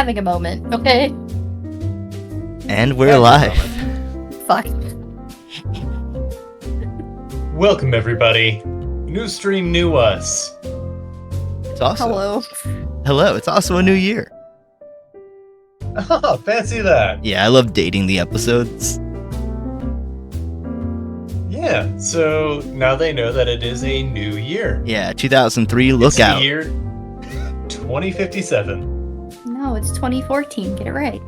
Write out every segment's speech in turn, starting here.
having a moment, okay? And we're live. Fuck. Welcome, everybody. New stream, new us. It's also Hello. Hello. It's also a new year. Oh, fancy that. Yeah, I love dating the episodes. Yeah, so now they know that it is a new year. Yeah, 2003. Look It's out. the year 2057. No, it's 2014. Get it right.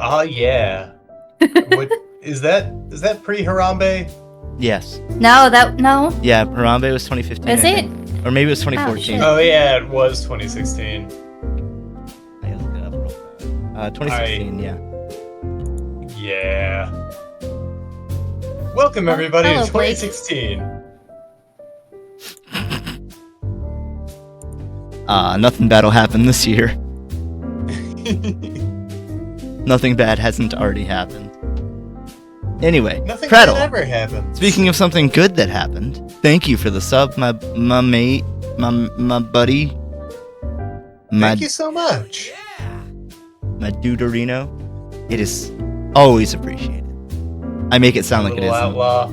Ah, yeah. What is that? Is that pre-Harambe? Yes. No. Yeah, Harambe was 2015. Is I it? think. Or maybe it was 2014. shit. Oh yeah, it was 2016. I gotta look it up real fast. 2016. Yeah. Yeah. Welcome, everybody, hello, to Blake. 2016. Nothing bad'll happen this year. Nothing bad hasn't already happened. Anyway, Nothing Prattle. bad ever happened. Speaking of something good that happened, thank you for the sub, my mate, my buddy, Thank you so much. my duderino. It is always appreciated. I make it sound like it Little isn't. outlaw.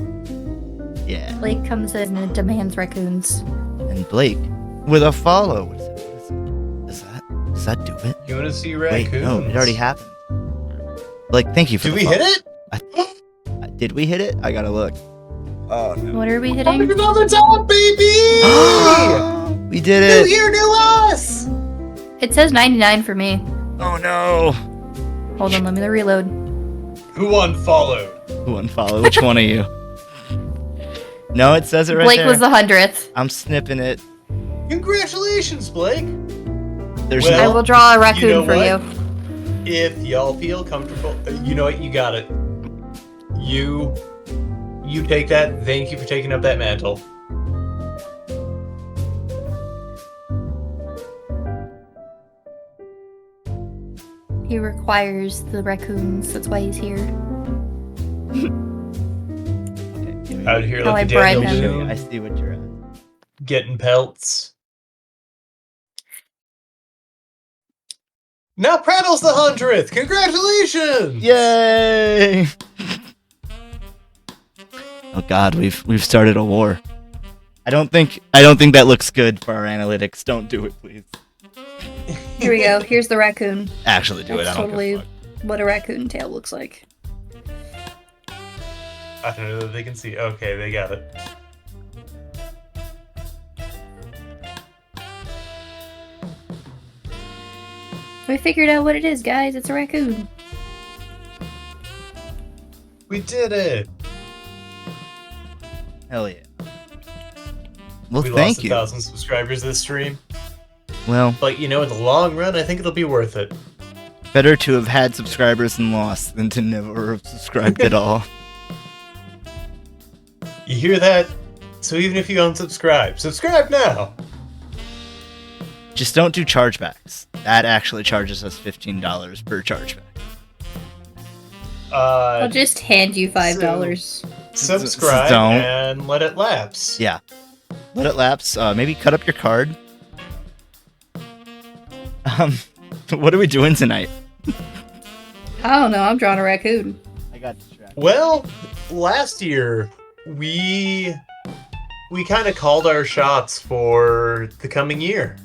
Yeah. Blake comes in and demands raccoons. And Blake with a follow. What is it? Does that do it? You want to see Wait, raccoons? no, it already happened. Blake, thank you for Did the we hit it? Did we hit it? I gotta look. Oh no. What are we hitting? On the top, baby! We did New it! year, new us! It says 99 for me. Oh no! Hold on, let me reload. Who unfollowed? Who unfollowed? Which one of you? No, it says it right Blake there. was the 100th. I'm snipping it. Congratulations, Blake! There's Well, I will draw a raccoon you know for what? you. If y'all feel comfortable, you know what? You got it. You take that. Thank you for taking up that mantle. He requires the raccoons. That's why he's here. Okay, give me- Out here How like I a bribe Daniel him. Boone, I see what you're at. getting pelts. Now Prattle's the 100th. Congratulations! Yay! Oh God, we've started a war. I don't think that looks good for our analytics. Don't do it, please. Here we go. Here's the raccoon. Actually, do it. That's I don't totally give a fuck. what a raccoon tail looks like. I don't know that they can see. Okay, they got it. We figured out what it is, guys. It's a raccoon. We did it. Hell yeah. Well, We thank lost you. 1,000 subscribers this stream. Well, But you know, in the long run, I think it'll be worth it. better to have had subscribers and lost than to never have subscribed at all. You hear that? So even if you unsubscribe, subscribe now! Just don't do chargebacks. That actually charges us $15 per chargeback. I'll just hand you $5. Subscribe Don't. and let it lapse. Yeah. Let it lapse. Maybe cut up your card. What are we doing tonight? I don't know. I'm drawing a raccoon. I got distracted. Well, last year we kind of called our shots for the coming year.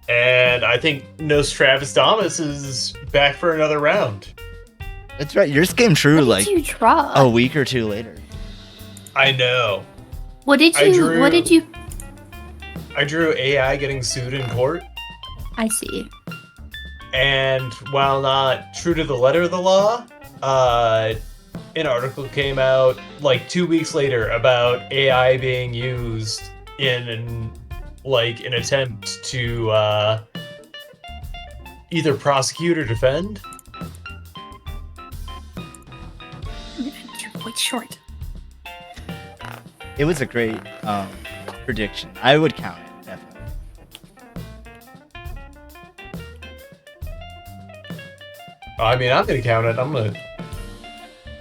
And I think Nostradamus is back for another round. That's right. Yours came true What like did you draw? a week or two later. I know. What did I you? drew- What did you? I drew AI getting sued in court. I see. And while not true to the letter of the law, an article came out like 2 weeks later about AI being used in an attempt to either prosecute or defend. Your voice short. It was a great prediction. I would count it, definitely. I mean, I'm gonna count it. I'm gonna.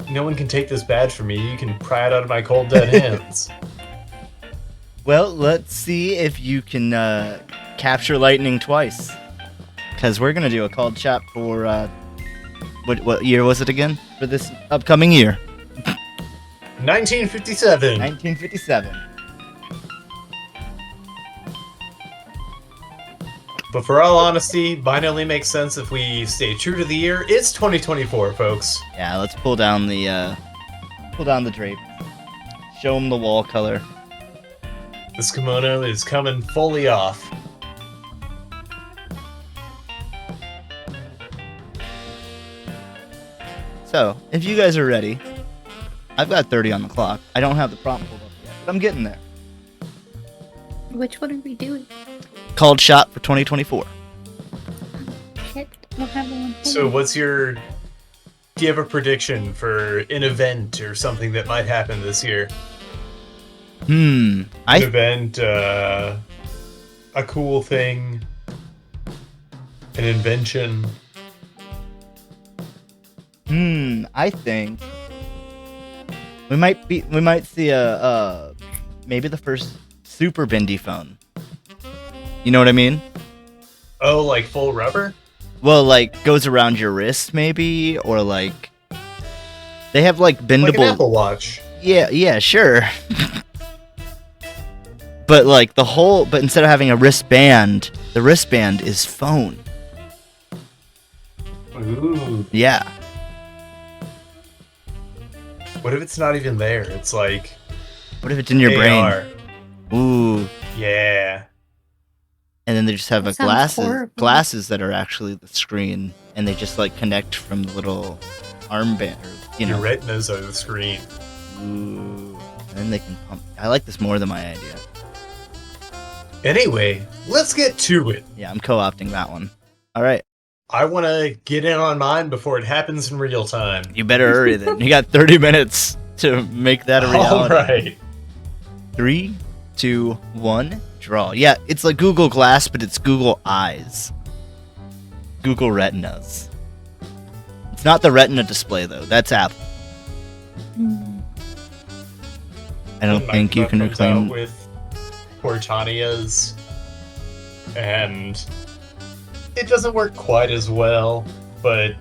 No one can take this badge from me. You can pry it out of my cold dead hands. Well, let's see if you can capture lightning twice. Because we're gonna do a called shot for what year was it again? For this upcoming year. 1957. 1957. But for all honesty, mine only makes sense if we stay true to the year. It's 2024, folks. Yeah, let's pull down the drape. Show them the wall color. This kimono is coming fully off. So, if you guys are ready, I've got 30 on the clock. I don't have the prompt pulled up yet, but I'm getting there. Which one are we doing? Called shot for 2024. Shit, I don't have one. So what's your... Do you have a prediction for an event or something that might happen this year? An event, a cool thing, an invention. I think we might see maybe the first super bendy phone. You know what I mean? Oh, like full rubber? Well, like goes around your wrist maybe, or like they have like bendable. Like an Apple Watch. Yeah, sure. But like but instead of having a wristband, the wristband is phone. Ooh. Yeah. What if it's not even there? It's like What if it's in your AR. brain? Ooh. Yeah. And then they just have That sounds horrible. glasses that are actually the screen, and they just like connect from the little armband, or, Your retinas are the screen. Ooh. And then they can pump. I like this more than my idea. Anyway, let's get to it. Yeah, I'm co-opting that one. All right. I want to get in on mine before it happens in real time. You better hurry then. You got 30 minutes to make that a reality. All right. 3, 2, 1, draw. Yeah, it's like Google Glass, but it's Google Eyes. Google Retinas. It's not the Retina display, though. That's Apple. I don't think you can comes out reclaim... with Cortania's, and it doesn't work quite as well, but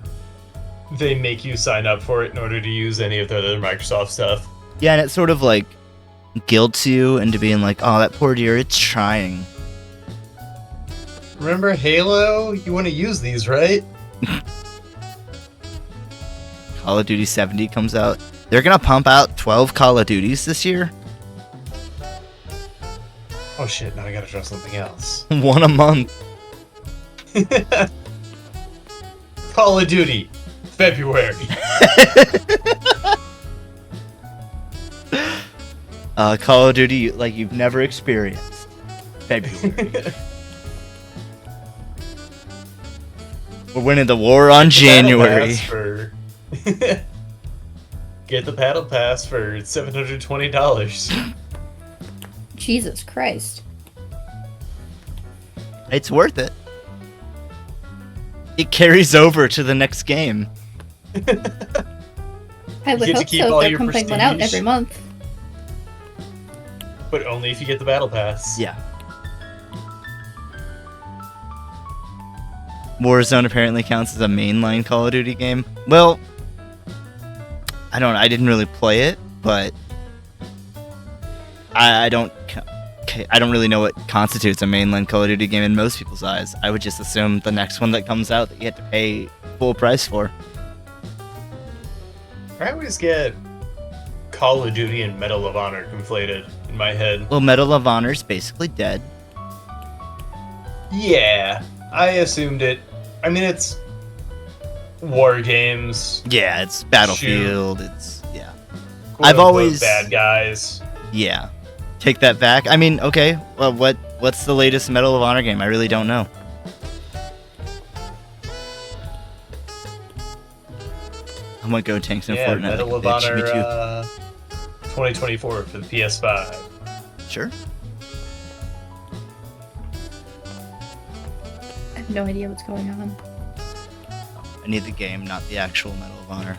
they make you sign up for it in order to use any of the other Microsoft stuff. Yeah, and it sort of like guilts you into being like, oh, that poor dear, it's trying. Remember Halo? You want to use these, right? Call of Duty 70 comes out. They're gonna pump out 12 Call of Duties this year. Oh shit, now I gotta draw something else. One a month. Call of Duty, February. Call of Duty like you've never experienced. February. We're winning the war on January. Get the Battle Pass for $720. Jesus Christ. It's worth it. It carries over to the next game. I would get to hope keep so all if they're your pumping one out prestige. every month. But only if you get the Battle Pass. Yeah. Warzone apparently counts as a mainline Call of Duty game. Well, I don't know. I didn't really play it, but I don't really know what constitutes a mainline Call of Duty game in most people's eyes. I would just assume the next one that comes out that you have to pay full price for. I always get Call of Duty and Medal of Honor conflated in my head. Well, Medal of Honor's basically dead. Yeah, I assumed it. I mean, it's war games. Yeah, it's Battlefield. It's yeah. quote I've unquote always- bad guys. Yeah. Take that back. I mean, okay. Well, what's the latest Medal of Honor game? I really don't know. I'm gonna go tanks and Yeah, Fortnite. Medal like of a bitch. Me Honor 2024 for the PS5. too. Sure. I have no idea what's going on. I need the game, not the actual Medal of Honor.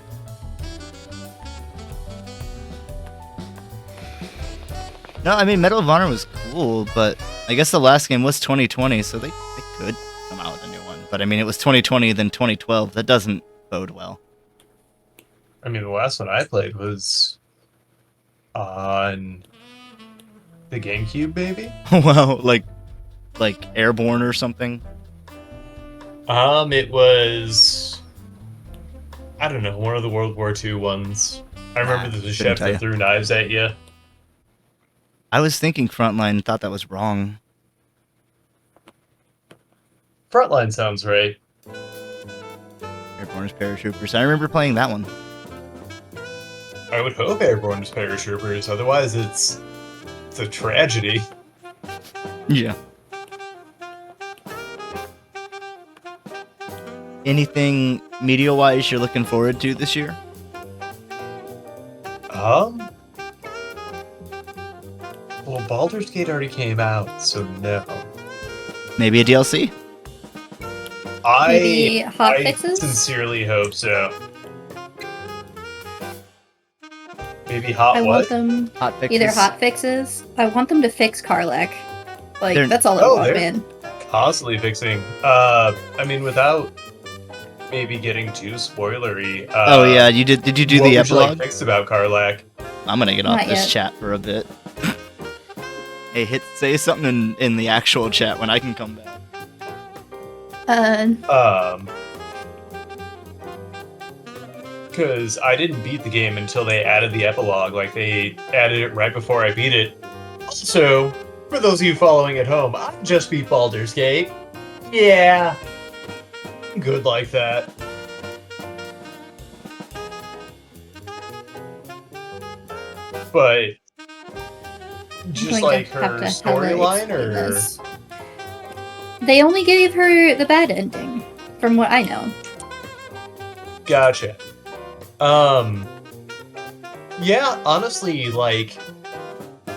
No, I mean Medal of Honor was cool, but I guess the last game was 2020, so they could come out with a new one. But I mean, it was 2020, then 2012. That doesn't bode well. I mean, the last one I played was on the GameCube, baby. Wow, like Airborne or something. It was, I don't know, one of the World War II ones. I remember there's a chef tell you. that threw knives at you. I was thinking Frontline, thought that was wrong. Frontline sounds right. Airborne is Paratroopers. I remember playing that one. I would hope Airborne is Paratroopers, otherwise it's a tragedy. Yeah. Anything media-wise you're looking forward to this year? Well, Baldur's Gate already came out, so no. Maybe a DLC? Maybe I hotfixes? sincerely hope so. Maybe I what? want them Hot fixes? either hot fixes. I want them to fix Karlach. Like They're- that's all I Oh, want, they're- man. Constantly fixing. I mean, without maybe getting too spoilery. Oh yeah, you did. Did you do what the would you like epilogue? fixed about Karlach? I'm gonna get off Not this yet. chat for a bit. Hey, say something in the actual chat when I can come back. Because I didn't beat the game until they added the epilogue. Like, they added it right before I beat it. Also, for those of you following at home, I just beat Baldur's Gate. Yeah. Good like that. But just I'm like going to her have to hella storyline, explain or this. They only gave her the bad ending, from what I know. gotcha. Yeah, honestly, like,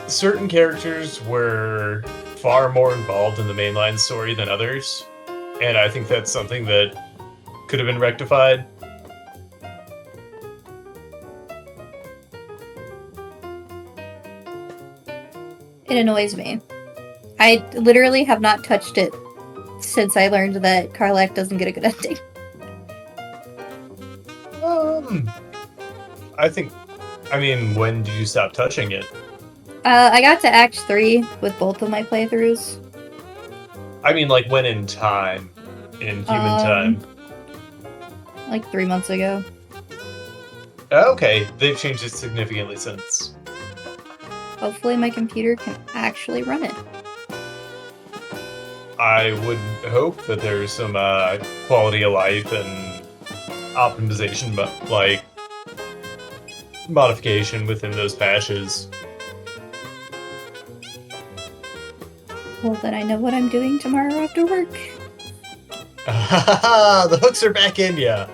certain characters were far more involved in the mainline story than others, and I think that's something that could have been rectified. It annoys me. I literally have not touched it since I learned that Karlach doesn't get a good ending. I mean, when did you stop touching it? I got to Act 3 with both of my playthroughs. I mean, like, when in time? In human time? Like 3 months ago. Okay, they've changed it significantly since. Hopefully my computer can actually run it. I would hope that there's some quality of life and optimization, but like modification within those patches. Well, then I know what I'm doing tomorrow after work. The hooks are back in ya.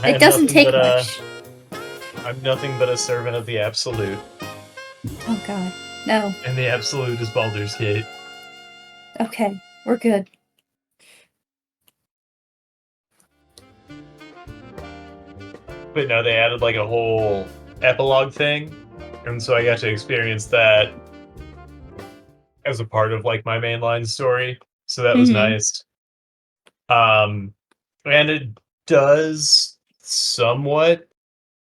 It doesn't take much. I'm nothing but a servant of the absolute, Oh god. No. and the absolute is Baldur's Gate. Okay. We're good. But no, they added like a whole epilogue thing, and so I got to experience that as a part of like my mainline story. So that was Mhm. nice. And it does somewhat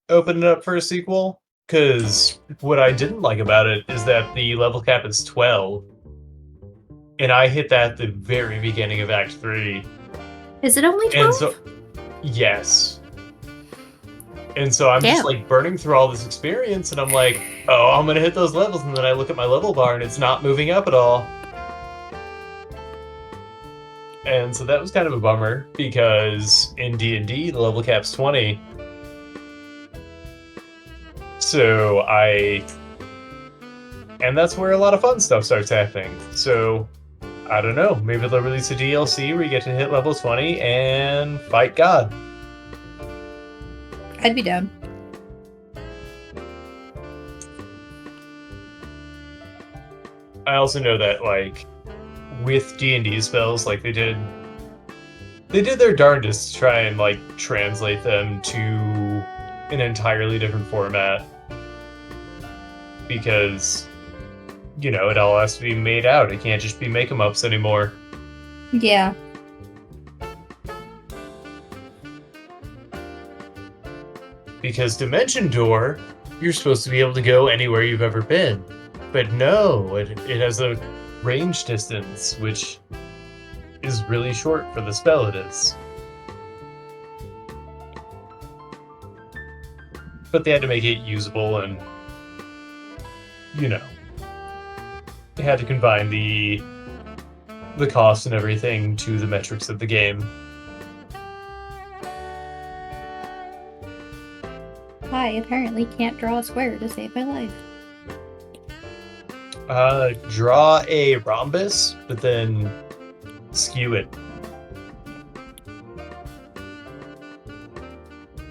open it up for a sequel, because what I didn't like about it is that the level cap is 12, and I hit that at the very beginning of Act 3. Is it only 12? And so, yes. And so I'm just Damn. like burning through all this experience, and I'm like, oh, I'm gonna hit those levels, and then I look at my level bar and it's not moving up at all. And so that was kind of a bummer, because in D&D the level cap's 20. And that's where a lot of fun stuff starts happening. So I don't know, maybe they'll release a DLC where you get to hit level 20 and fight God. I'd be down. I also know that, like, with D&D spells, like, they did their darndest to try and, like, translate them to an entirely different format. Because it all has to be made out. It can't just be make-em-ups anymore. Yeah. Because Dimension Door, you're supposed to be able to go anywhere you've ever been. But no, it has a range distance, which is really short for the spell it is. But they had to make it usable, and they had to combine the cost and everything to the metrics of the game. I apparently can't draw a square to save my life. Draw a rhombus, but then skew it.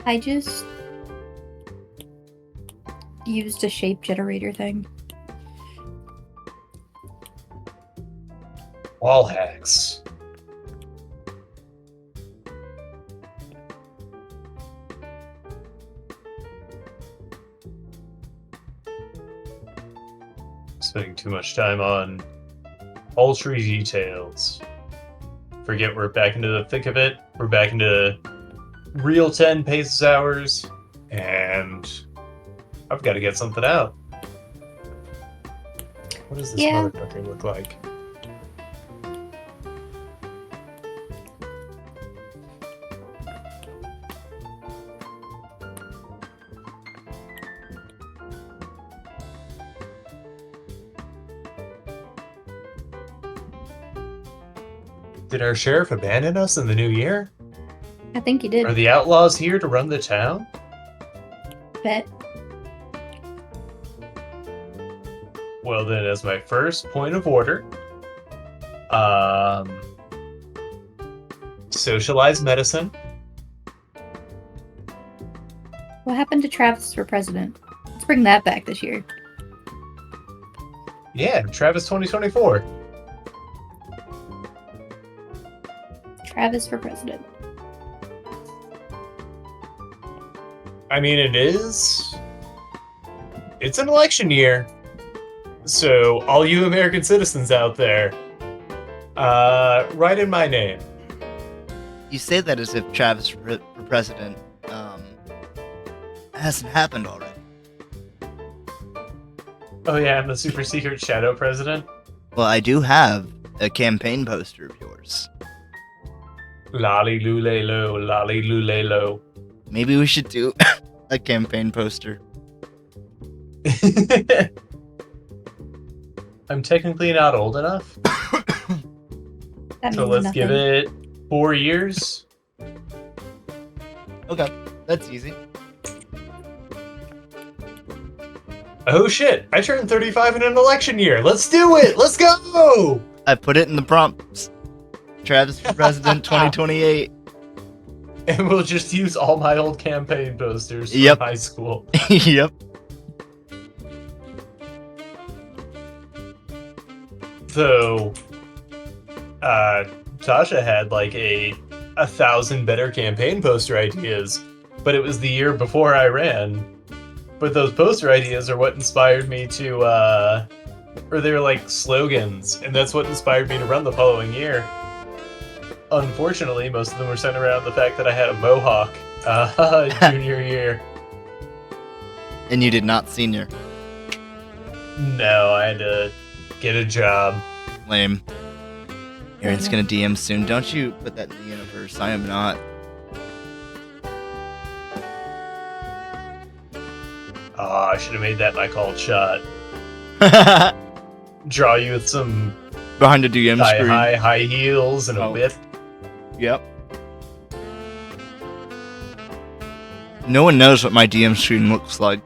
I just used a shape generator thing. Wall hacks. Spending too much time on paltry details. Forget we're back into the thick of it. We're back into real 10 paces hours, and I've got to get something out. What does this motherfucker look like? Did our sheriff abandon us in the new year? I think you did. Are the outlaws here to run the town? Bet. Well then, as my first point of order, socialize medicine. What happened to Travis for president? Let's bring that back this year. Yeah, Travis 2024. Travis for president. I mean, it's an election year. So, all you American citizens out there, write in my name. You say that as if Travis for president hasn't happened already. Oh yeah, I'm the super secret shadow president. Well, I do have a campaign poster of yours. Lolly lule lo, lolly lule lo. Maybe we should do a campaign poster. I'm technically not old enough. That So means let's nothing. give it 4 years. Okay, that's easy. Oh shit, I turned 35 in an election year. Let's do it. Let's go. I put it in the prompts. Travis for president 2028. And we'll just use all my old campaign posters from Yep. high school. Yep. So, Tasha had like a 1,000 better campaign poster ideas, but it was the year before I ran. But those poster ideas are what inspired me to, or they were like slogans, and that's what inspired me to run the following year. Unfortunately, most of them were centered around the fact that I had a mohawk junior year. And you did not senior. No, I had to get a job. Lame. Aaron's gonna DM soon. Don't you put that in the universe. I am not. Ah, I should have made that my called shot. Draw you with some Behind the DM screen. high heels and a Oh. whip. Yep. No one knows what my DM screen looks like.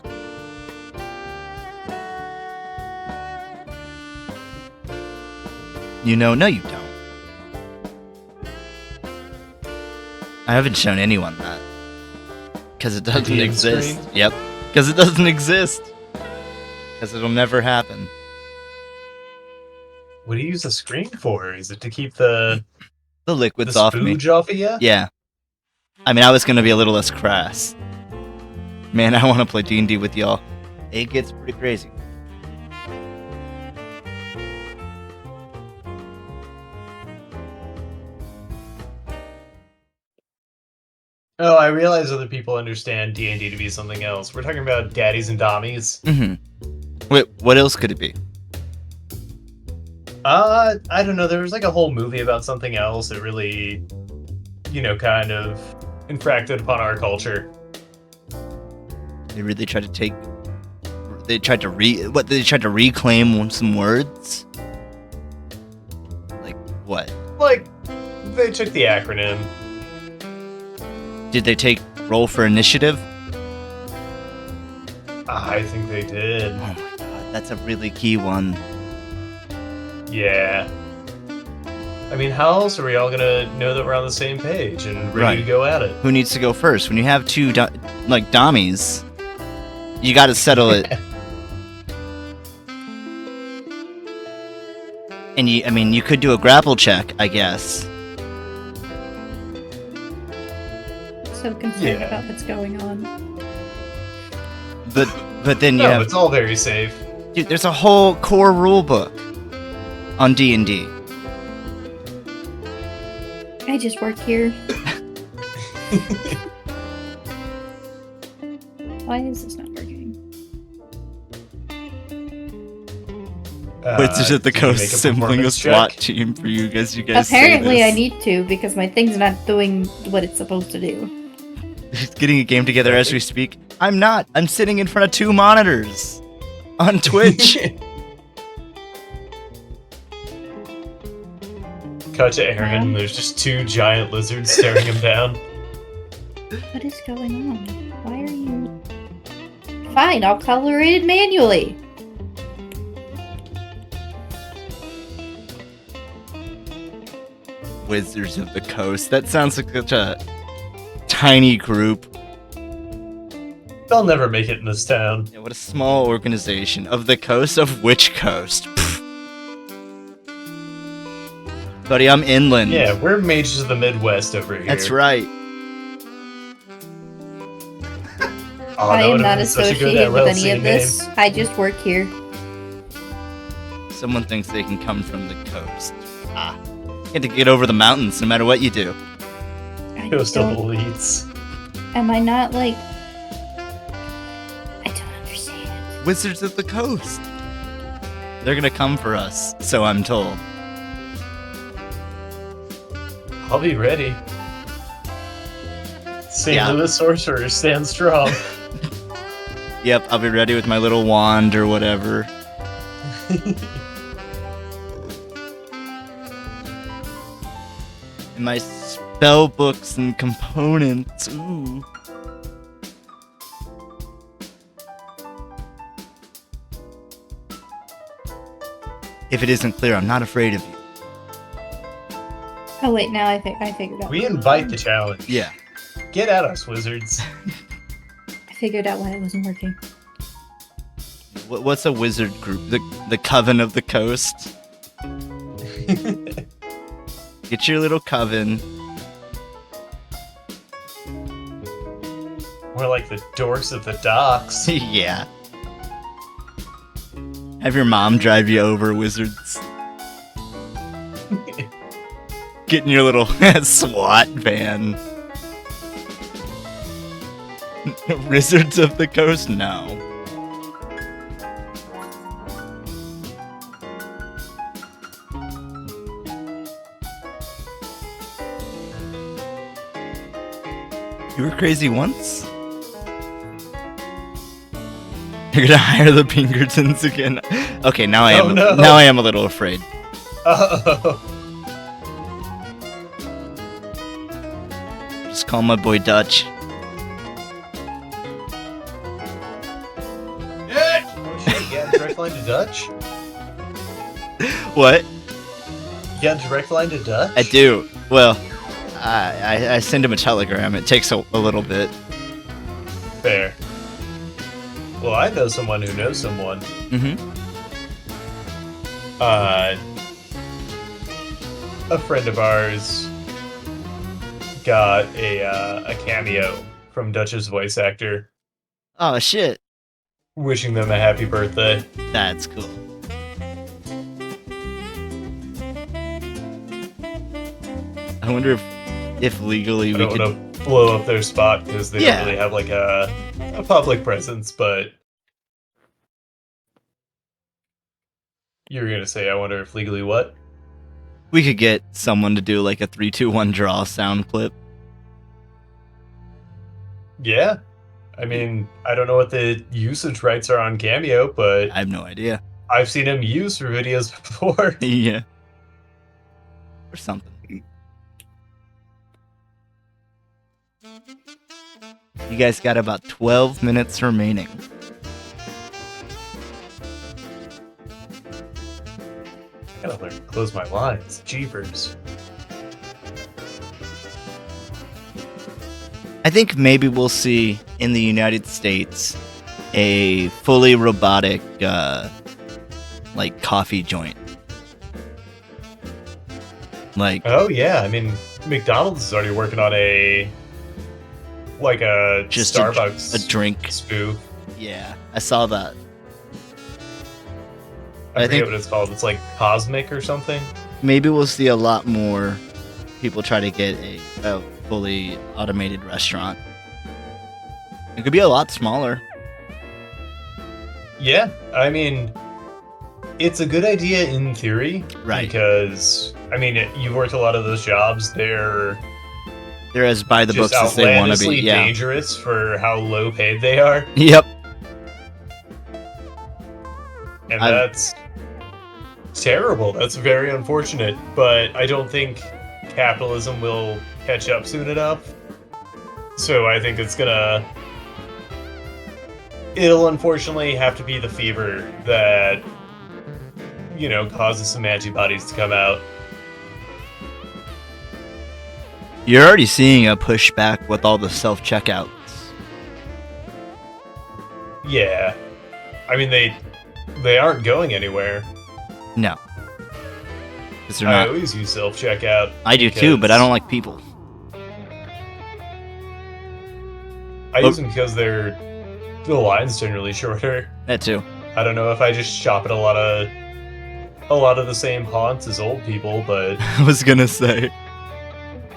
No, you don't. I haven't shown anyone that. Because it doesn't DM exist. screen? Yep. Because it doesn't exist. Because it'll never happen. What do you use the screen for? Is it to keep the Liquids the off me. spooge off of you? Yeah. I mean, I was going to be a little less crass. Man, I want to play D&D with y'all. It gets pretty crazy. Oh, I realize other people understand D&D to be something else. We're talking about daddies and dommies. Wait, what else could it be? I don't know. There was like a whole movie about something else that really, kind of infracted upon our culture. They really tried to take. They tried to They tried to reclaim some words. Like what? Like, they took the acronym. Did they take roll for initiative? I think they did. Oh my god, that's a really key one. Yeah. I mean, how else are we all gonna know that we're on the same page and ready Right. to go at it? Who needs to go first? When you have two dommies, you got to settle it. And you could do a grapple check, I guess. So concerned Yeah. about what's going on. But then you No, have, it's all very safe. dude, there's a whole core rule book on D&D. I just work here. Why is this not working? Wizards of the Did you make Coast a assembling a performance SWAT check? team for you guys. You guys say Apparently, I this. need to because my thing's not doing what it's supposed to do. He's getting a game together as we speak. I'm not. I'm sitting in front of 2 monitors on Twitch. Cut to Aaron, and there's just 2 giant lizards staring him down. What is going on? Why are you? Fine, I'll color it manually. Wizards of the Coast. That sounds like such a tiny group. They'll never make it in this town. Yeah, what a small organization. Of the coast? Of which coast? Pfft. Buddy, I'm inland. Yeah, we're mages of the Midwest over here. That's right. Oh, I that am would've not been such a good associated with any LLC of this. I just work here. Someone thinks they can come from the coast. Ah. You have to get over the mountains no matter what you do. I Coastal don't. elites. Am I not like? I don't understand. Wizards of the Coast. They're gonna come for us, so I'm told. I'll be ready. St. Yeah. Louis sorcerers stand strong. Yep, I'll be ready with my little wand or whatever. And my spell books and components. Ooh. If it isn't clear, I'm not afraid of you. Oh wait, now I figured out. We invite the challenge. Yeah. Get at us, wizards. I figured out why it wasn't working. What's a wizard group? The Coven of the Coast? Get your little coven. We're like the dorks at the docks. Yeah. Have your mom drive you over, wizards. Get in your little SWAT van. Wizards of the Coast? No. You were crazy once? You're gonna hire the Pinkertons again? Okay, now I am. Oh, no. Now I am a little afraid. Uh-oh. Just call my boy Dutch. Oh shit, you got a direct line to Dutch? What? You got a direct line to Dutch? I do. Well, I send him a telegram. It takes a little bit. Fair. Well, I know someone who knows someone. Mm-hmm. A friend of ours got a cameo from Dutch's voice actor, Oh shit. wishing them a happy birthday. That's cool. I wonder if legally I we don't could. want to blow up their spot because they Yeah. don't really have like a public presence. But you were gonna say, I wonder if legally what? We could get someone to do like a 3-2-1 draw sound clip. Yeah. I mean, I don't know what the usage rights are on Cameo, but I have no idea. I've seen him used for videos before. Yeah. Or something. You guys got about 12 minutes remaining. I gotta learn to close my lines. Jeepers. I think maybe we'll see in the United States a fully robotic, like coffee joint. Like, Oh yeah, I mean, McDonald's is already working on a just Starbucks a drink. spoof. Yeah, I saw that. I I forget think what it's called. It's like Cosmic or something. maybe we'll see a lot more people try to get a fully automated restaurant. It could be a lot smaller. Yeah, I mean, it's a good idea in theory, Right. Because I mean, you worked a lot of those jobs. They're They're as by the just books as they want to outlandishly be. Yeah. dangerous for how low paid they are, Yep. and I've- that's terrible. That's very unfortunate. But I don't think capitalism will catch up soon enough. So I think it'll unfortunately have to be the fever that, causes some antibodies to come out. You're already seeing a pushback with all the self-checkouts. Yeah. I mean, they aren't going anywhere. No. Because they're I not. always use self-checkout. I do too, but I because- don't like people. I use them because the line's generally shorter. That too. I don't know if I just shop at a lot of the same haunts as old people, but I was gonna say.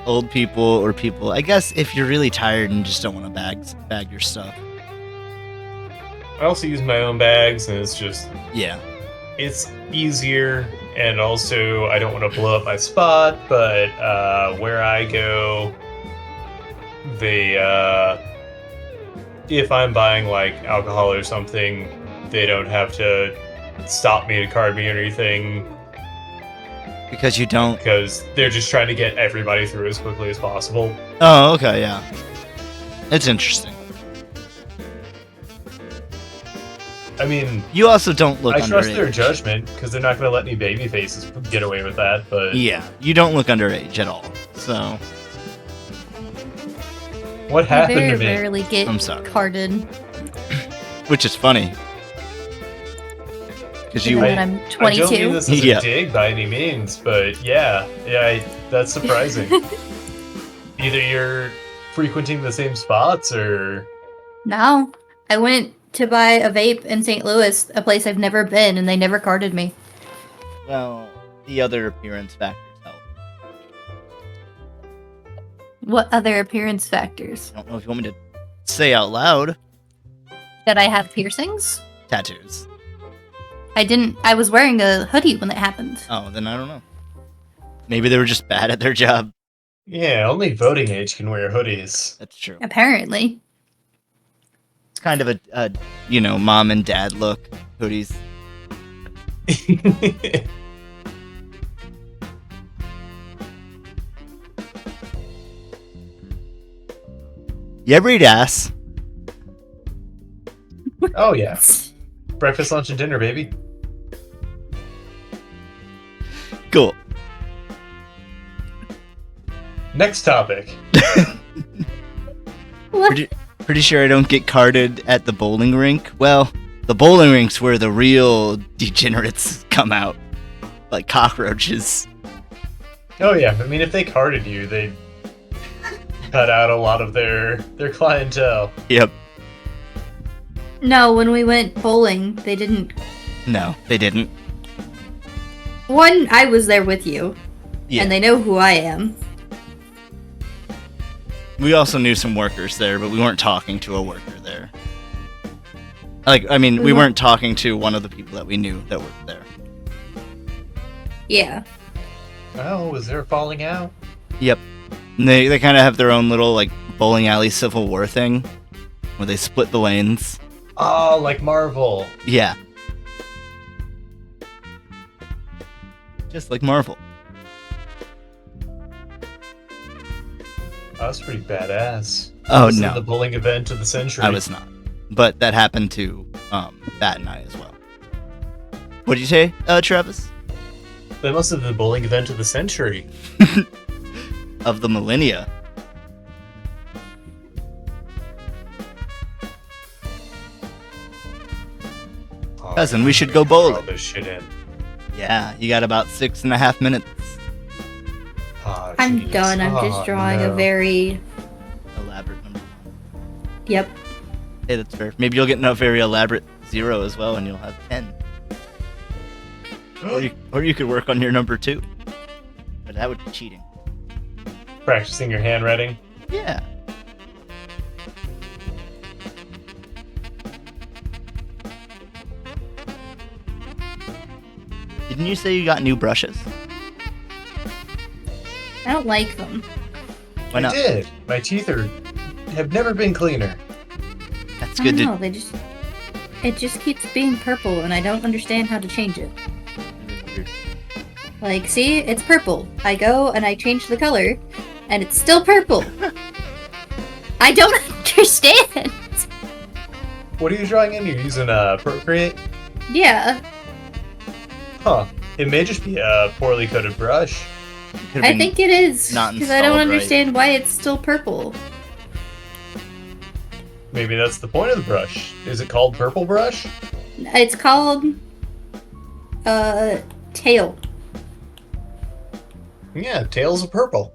Old people or people. I guess if you're really tired and just don't want to bag your stuff. I also use my own bags, and it's Yeah. it's easier, and also I don't want to blow up my spot, but where I go, if I'm buying like alcohol or something, they don't have to stop me to card me or anything, Because you don't. because they're just trying to get everybody through as quickly as possible. Oh, okay, yeah. It's interesting. I mean, You also don't look I trust their underage. judgment, because they're not going to let any baby faces get away with that, but Yeah, you don't look underage at all. So, what I happened very to me? rarely get I'm sorry. carded, which is funny. Because you. even when I'm I don't mean 22. this as Yeah. a dig by any means, but yeah, that's surprising. Either you're frequenting the same spots, or No, I went to buy a vape in St. Louis, a place I've never been, and they never carded me. Well, the other appearance factors help. What other appearance factors? I don't know if you want me to say out loud. That I have piercings? Tattoos. I didn't. I was wearing a hoodie when it happened. Oh, then I don't know. Maybe they were just bad at their job. yeah, only voting age can wear hoodies. That's true. Apparently. It's kind of a mom and dad look. Hoodies. You ever eat ass? Oh yeah, breakfast, lunch, and dinner, baby. Cool. Next topic. What? Pretty sure I don't get carded at the bowling rink. Well, the bowling rink's where the real degenerates come out. Like cockroaches. Oh yeah, I mean, if they carded you, they'd cut out a lot of their clientele. Yep. No, when we went bowling, they didn't. No, they didn't. One, I was there with you, Yeah. and they know who I am. We also knew some workers there, but we weren't talking to a worker there. We weren't talking to one of the people that we knew that worked there. Yeah. Oh, was there a falling out? Yep. And they kind of have their own little, like, bowling alley Civil War thing, where they split the lanes. Oh, like Marvel. Yeah. Just like Marvel. That's pretty badass. Oh, Was it no. the bowling event of the century. I was not. But that happened to that night as well. What did you say, Travis? That must have been the bowling event of the century. Of the millennia. Oh, Cousin, we should go throw all bowling. this shit in. Yeah, you got about 6.5 minutes. Oh, I'm geez. done. I'm Oh, just drawing no. a very... Elaborate number. Yep. Hey, that's fair. Maybe you'll get a very elaborate 0 as well, and you'll have 10. Or you could work on your number 2. But that would be cheating. Practicing your handwriting. Yeah. Didn't you say you got new brushes? I don't like them. Why I not? did. My teeth have never been cleaner. That's I good don't to... know, it just keeps being purple, and I don't understand how to change it. Like, see? It's purple. I go and I change the color, and it's still purple. I don't understand! What are you drawing in? You're using Procreate? Yeah, Huh. It may just be a poorly coated brush. Could've I been think it is. not Because I don't installed right. understand why it's still purple. Maybe that's the point of the brush. Is it called purple brush? It's called... tail. Yeah, tails of purple.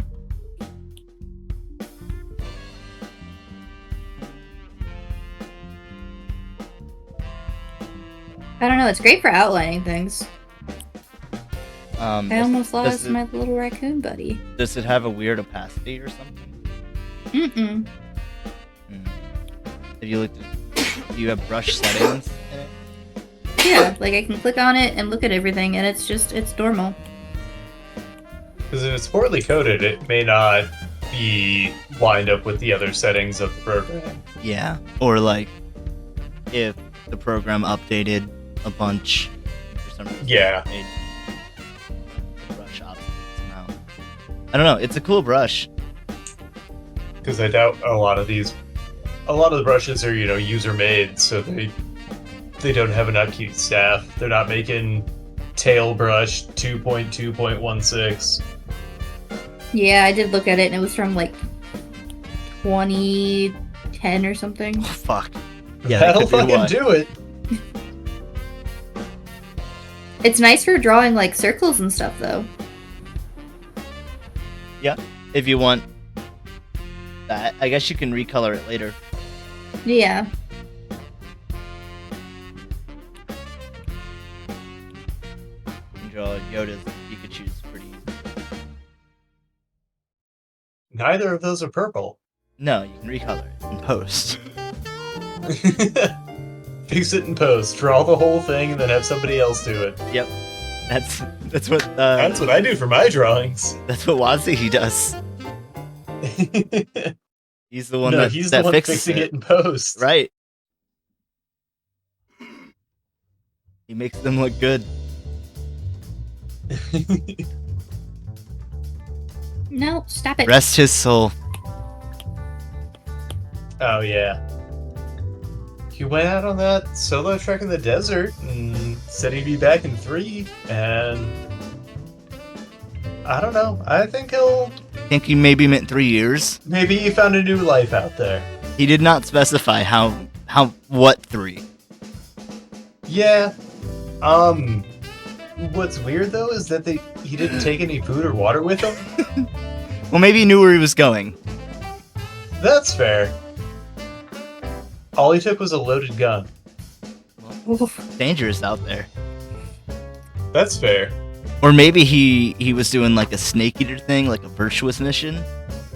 I don't know, it's great for outlining things. I almost does lost it- my little raccoon buddy. Does it have a weird opacity or something? Mm-mm. Have you looked at... Do you have brush settings in it? Yeah, like I can click on it and look at everything, and it's normal. Because if it's poorly coded, it may not be lined up with the other settings of the program. Yeah. Or like, if the program updated a bunch for some reason. Yeah. it made the brush obsolete somehow. I don't know. It's a cool brush. Because I doubt a lot of the brushes are, user made, so they don't have an upkeep staff. They're not making tail brush 2.2.16. Yeah, I did look at it, and it was from like 2010 or something. Oh, fuck. Yeah, that That'll could be fucking why. do it. It's nice for drawing like circles and stuff, though. Yeah. If you want that, I guess you can recolor it later. Yeah. You can draw Yoda's and Pikachu's pretty easy. Neither of those are purple. No, you can recolor it in post. Fix it in post. Draw the whole thing and then have somebody else do it. Yep. That's what That's what I do for my drawings. that's what Wazi does. He's the one no, that he's that the one fixes fixing it. it in post. Right. He makes them look good. No, stop it. Rest his soul. Oh yeah. He went out on that solo trek in the desert and said he'd be back in 3, and I don't know. I think I think he maybe meant 3 years. maybe he found a new life out there. He did not specify how what 3. Yeah. What's weird though is that he didn't take any food or water with him. Well, maybe he knew where he was going. That's fair. All he took was a loaded gun. Dangerous out there. That's fair. Or maybe he was doing like a snake eater thing, like a virtuous mission,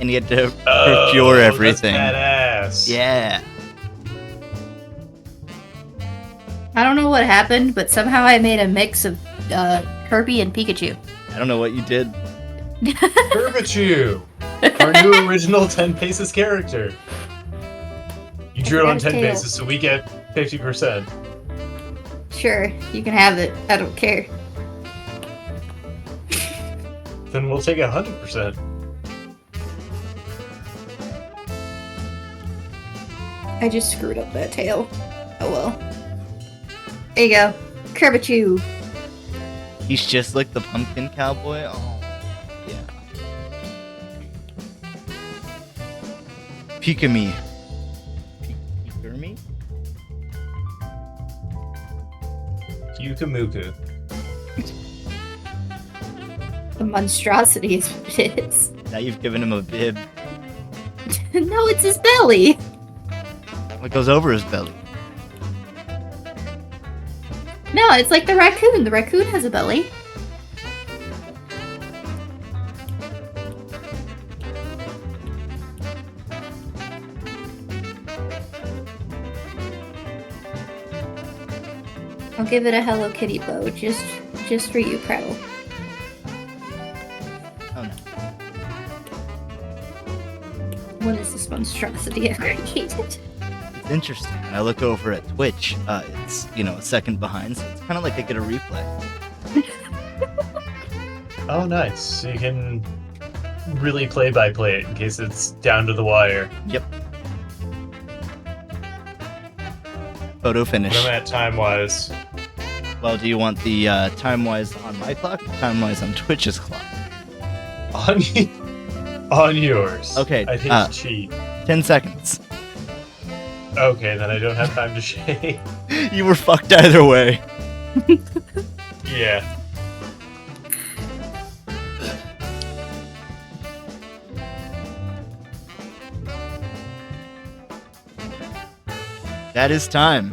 and you had to procure everything. That's badass. Yeah. I don't know what happened, but somehow I made a mix of Kirby and Pikachu. I don't know what you did. Pikachu, our new original 10 Paces character. You drew it on 10 tail. Paces, so we get 50%. Sure, you can have it. I don't care. Then we'll take 100%. I just screwed up that tail. Oh well. There you go. Kirby. He's just like the pumpkin cowboy. Oh, yeah. Pikami. Pikami? Yukamuku. The monstrosity is what it is. Now you've given him a bib. No, it's his belly. What goes over his belly? No, it's like the raccoon. The raccoon has a belly. I'll give it a Hello Kitty bow, just for you, Prattle. Oh no. What is this monstrosity I've created? It's interesting. When I look over at Twitch, it's, a second behind, so it's kind of like I get a replay. Oh, nice. So you can really play-by-play it in case it's down to the wire. Yep. Photo finish. What am I at time-wise? Well, do you want the time-wise on my clock or time-wise on Twitch's clock? On yours. Okay, I hate to cheat. 10 seconds. Okay, then I don't have time to shave. You were fucked either way. Yeah. That is time.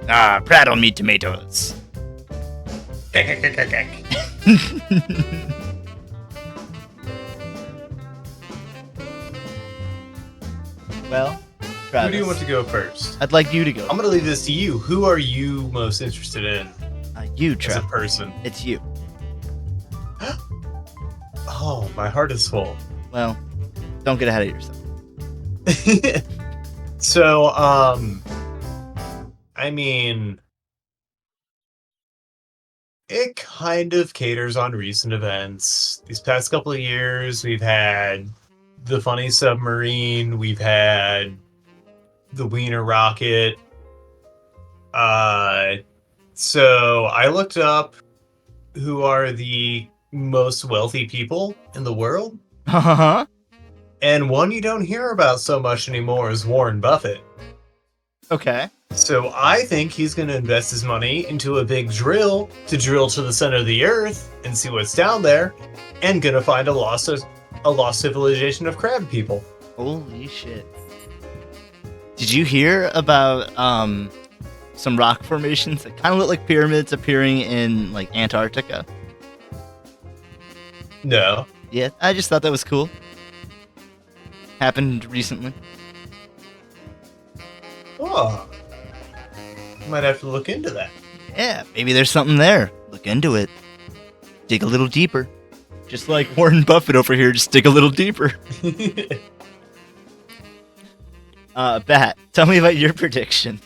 Prattle me tomatoes. Well, Travis, Who do you want to go first? I'd like you to go. I'm gonna leave this to you. Who are you most interested in You, as a Travis. person? It's you. Oh, my heart is full. Well, don't get ahead of yourself. So, I mean, it kind of caters on recent events. These past couple of years, we've had the funny submarine, we've had the Wiener rocket. So I looked up who are the most wealthy people in the world, Uh-huh. and one you don't hear about so much anymore is Warren Buffett. Okay. So I think he's going to invest his money into a big drill to drill to the center of the earth and see what's down there, and gonna find a lost civilization of crab people. Holy shit. Did you hear about some rock formations that kind of look like pyramids appearing in like Antarctica? No. Yeah, I just thought that was cool. Happened recently. Oh. Might have to look into that. Yeah, maybe there's something there. Look into it. Dig a little deeper. Just like Warren Buffett over here, just dig a little deeper. Bat, tell me about your prediction.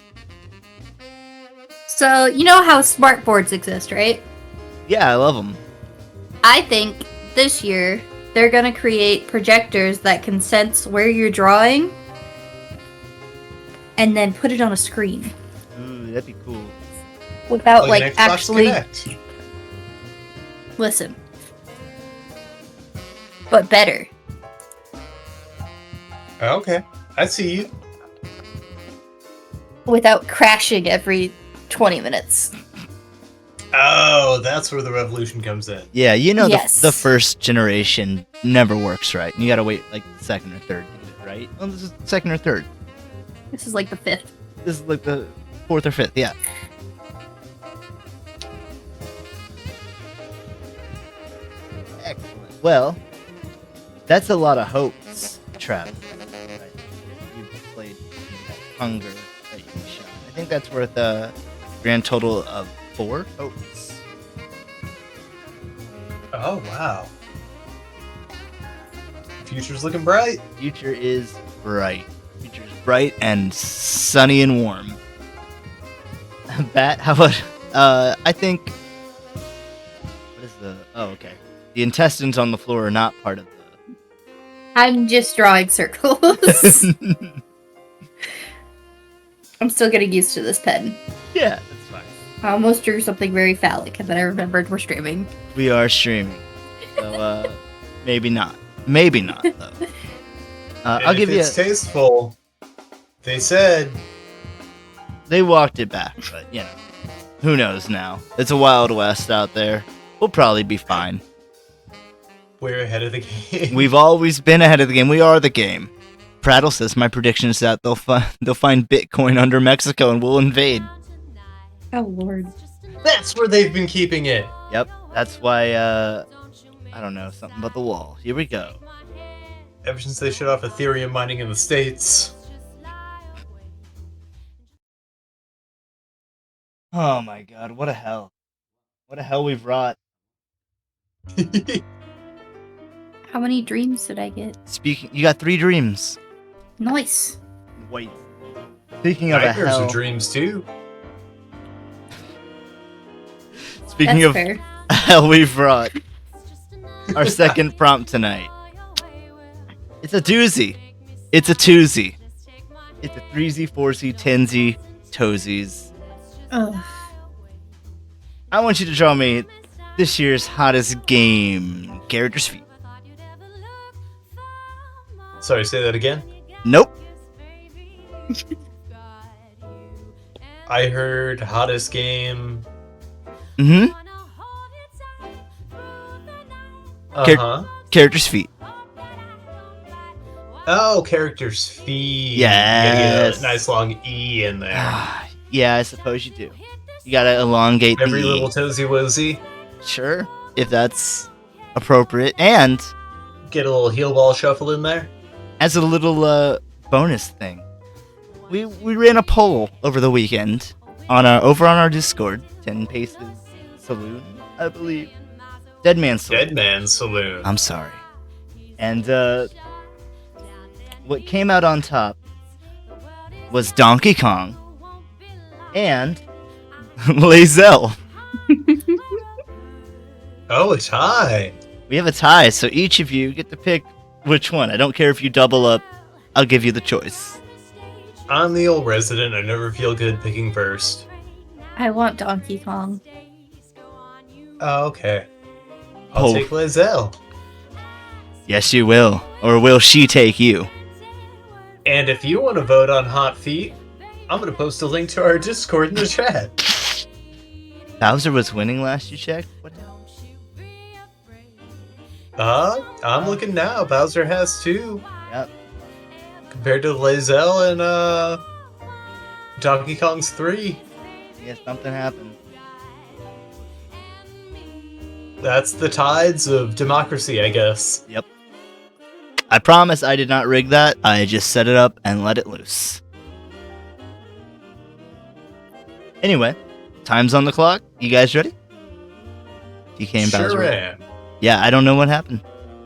So, you know how smart boards exist, right? Yeah, I love them. I think this year they're gonna create projectors that can sense where you're drawing and then put it on a screen Ooh, that'd be cool. without an like Xbox actually Connect. listen. But better. Okay. I see you. Without crashing every 20 minutes. Oh, that's where the revolution comes in. Yeah, Yes. the first generation never works right. You gotta wait like the second or third to do it, right? Oh, this is second or third. This is like the 5th. This is like the fourth or fifth, yeah. Excellent. Well, That's a lot of hopes, Travis. Right. You've played Hunger that you shot. I think that's worth a grand total of 4 hopes. Oh, wow. Future's looking bright. Future is bright. Future's bright and sunny and warm. Bat, how about, I think, what is the, oh, okay. The intestines on the floor are not part of I'm just drawing circles. the... I'm still getting used to this pen. Yeah, that's fine. I almost drew something very phallic, and then I remembered we're streaming. We are streaming. So, maybe not. Maybe not, though. I'll give you it's tasteful. They said... They walked it back, but, you know. Who knows now? It's a Wild West out there. We'll probably be fine. We're ahead of the game. We've always been ahead of the game. We are the game. Prattle says my prediction is that they'll find Bitcoin under Mexico and we'll invade. Oh, Lord. That's where they've been keeping it. Yep, that's why, I don't know, something about the wall. Here we go. Ever since they shut off Ethereum mining in the States. Oh my god, what a hell. What a hell we've wrought. How many dreams did I get? Speaking, you got 3 dreams. Nice. Wait. Speaking of a Nightmares hell. are dreams too. Speaking That's of fair. hell we've wrought. Our second prompt tonight. It's a doozy. It's a twozy. It's a 3Z, 4Z, 10Z, toesies. Ugh. I want you to draw me this year's hottest game. Character's feet. Sorry, say that again. Nope. I heard hottest game. Mm-hmm. Uh-huh. Character's feet. Oh, character's feet. Yes. You gotta get a nice long E in there. Yeah, I suppose you do. You gotta elongate Every the little toesy woesy. Sure, if that's appropriate. And Get a little heel ball shuffle in there. as a little bonus thing, we ran a poll over the weekend on our Discord, 10 Paces Saloon, I believe. Dead Man Saloon. Dead Man Saloon. I'm sorry. And what came out on top was Donkey Kong and lae'zel. Oh, a tie. We have a tie, so each of you get to pick which one. I don't care if you double up. I'll give you the choice. I'm the old resident. I never feel good picking first. I want Donkey Kong. Oh, okay. I'll Oh. take lae'zel. Yes, you will. Or will she take you? And if you want to vote on hot feet, I'm going to post a link to our Discord in the chat. Bowser was winning last you checked? What happened? I'm looking now. Bowser has 2. Yep. Compared to lae'zel and Donkey Kong's 3. Yeah, something happened. That's the tides of democracy, I guess. Yep. I promise I did not rig that. I just set it up and let it loose. Anyway, time's on the clock. You guys ready? DK and Bowser. Sure ready? am. Yeah, I don't know what happened.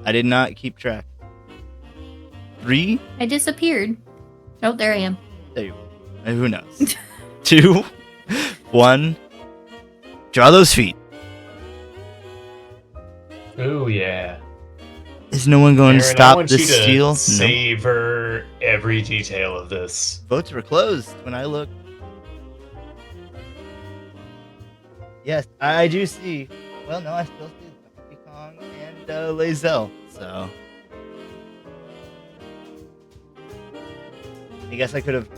I did not keep track. 3. I disappeared. Oh, there I am. There you go. Who knows? 2, 1. Draw those feet. Ooh, yeah. Is no one going to Aaron, I stop want the you to steal? No. savor every detail of this. Votes were closed when I looked. Yes, I do see. Well, no, I still see Donkey Kong and lae'zel. So I guess I could have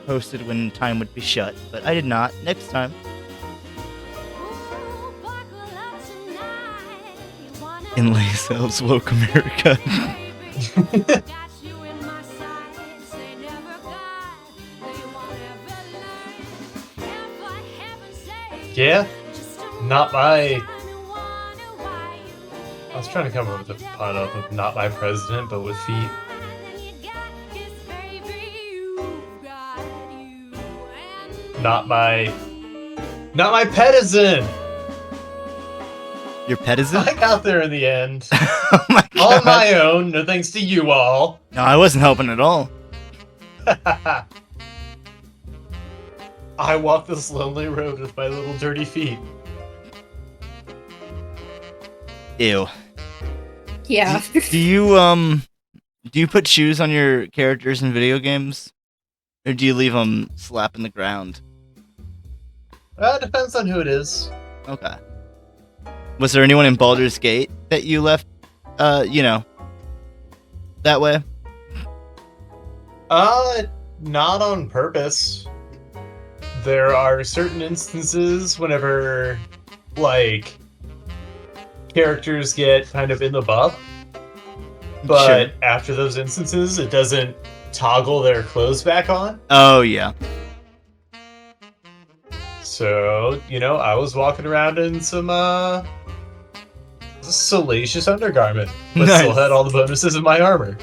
posted when time would be shut, but I did not. Next time. In lae'zel's woke America. Yeah? Not my... I was trying to come up with a pun of not my president, but with feet. Not my petisan! Your petisan? I got there in the end. Oh my god. On my own, no thanks to you all. No, I wasn't helping at all. I walk this lonely road with my little dirty feet. Ew. Yeah. Do you put shoes on your characters in video games? Or do you leave them slapping the ground? Depends on who it is. Okay. Was there anyone in Baldur's Gate that you left, that way? Not on purpose. There are certain instances whenever, like, characters get kind of in the buff, but Sure. after those instances, it doesn't toggle their clothes back on. Oh, yeah. So, I was walking around in some, salacious undergarment, but still Nice. had all the bonuses in my armor.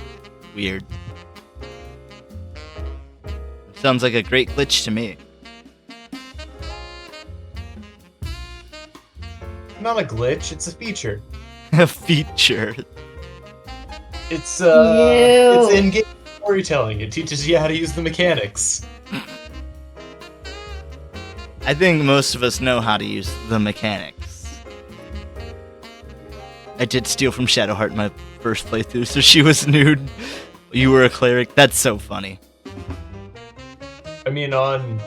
Weird. Sounds like a great glitch to me. Not a glitch, it's a feature. A feature. It's Ew. in-game storytelling. It teaches you how to use the mechanics. I think most of us know how to use the mechanics. I did steal from Shadowheart in my first playthrough, so she was nude. You were a cleric. That's so funny. I mean, on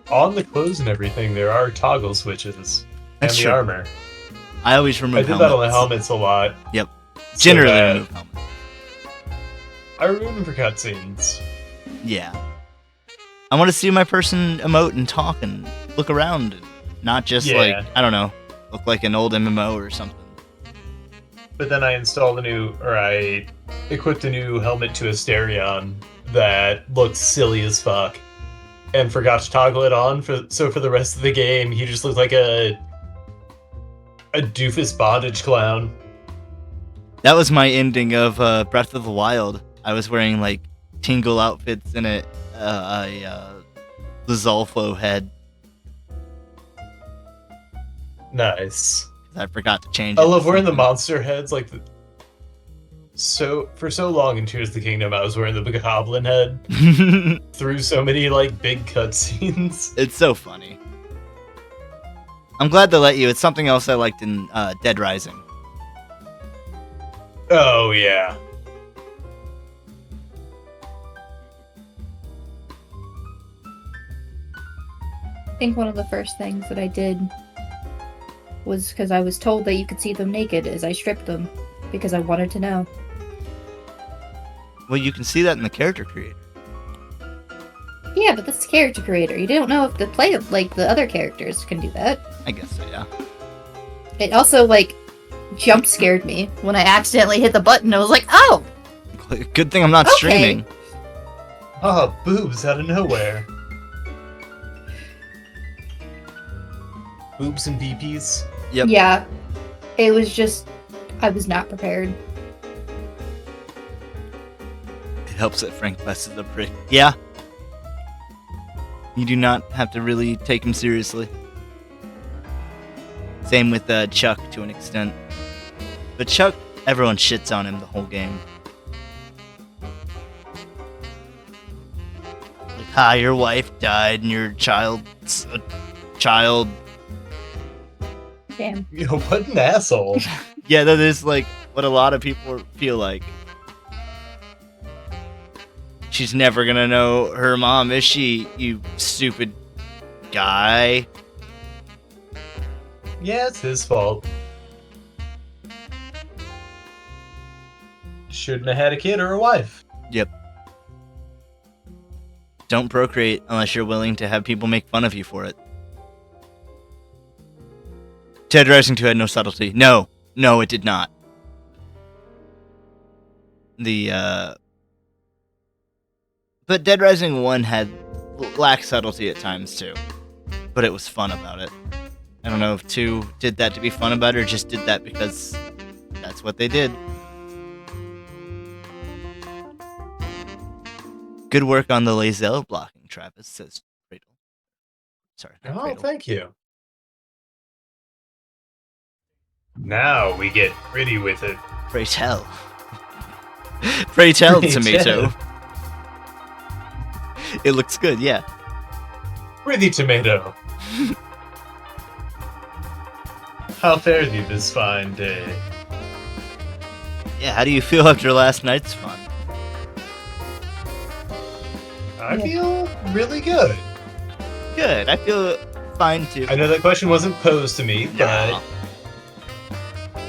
the clothes and everything, there are toggle switches. That's and the true. armor. I always remove I did helmets. that on the helmets a lot. Yep. so Generally that remove helmets. I remove them for cutscenes. Yeah. I want to see my person emote and talk and look around. And not just Yeah. I don't know, look like an old MMO or something. But then I equipped a new helmet to Asterion that looked silly as fuck. And forgot to toggle it on, so for the rest of the game, he just looked like a doofus bondage clown. That was my ending of Breath of the Wild. I was wearing like Tingle outfits and a lae'zel head. Nice. I forgot to change I it. love wearing the monster heads, for so long in Tears of the Kingdom, I was wearing the goblin head through so many big cutscenes. It's so funny. I'm glad they let you. It's something else I liked in Dead Rising. Oh yeah. I think one of the first things that I did was because I was told that you could see them naked, is I stripped them because I wanted to know. Well, you can see that in the character creator. Yeah, but that's the character creator. You don't know if the the other characters can do that. I guess so, yeah. It also jump scared me when I accidentally hit the button. I was like, oh, Good thing I'm not Okay. streaming. Oh, boobs out of nowhere. Boobs and BPs. Yep. yeah. It was just, I was not prepared. It helps that Frank West is a prick. Yeah. You do not have to really take him seriously. Same with Chuck to an extent. But Chuck, everyone shits on him the whole game. Like, hi, your wife died and your child's a child. Damn. What an asshole. Yeah, that is what a lot of people feel like. She's never gonna know her mom, is she, you stupid guy? Yeah, it's his fault. Shouldn't have had a kid or a wife. Yep. Don't procreate unless you're willing to have people make fun of you for it. Dead Rising 2 had no subtlety. No, it did not. But Dead Rising 1 had lacked subtlety at times too. But it was fun about it. I don't know if 2 did that to be fun about it or just did that because That's what they did. Good work on the lae'zel blocking, Travis, says Cradle. Sorry, not Oh, Cradle. thank you. Now we get gritty with it. Pray tell. Pray tell, Pray tomato. tell. It looks good, yeah. Gritty tomato. How fare thee this fine day? Yeah, how do you feel after last night's fun? I feel really good. Good, I feel fine too. I know that question wasn't posed to me, No. but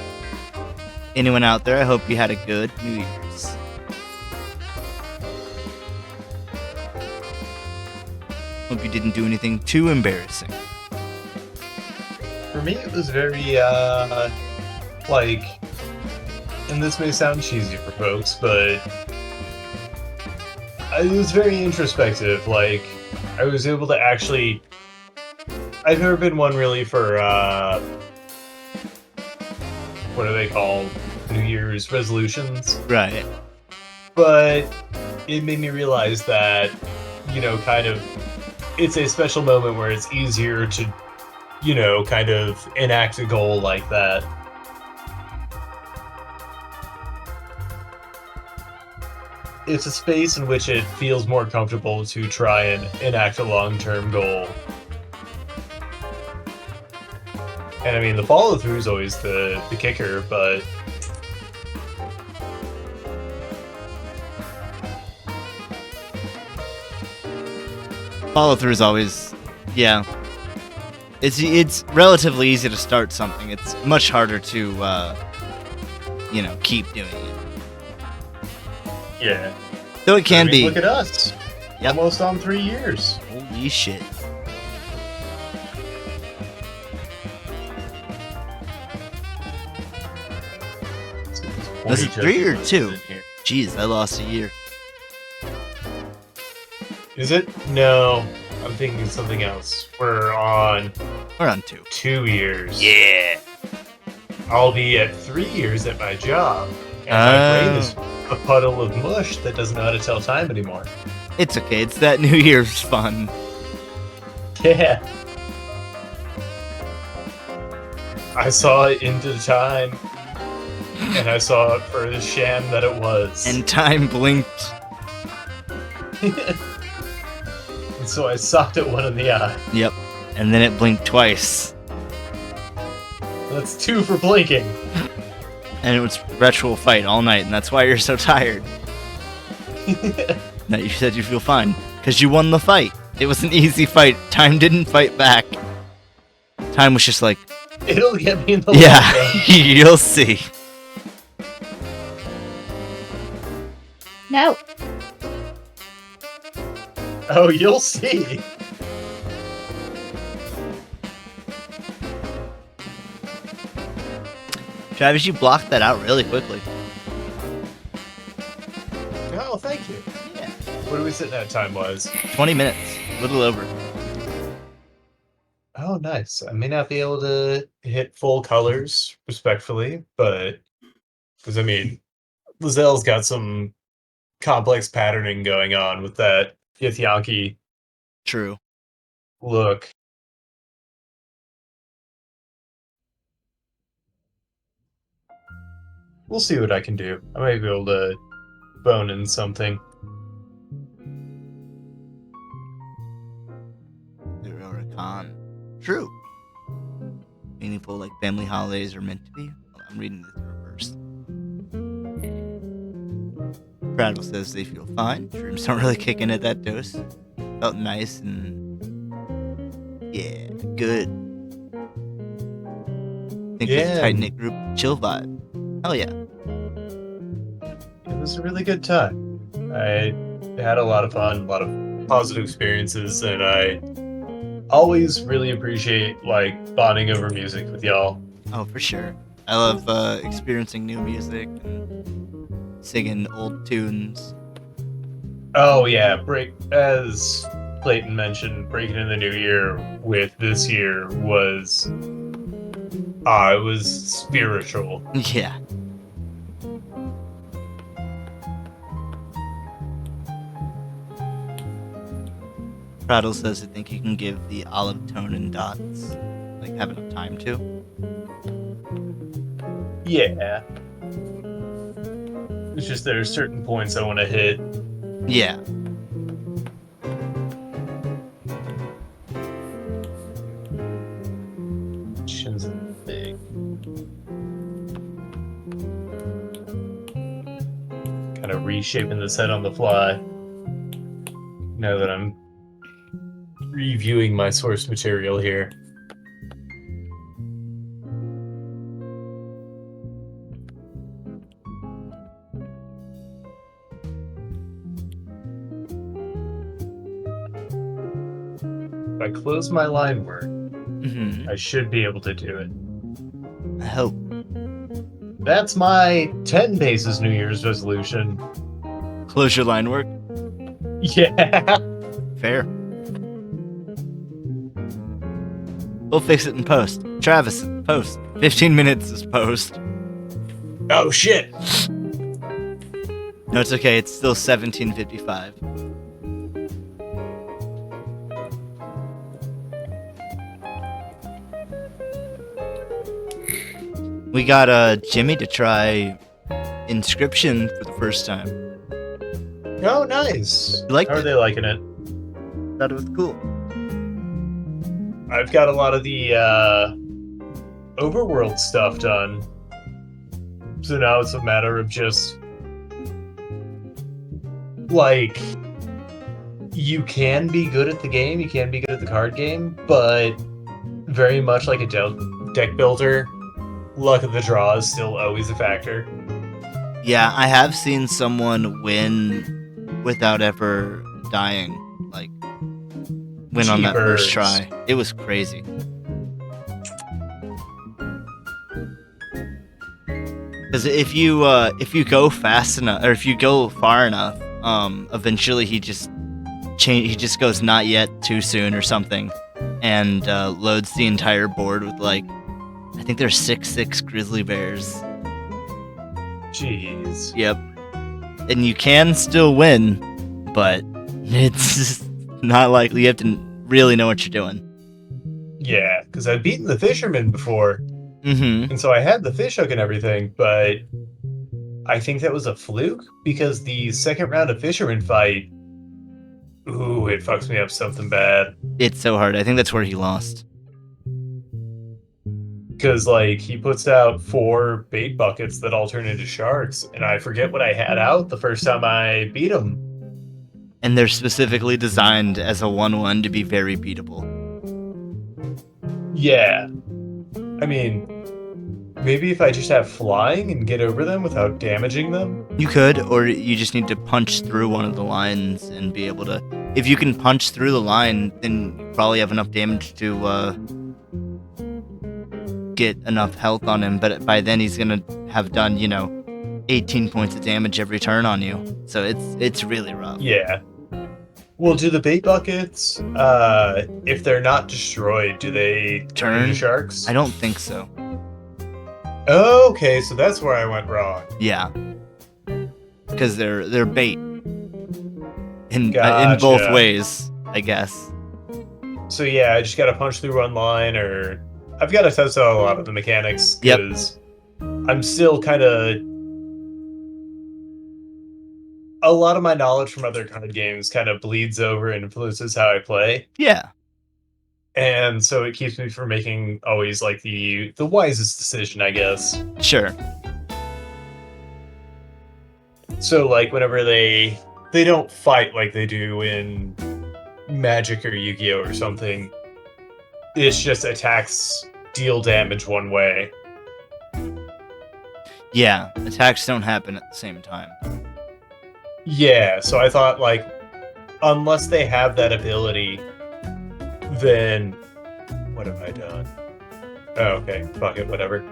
Anyone out there, I hope you had a good New Year's. Hope you didn't do anything too embarrassing. for me it was very, like, and this may sound cheesy for folks, but it was very introspective. Like, I was able to actually. I've never been one really for, what do they call New Year's resolutions? Right. But it made me realize that, kind of, it's a special moment where it's easier to, kind of enact a goal like that. It's a space in which it feels more comfortable to try and enact a long-term goal. And I mean, the follow-through is always the kicker, but Follow through is always, yeah. It's relatively easy to start something. It's much harder to, keep doing it. yeah. Though it can be. Look at us. Yep. Almost on 3 years. Holy shit. Was it 3 or 2? Jeez, I lost a year. Is it? No. I'm thinking something else. We're on We're on 2. 2 years. Yeah. I'll be at 3 years at my job. And my brain is a puddle of mush that doesn't know how to tell time anymore. It's okay. It's that New Year's fun. Yeah. I saw it into time. And I saw it for the sham that it was. And time blinked. And so I socked it one in the eye. Yep. And then it blinked twice. That's 2 for blinking. And it was retro fight all night, and that's why you're so tired. That you said you feel fine. Because you won the fight. It was an easy fight. Time didn't fight back. Time was just like, It'll get me in the yeah, long run. you'll see. No. Oh, you'll see. Travis, you blocked that out really quickly. Oh, thank you. Yeah. What are we sitting at time-wise? 20 minutes. A little over. Oh, nice. I may not be able to hit full colors, respectfully, but... Because, I mean, lae'zel's got some complex patterning going on with that Githyanki True. look. We'll see what I can do. I might be able to bone in something. Con. True. Meaningful, like family holidays are meant to be. Hold on, I'm reading this reverse. Prattle says they feel fine. Shrooms don't really kick in at that dose. Felt nice and yeah, good. Think it was a Yeah. tight knit group, chill vibe. Hell yeah. It was a really good time. I had a lot of fun, a lot of positive experiences, and I always really appreciate like bonding over music with y'all. Oh, for sure. I love experiencing new music and singing old tunes. Oh yeah, as Clayton mentioned, breaking in the new year with this year was it was spiritual. Yeah. Prattle says I think you can give the olive tone and dots, like, have enough time to. Yeah. It's just there are certain points I want to hit. Yeah. Shins are big. Kind of reshaping this head on the fly. Now that I'm reviewing my source material here. If I close my line work, Mm-hmm. I should be able to do it. I hope. That's my 10 paces New Year's resolution. Close your line work. Yeah. Fair. We'll fix it in post. Travis, post. 15 minutes is post. Oh shit. No, it's okay. It's still 17:55. We got Jimmy to try Inscription for the first time. Oh, nice. You liked How are it? they liking it? Thought it was cool. I've got a lot of the overworld stuff done. So now it's a matter of just like you can be good at the game, you can be good at the card game, but very much like a deck builder, luck of the draw is still always a factor. Yeah, I have seen someone win without ever dying. Like, win on that first Jeepers. try. It was crazy. Because if you go fast enough, or if you go far enough, eventually he just goes not yet too soon or something, and loads the entire board with, like, I think there's 6/6 grizzly bears. Jeez. Yep. And you can still win, but it's just not likely. You have to really know what you're doing. Yeah, because I've beaten the fisherman before, Mm-hmm. and so I had the fish hook and everything, but I think that was a fluke because the second round of fisherman fight, ooh, it fucks me up something bad. It's so hard. I think that's where he lost. Because, like, he puts out 4 bait buckets that all turn into sharks, and I forget what I had out the first time I beat him. And they're specifically designed as a 1/1 to be very beatable. Yeah. I mean, maybe if I just have flying and get over them without damaging them. You could, or you just need to punch through one of the lines and be able to... If you can punch through the line, then you probably have enough damage to get enough health on him, but by then he's gonna have done, 18 points of damage every turn on you. So it's really rough. Yeah. Well, do the bait buckets, if they're not destroyed, do they turn into sharks? I don't think so. Okay, so that's where I went wrong. Yeah. Because they're bait. In Gotcha. both ways, I guess. So yeah, I just gotta punch through one line, or I've got to test out a lot of the mechanics because I'm still kind of... A lot of my knowledge from other card games kind of bleeds over and influences how I play. Yeah. And so it keeps me from making always like the wisest decision, I guess. Sure. So like whenever they don't fight like they do in Magic or Yu-Gi-Oh or something, it's just attacks deal damage one way. Yeah, attacks don't happen at the same time. Yeah, so I thought, like, unless they have that ability, then... What have I done? Oh, okay. Fuck it, whatever.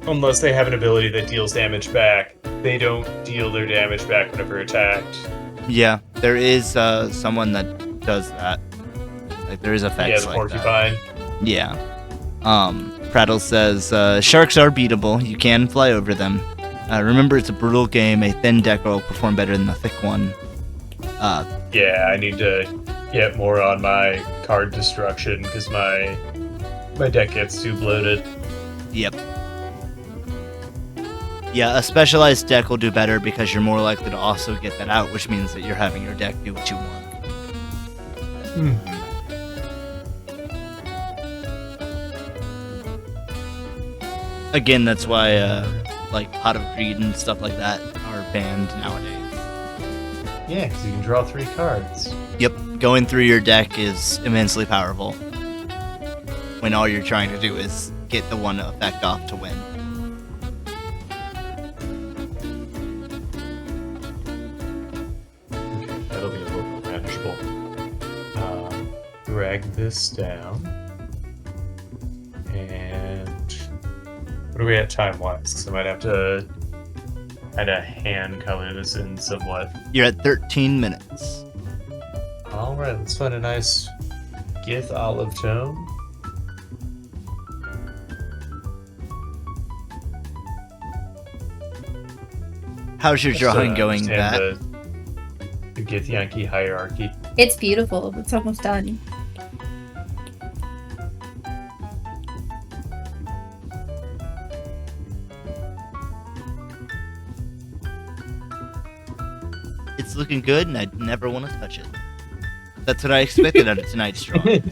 Unless they have an ability that deals damage back, they don't deal their damage back whenever attacked. Yeah, there is someone that does that. Like, there is effects Yeah, the like porcupine. that. Yeah. Prattle says, sharks are beatable. You can fly over them. Remember, it's a brutal game. A thin deck will perform better than a thick one. Yeah, I need to get more on my card destruction because my deck gets too bloated. Yep. Yeah, a specialized deck will do better because you're more likely to also get that out, which means that you're having your deck do what you want. Again, that's why like Pot of Greed and stuff like that are banned nowadays. Yeah, because you can draw 3 cards. Yep, going through your deck is immensely powerful when all you're trying to do is get the one effect off to win. Okay, that'll be a little more manageable. Drag this down. And what are we at time-wise? Because I might have to kind of hand color this in somewhat. You're at 13 minutes. Alright, let's find a nice Gith olive tone. How's your drawing going, Understand Pat? the Gith Yankee hierarchy. It's beautiful. It's almost done. It's looking good, and I'd never want to touch it. That's what I expected out of tonight's drawing.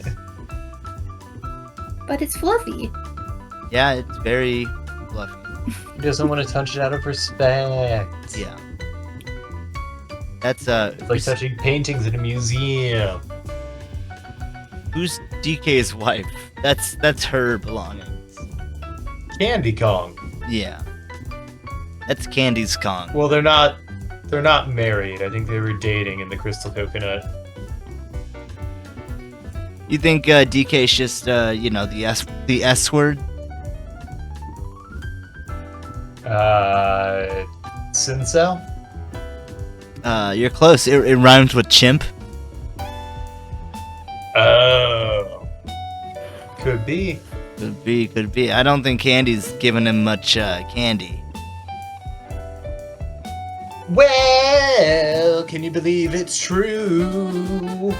But it's fluffy. Yeah, it's very fluffy. He doesn't want to touch it out of respect. Yeah. That's It's like touching paintings in a museum. who's DK's wife? That's her belongings. Candy Kong. Yeah. That's Candy's Kong. Well, they're not married. I think they were dating in the Crystal Coconut. You think DK's just the S word? Sincel? You're close. It rhymes with chimp. Oh. Could be. Could be. I don't think Candy's giving him much candy. Well, can you believe it's true?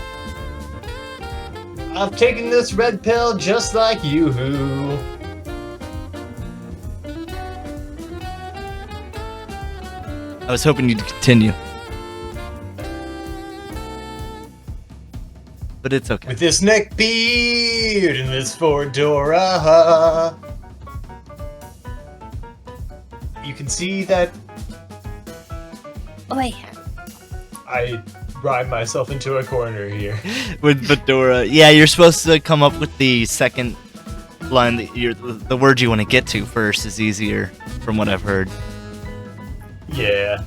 I've taken this red pill just like you. I was hoping you'd continue. But it's okay. With this neck beard and this fedora. You can see that Oi. I rhyme myself into a corner here. With Fedora. Yeah, you're supposed to come up with the second line that the word you want to get to first is easier, from what I've heard. Yeah.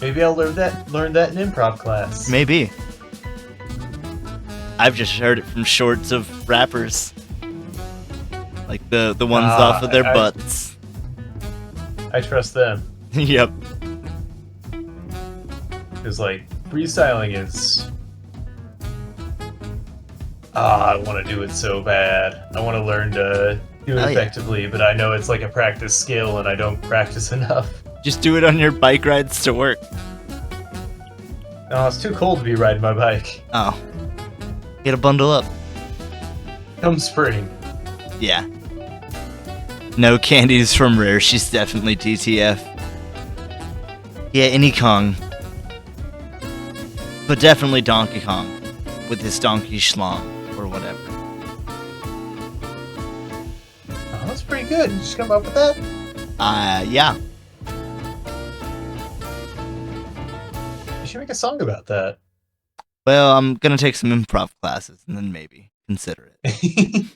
Maybe I'll learn that in improv class. Maybe. I've just heard it from shorts of rappers. Like the ones off of their butts. I trust them. Yep. Because, like, freestyling is... I want to do it so bad. I want to learn to do it effectively, but I know it's like a practice skill and I don't practice enough. Just do it on your bike rides to work. No, it's too cold to be riding my bike. Oh. You gotta bundle up. Come spring. Yeah. No candies from Rare, she's definitely DTF. Yeah, any Kong. But definitely Donkey Kong. With his donkey schlong, or whatever. Oh, that's pretty good. You just come up with that? Yeah. You should make a song about that. Well, I'm gonna take some improv classes, and then maybe consider it.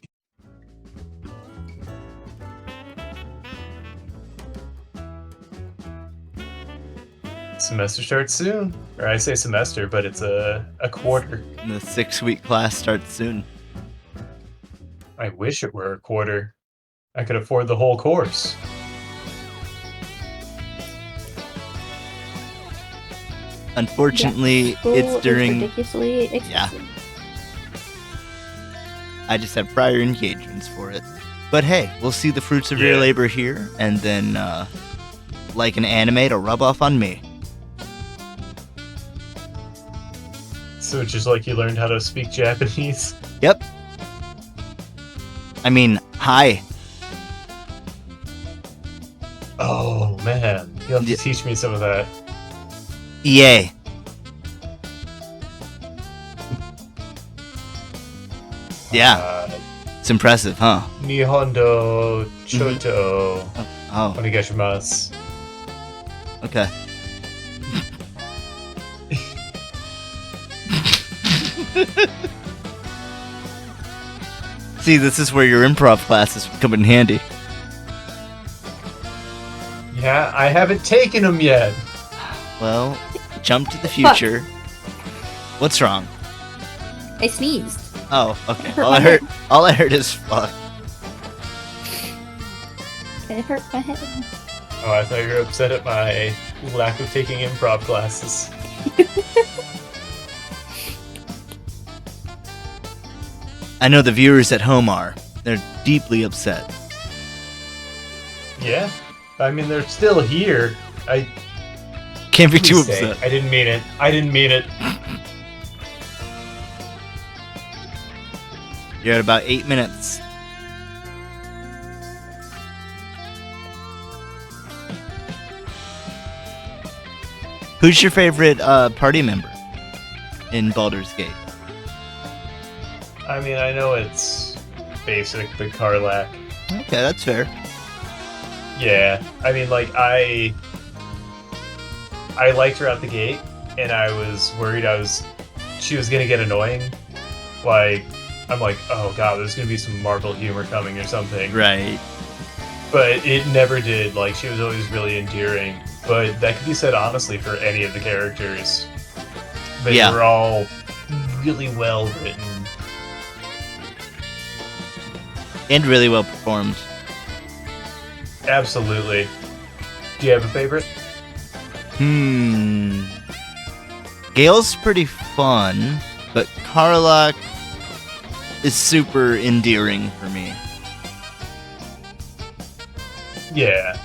Semester starts soon. Or I say semester, but it's a quarter. And the 6-week class starts soon. I wish it were a quarter. I could afford the whole course. Unfortunately, School it's is during... ridiculously expensive. I just have prior engagements for it. But hey, we'll see the fruits of your Yeah. labor here, and then like an anime to rub off on me. So just like you learned how to speak Japanese. Yep. I mean, hi. Oh man, you'll have to teach me some of that. Yay. Yeah, it's impressive, huh? Nihondo choto Oh, onegaishimasu. okay. See, this is where your improv classes come in handy. Yeah, I haven't taken them yet. Well, jump to the future. What's wrong? I sneezed. Oh, okay. Hurt All my I heard is fuck. It hurt my head. Oh, I thought you were upset at my lack of taking improv classes. I know the viewers at home are. They're deeply upset. Yeah, I mean they're still here. Can't be too Please stay. upset. I didn't mean it. I didn't mean it. You're at about 8 minutes. Who's your favorite party member in Baldur's Gate? I mean, I know it's basic, but Karlak. Okay, that's fair. Yeah, I mean, like I liked her out the gate, and I was worried she was gonna get annoying. Like, I'm like, oh god, there's gonna be some Marvel humor coming or something. Right. But it never did. Like, she was always really endearing. But that could be said honestly for any of the characters. They were all really well written. And really well performed. Absolutely. Do you have a favorite? Gale's pretty fun, but Karlak is super endearing for me. Yeah.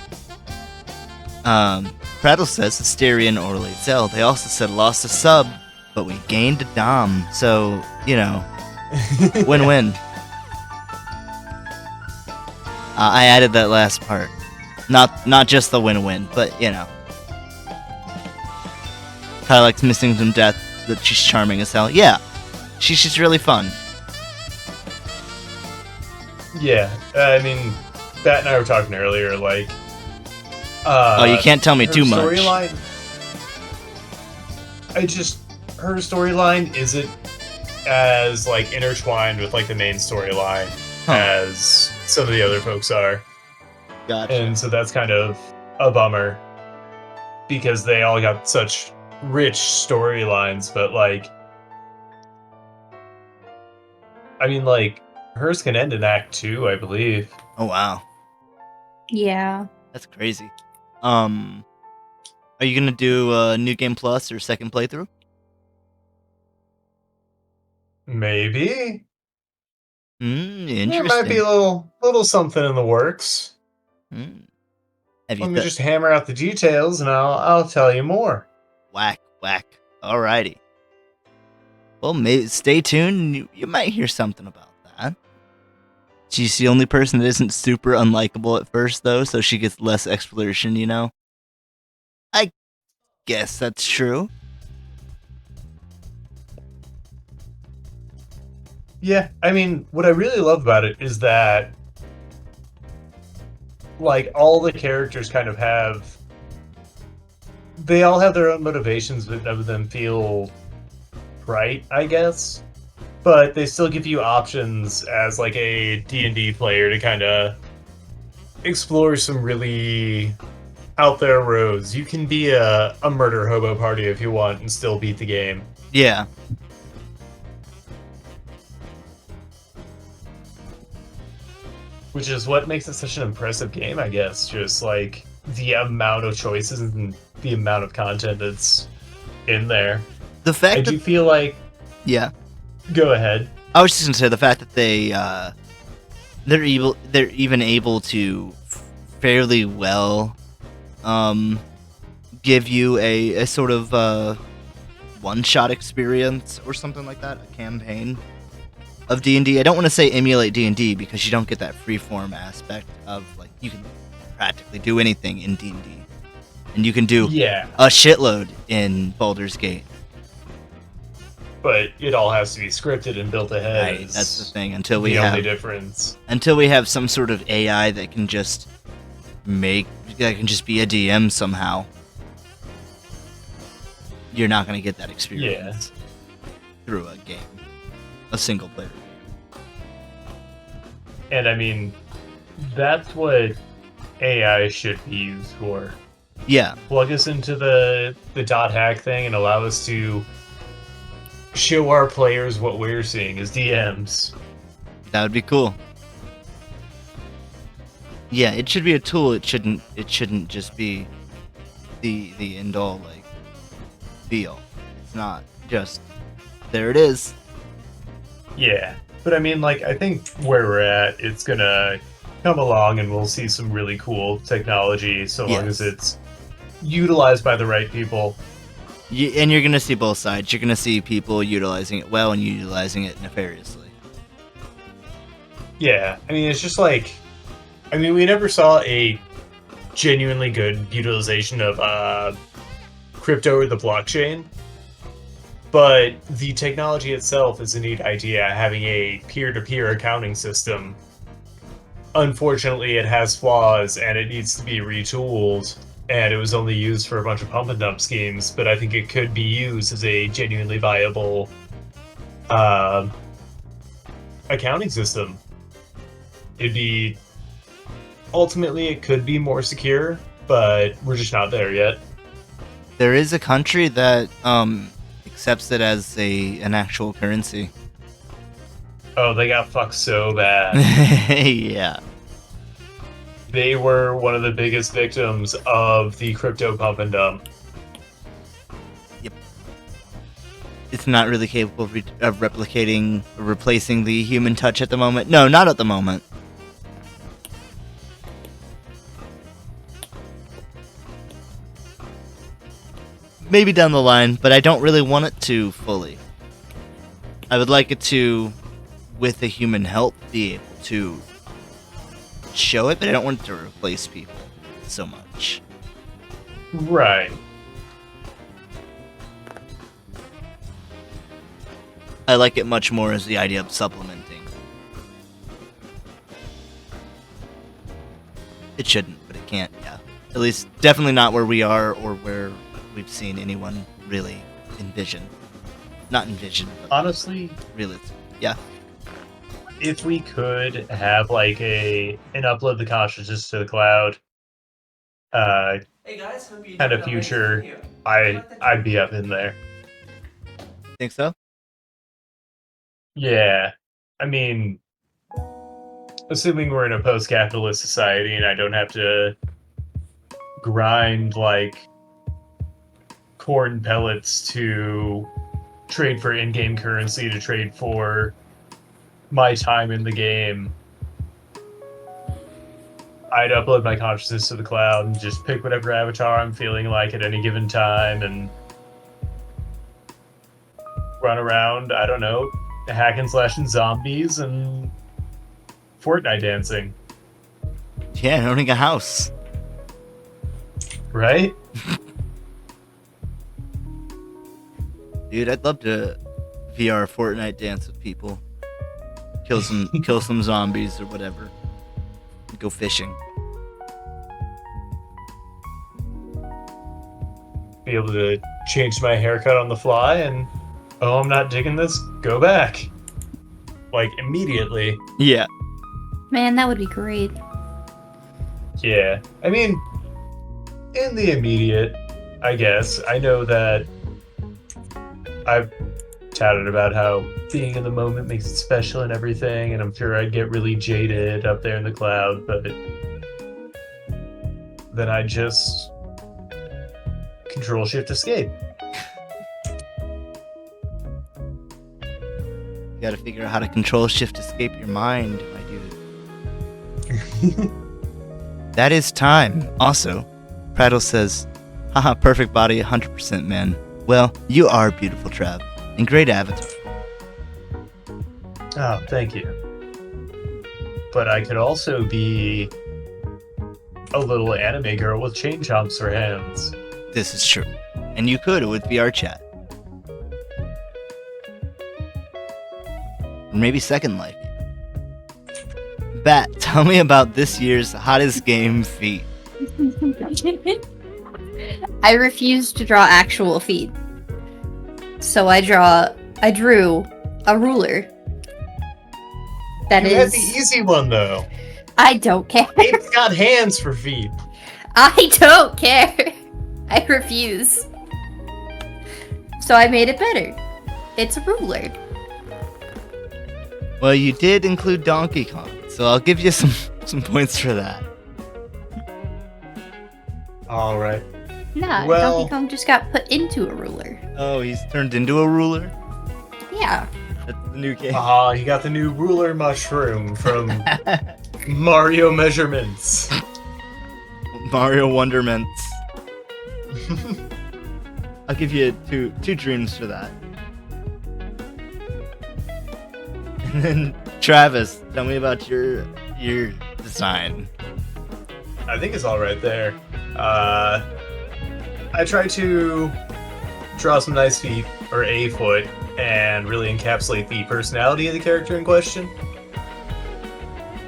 Prattle says Asterion or lae'zel. They also said lost a sub, but we gained a dom. So, you know, win-win. I added that last part. Not just the win-win, but, you know. Karlak's missing some death, but she's charming as hell. Yeah, she's just really fun. Yeah, I mean, Bat and I were talking earlier, like... oh, you can't tell me too much. Her storyline isn't as, like, intertwined with, like, the main storyline as some of the other folks are. Gotcha. And so that's kind of a bummer, because they all got such rich storylines, but, like... I mean, like, hers can end in Act 2, I believe. Oh, wow. Yeah. That's crazy. Are you gonna do New Game Plus or second playthrough? Maybe. Interesting. There might be a little something in the works. Have you Let me just hammer out the details, and I'll tell you more. Whack. Alrighty. Well, stay tuned. You might hear something about that. She's the only person that isn't super unlikable at first, though, so she gets less exploration, you know? I guess that's true. Yeah, I mean, what I really love about it is that, like, all the characters kind of have... They all have their own motivations, but none of them feel right, I guess. But they still give you options as, like, a D&D player to kind of explore some really out there roads. You can be a murder hobo party if you want and still beat the game. Yeah. Which is what makes it such an impressive game, I guess. Just, like, the amount of choices and the amount of content that's in there. The fact I do feel like... Yeah. Go ahead. I was just gonna say the fact that they're even able to fairly well give you a sort of one-shot experience or something like that, a campaign of D&D. I don't want to say emulate D&D because you don't get that freeform aspect of, like, you can practically do anything in D&D. And you can do Yeah, a shitload in Baldur's Gate. but it all has to be scripted and built ahead. Right, that's the thing. Until we the have only difference. until we have some sort of AI that can just be a DM somehow, you're not going to get that experience through a game, a single player. And I mean, that's what AI should be used for. Yeah, Plug us into the dot hack thing and allow us to show our players what we're seeing as DMs. that would be cool. Yeah, it should be a tool. It shouldn't just be the end all, like, be all. It's not just there it is. Yeah, but I mean, like, I think where we're at, it's gonna come along and we'll see some really cool technology so long as it's utilized by the right people. And you're gonna see both sides. You're gonna see people utilizing it well and utilizing it nefariously. Yeah, I mean, it's just like, I mean, we never saw a genuinely good utilization of crypto or the blockchain, but the technology itself is a neat idea, having a peer-to-peer accounting system. Unfortunately, it has flaws and it needs to be retooled, and it was only used for a bunch of pump and dump schemes, but I think it could be used as a genuinely viable accounting system. Ultimately, it could be more secure, but we're just not there yet. There is a country that accepts it as an actual currency. Oh, they got fucked so bad. Yeah. They were one of the biggest victims of the crypto pump and dump. Yep. It's not really capable of replicating or replacing the human touch at the moment. No, not at the moment. Maybe down the line, but I don't really want it to fully. I would like it to, with the human help, be able to show it, but I don't want it to replace people so much. Right. I like it much more as the idea of supplementing. It shouldn't, but it can't, yeah. At least, definitely not where we are or where we've seen anyone really envision. Not envision, but Honestly, really, yeah. if we could have like an upload the consciousness to the cloud Hey guys, hope you kind of enjoyed our future, video. Click the I'd be up in there. Think so? Yeah. I mean, assuming we're in a post-capitalist society and I don't have to grind like corn pellets to trade for in-game currency to trade for my time in the game, I'd upload my consciousness to the cloud and just pick whatever avatar I'm feeling like at any given time and run around, I don't know, hacking, slashing zombies and Fortnite dancing. Yeah, and owning a house. Right? Dude, I'd love to VR Fortnite dance with people. Kill some zombies or whatever. Go fishing. Be able to change my haircut on the fly and, oh, I'm not digging this, go back. Like, immediately. Yeah. Man, that would be great. Yeah. I mean, in the immediate, I guess, I know that I've touted about how being in the moment makes it special and everything, and I'm sure I'd get really jaded up there in the cloud, but then I just Control-Shift-Escape. You gotta figure out how to Control-Shift-Escape your mind, my dude. That is time. Also, Prattle says, haha, perfect body, 100%, man. Well, you are beautiful, Trav, and great avatar. Oh, thank you. But I could also be a little anime girl with chain chomps for hands. This is true. And you could with VR chat. Or maybe Second Life. Bat, tell me about this year's hottest game feat. I refuse to draw actual feet. So I drew a ruler. That You is. had the easy one though. I don't care. It's got hands for feet. I don't care. I refuse. So I made it better. It's a ruler. Well, you did include Donkey Kong, so I'll give you some points for that. All right. Nah, Well- Donkey Kong just got put into a ruler. Oh, he's turned into a ruler? Yeah. That's the new game. You got the new ruler mushroom from Mario Measurements. Mario Wonderments. I'll give you two dreams for that. And then Travis, tell me about your design. I think it's all right there. I try to draw some nice feet, or a foot, and really encapsulate the personality of the character in question.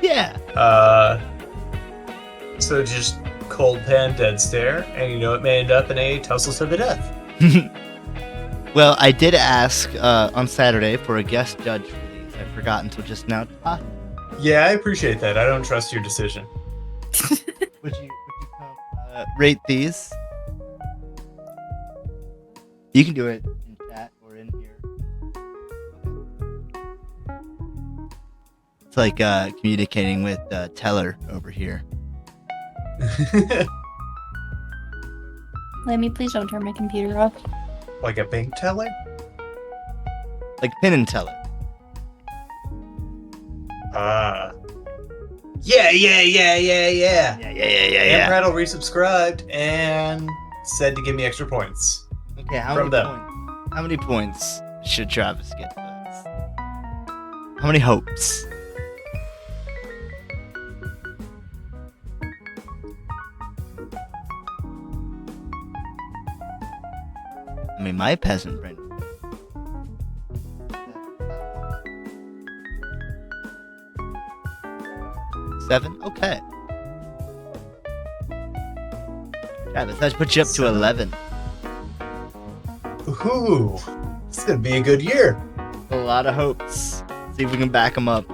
Yeah. So just cold pan, dead stare, and it may end up in a tussle to the death. Well, I did ask on Saturday for a guest judge for these. I forgot until just now. Yeah, I appreciate that. I don't trust your decision. Would you rate these? You can do it in chat or in here. It's like communicating with Teller over here. Lemmy, please don't turn my computer off. Like a bank teller? Like Penn and Teller. Yeah. Yeah. And Prattle resubscribed and said to give me extra points. Okay, From them. How many points should Travis get for this? How many hopes? I mean, my peasant brain. 7? Okay. Travis, that puts you up to 7. 11. Ooh, this is gonna be a good year. A lot of hopes. See if we can back them up.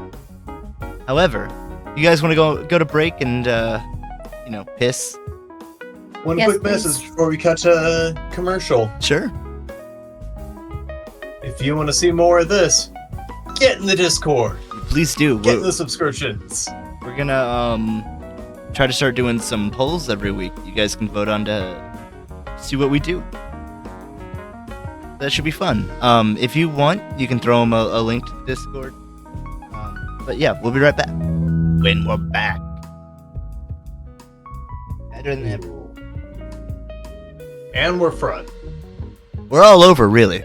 However, you guys want to go to break and piss? One Yes, quick please. message before we cut to commercial. Sure. If you want to see more of this, get in the Discord. Please do. Get We're, the subscriptions. we're gonna try to start doing some polls every week. You guys can vote on to see what we do. That should be fun. If you want, you can throw them a link to the Discord. But yeah, we'll be right back. When we're back. Better than ever. And we're front. We're all over, really.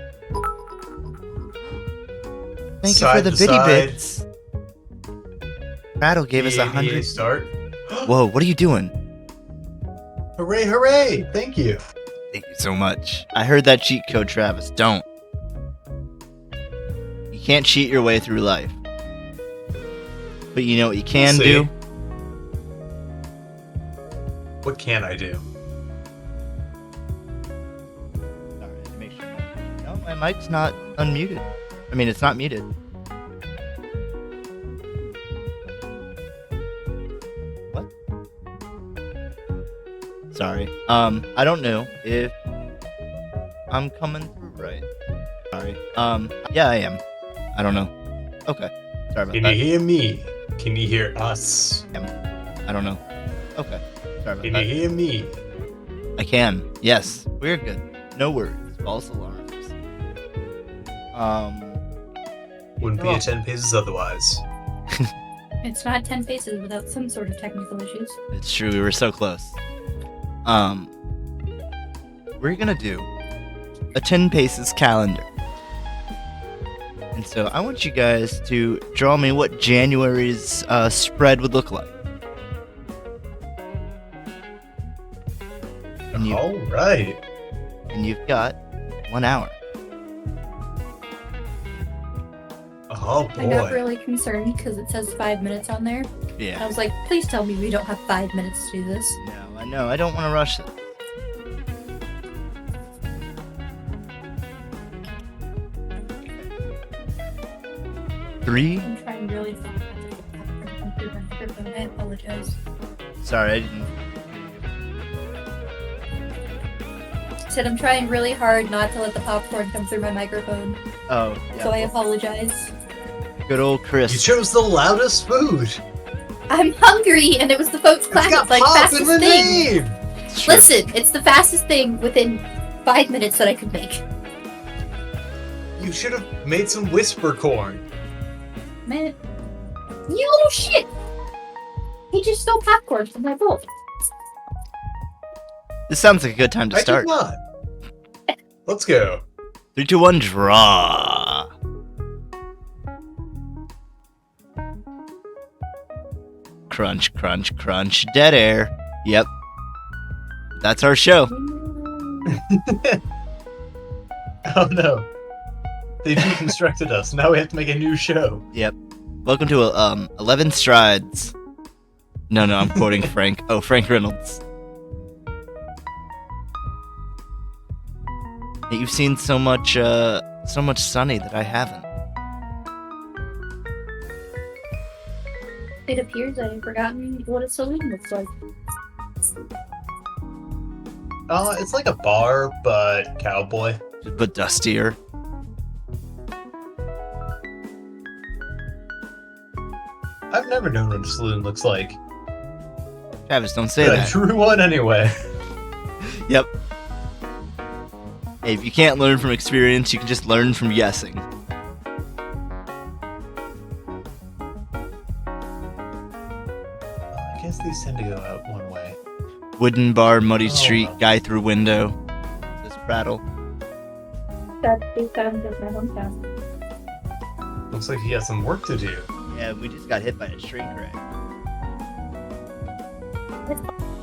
Thank Side you for the to bitty side. bits. Rattle gave us The 100. start. Whoa, what are you doing? Hooray, hooray! Thank you. Thank you so much. I heard that cheat code, Travis. Don't. You can't cheat your way through life. But you know what you can We'll do? see. What can I do? Sorry, to make sure. No, my mic's not unmuted. I mean, it's not muted. What? Sorry. I don't know if I'm coming through right. Sorry. Yeah, I am. I don't know. Okay. Sorry about Can that. you hear me? Can you hear us? I don't know. Okay. Sorry about Can that. you hear me? I can. Yes. We're good. No worries. False alarms. Wouldn't be Oh. a 10 paces otherwise. It's not 10 faces without some sort of technical issues. It's true. We were so close. we're gonna do a 10 paces calendar. And so I want you guys to draw me what January's spread would look like. And you- All right. And you've got 1 hour. Oh I got boy. really concerned because it says 5 minutes on there. I Yeah. was like, please tell me we don't have 5 minutes to do this. No, I know. I don't want to rush it. Three. I'm trying really hard not to get popcorn come through my microphone. I apologize. Sorry, I didn't. I said I'm trying really hard not to let the popcorn come through my microphone, Oh, yeah. so I apologize. Good old Chris. You chose the loudest food. I'm hungry, and it was the folks' It's class. got It's like pop fastest in the thing. name. It's true. Listen, it's the fastest thing within 5 minutes that I could make. You should have made some whisper corn. Man, you little shit! He just stole popcorn from my bowl. This sounds like a good time to I start. did not. Let's go. 3, 2, 1, draw. Crunch, crunch, crunch. Dead air. Yep. That's our show. Oh no. They deconstructed us. Now we have to make a new show. Yep. Welcome to 11 Strides. No, I'm quoting Frank. Oh, Frank Reynolds. You've seen so much Sunny that I haven't. It appears I've forgotten what a saloon looks like. It's like a bar, but cowboy. But dustier. I've never known what a saloon looks like. Travis, don't say But I that. drew one anyway. Yep. Hey, if you can't learn from experience, you can just learn from guessing. I guess these tend to go out one way. Wooden bar, muddy Oh, street, wow. guy through window. This prattle. That's the sound of my hometown. Looks like he has some work to do. Yeah, we just got hit by a shrink ray.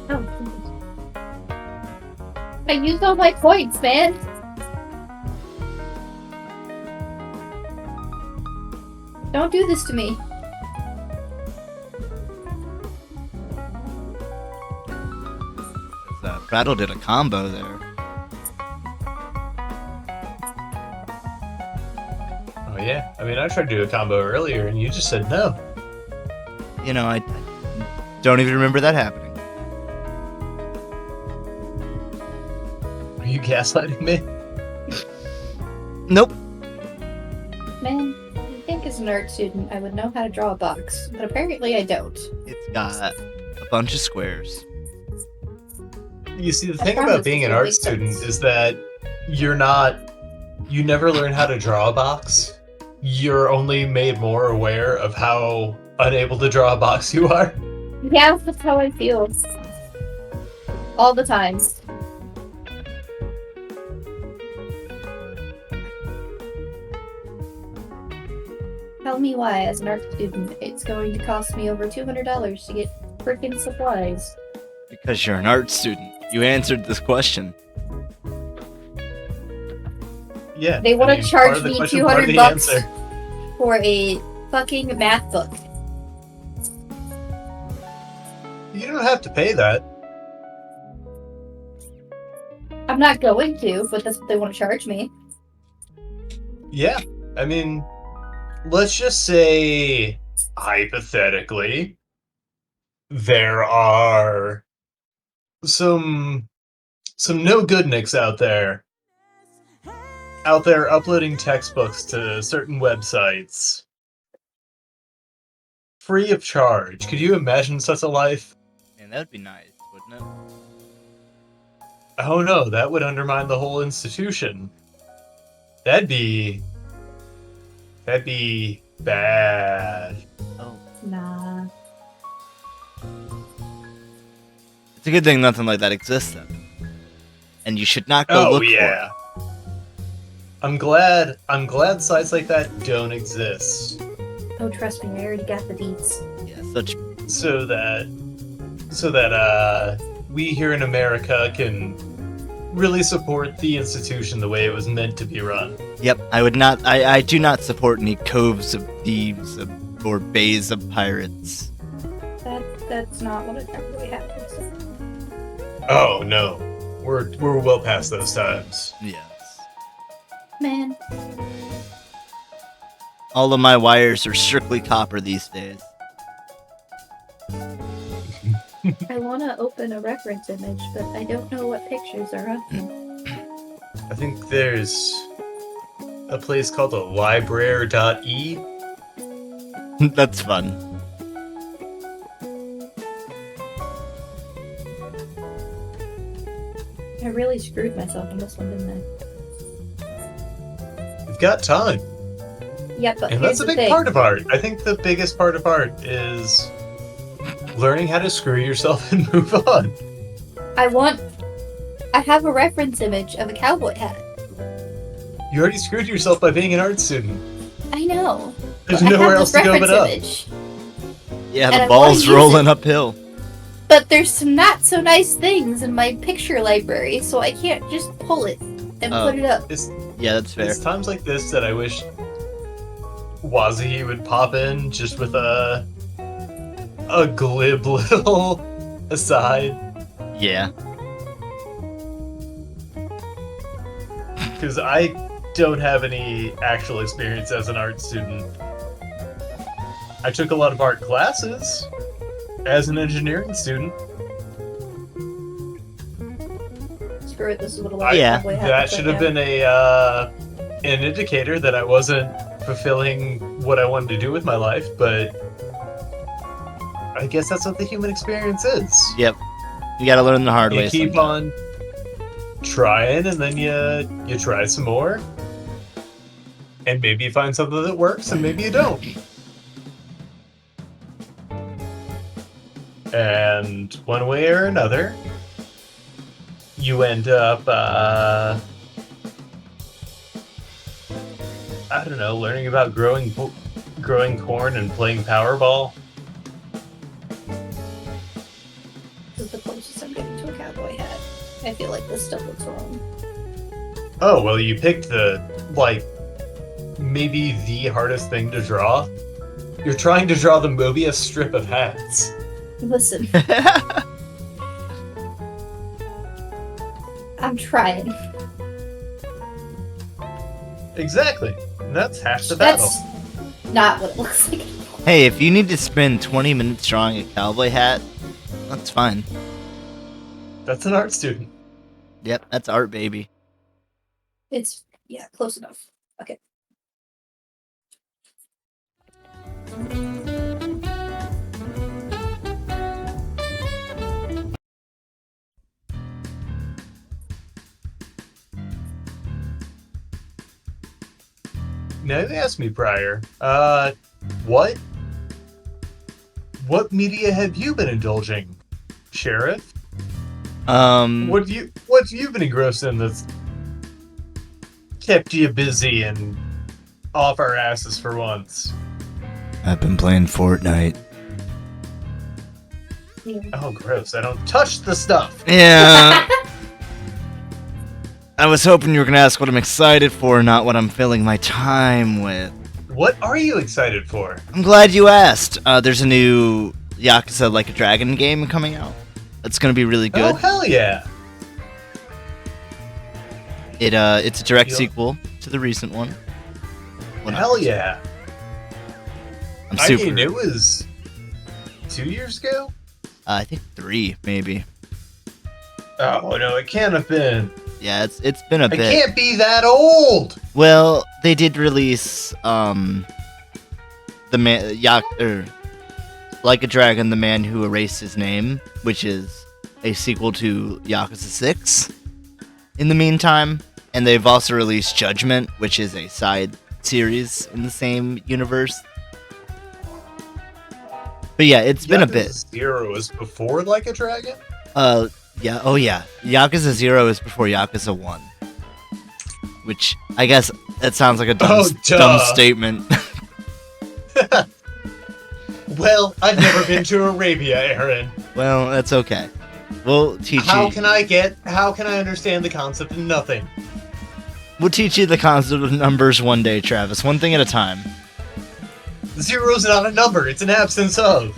Oh, I used all my points, man. Don't do this to me. Prattle did a combo there. Oh yeah. I mean, I tried to do a combo earlier, and you just said no. You know, I don't even remember that happening. Are you gaslighting me? Nope. Man, you'd think as an art student I would know how to draw a box, but apparently I don't. It's got a bunch of squares. You see, the I thing promise about being this an will art make student sense. is that you never learn how to draw a box. You're only made more aware of how unable to draw a box you are. Yeah, that's how I feel. All the time. Tell me why, as an art student, it's going to cost me over $200 to get freaking supplies. Because you're an art student. You answered this question. Yeah. They want to part charge of the me question, part of 200 the bucks answer. for a fucking math book. You don't have to pay that. I'm not going to, but that's what they want to charge me. Yeah. I mean, let's just say, hypothetically, there are some no-goodniks out there uploading textbooks to certain websites free of charge. Could you imagine such a life? Man, that would be nice, wouldn't it? Oh no, that would undermine the whole institution. That'd be bad. Oh. Nah. It's a good thing nothing like that exists then. And you should not go Oh look for yeah. I'm glad sites like that don't exist. Oh, trust me, I already got the beats. it. Yeah, such So that we here in America can really support the institution the way it was meant to be run. Yep, I do not support any coves of thieves or bays of pirates. That's not what it really happens. Oh no. We're well past those times. Yes. Man, All of my wires are strictly copper these days. I want to open a reference image, but I don't know what pictures are on them. I think there's a place called a library.e. That's fun. I really screwed myself on this one, didn't You've got time. I? Yeah, but And here's that's a the big thing. part of art. I think the biggest part of art is learning how to screw yourself and move on. I have a reference image of a cowboy hat. You already screwed yourself by being an art student. I know. There's but I nowhere have else this to go but reference up. image. Yeah, And the I ball's wanna use rolling it. uphill. But there's some not so nice things in my picture library, so I can't just pull it and Oh. put it up. Yeah, that's fair. It's times like this that I wish Wazi would pop in just with a glib little aside. Yeah. Because I don't have any actual experience as an art student. I took a lot of art classes as an engineering student. Screw it, this is what a I- lot of Yeah. cowboy hats That look should have like. been an indicator that I wasn't fulfilling what I wanted to do with my life, but I guess that's what the human experience is. Yep. You gotta learn the hard way. You keep sometimes. on trying, and then you try some more, and maybe you find something that works, and maybe you don't. And one way or another, you end up, I don't know, learning about growing corn and playing Powerball. This is the closest I'm getting to a cowboy hat. I feel like this stuff looks wrong. Oh, well, you picked maybe the hardest thing to draw. You're trying to draw the Mobius strip of hats. Listen, I'm trying. Exactly. And that's half the battle. That's not what it looks like. Hey, if you need to spend 20 minutes drawing a cowboy hat, that's fine. That's an art student. Yep, that's art, baby. It's, yeah, close enough. Okay. Now you asked me prior, what media have you been indulging, Sheriff? What have you been engrossed in that's kept you busy and off our asses for once? I've been playing Fortnite. Yeah. Oh, gross! I don't touch the stuff. Yeah. I was hoping you were gonna ask what I'm excited for, not what I'm filling my time with. What are you excited for? I'm glad you asked. There's a new Yakuza Like a Dragon game coming out. It's gonna be really Oh good. hell yeah! It's a direct Feel- sequel to the recent one. Well, not Hell recent. yeah! I'm I super. mean, it was 2 years ago. I think 3 maybe. Oh no, it can't have been. Yeah, it's been a I bit. can't be that old. Well, they did release the man Like a Dragon, the Man Who Erased His Name, which is a sequel to Yakuza 6. In the meantime, and they've also released Judgment, which is a side series in the same universe. But yeah, it's been a bit. Zero was before Like a Dragon. Yeah. Oh, yeah. Yakuza 0 is before Yakuza 1. Which, I guess, that sounds like a dumb statement. Well, I've never been to Arabia, Aaron. Well, that's okay. We'll teach you. How can I understand the concept of nothing? We'll teach you the concept of numbers one day, Travis. One thing at a time. Zero's not a number, it's an absence of.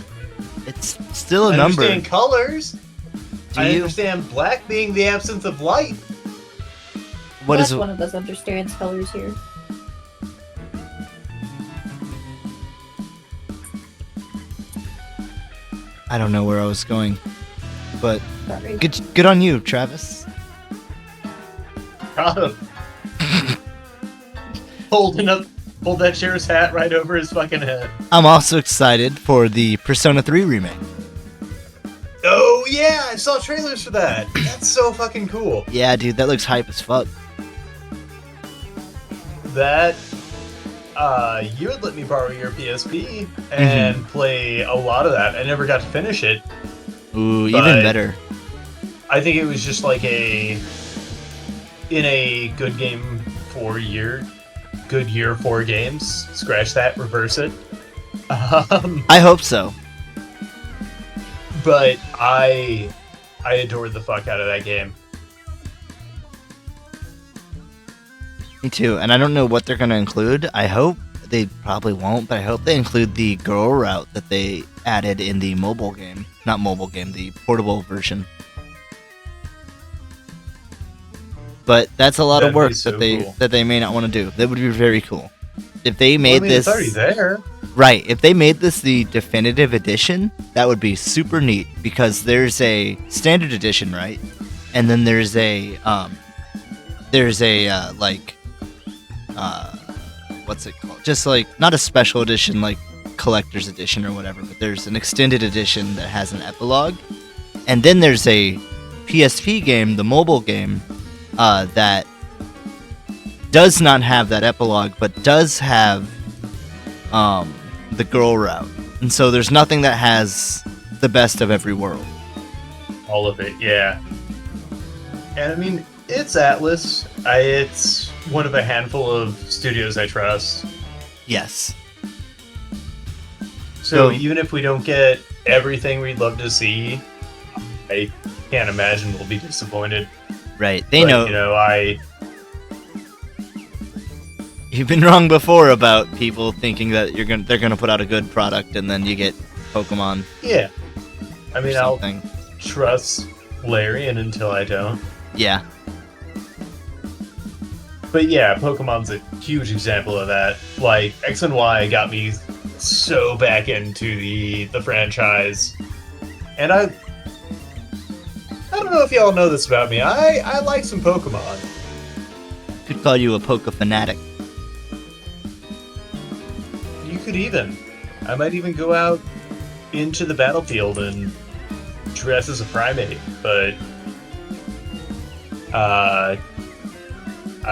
It's still a number. I understand colors. Do I you? understand black being the absence of light. What is one of us understands colors here. I don't know where I was going, but Sorry. good on you, Travis. Got him. Hold that sheriff's hat right over his fucking head. I'm also excited for the Persona 3 remake. Oh yeah, I saw trailers for that. That's so fucking cool. Yeah, dude, that looks hype as fuck. That you had let me borrow your PSP and play a lot of that. I never got to finish it. Ooh, even better. I think it was just like in a good game 4 year, good year 4 games. Scratch that, reverse it. I hope so. But I adored the fuck out of that game. Me too, and I don't know what they're going to include. I hope they probably won't, but I hope they include the girl route that they added in the mobile game. Not mobile game, the portable version. But that's a lot of work so that they may not want to do. That would be very cool. If they made this... It's already there. Right, if they made this the definitive edition, that would be super neat, because there's a standard edition, right? And then there's a what's it called? Just like, not a special edition like collector's edition or whatever, but there's an extended edition that has an epilogue. And then there's a PSP game, the mobile game, that does not have that epilogue, but does have the girl route. And so there's nothing that has the best of every world. All of it, yeah. And I mean, it's Atlas. It's one of a handful of studios I trust. Yes. So even if we don't get everything we'd love to see, I can't imagine we'll be disappointed. Right. They know. You know, You've been wrong before about people thinking that they're gonna put out a good product and then you get Pokemon. Yeah. I mean, I'll something. trust Larian until I don't. Yeah. But yeah, Pokemon's a huge example of that. Like, X and Y got me so back into the franchise. And I don't know if y'all know this about me. I like some Pokemon. Could call you a Poke fanatic. You could even. I might even go out into the battlefield and dress as a primate, but I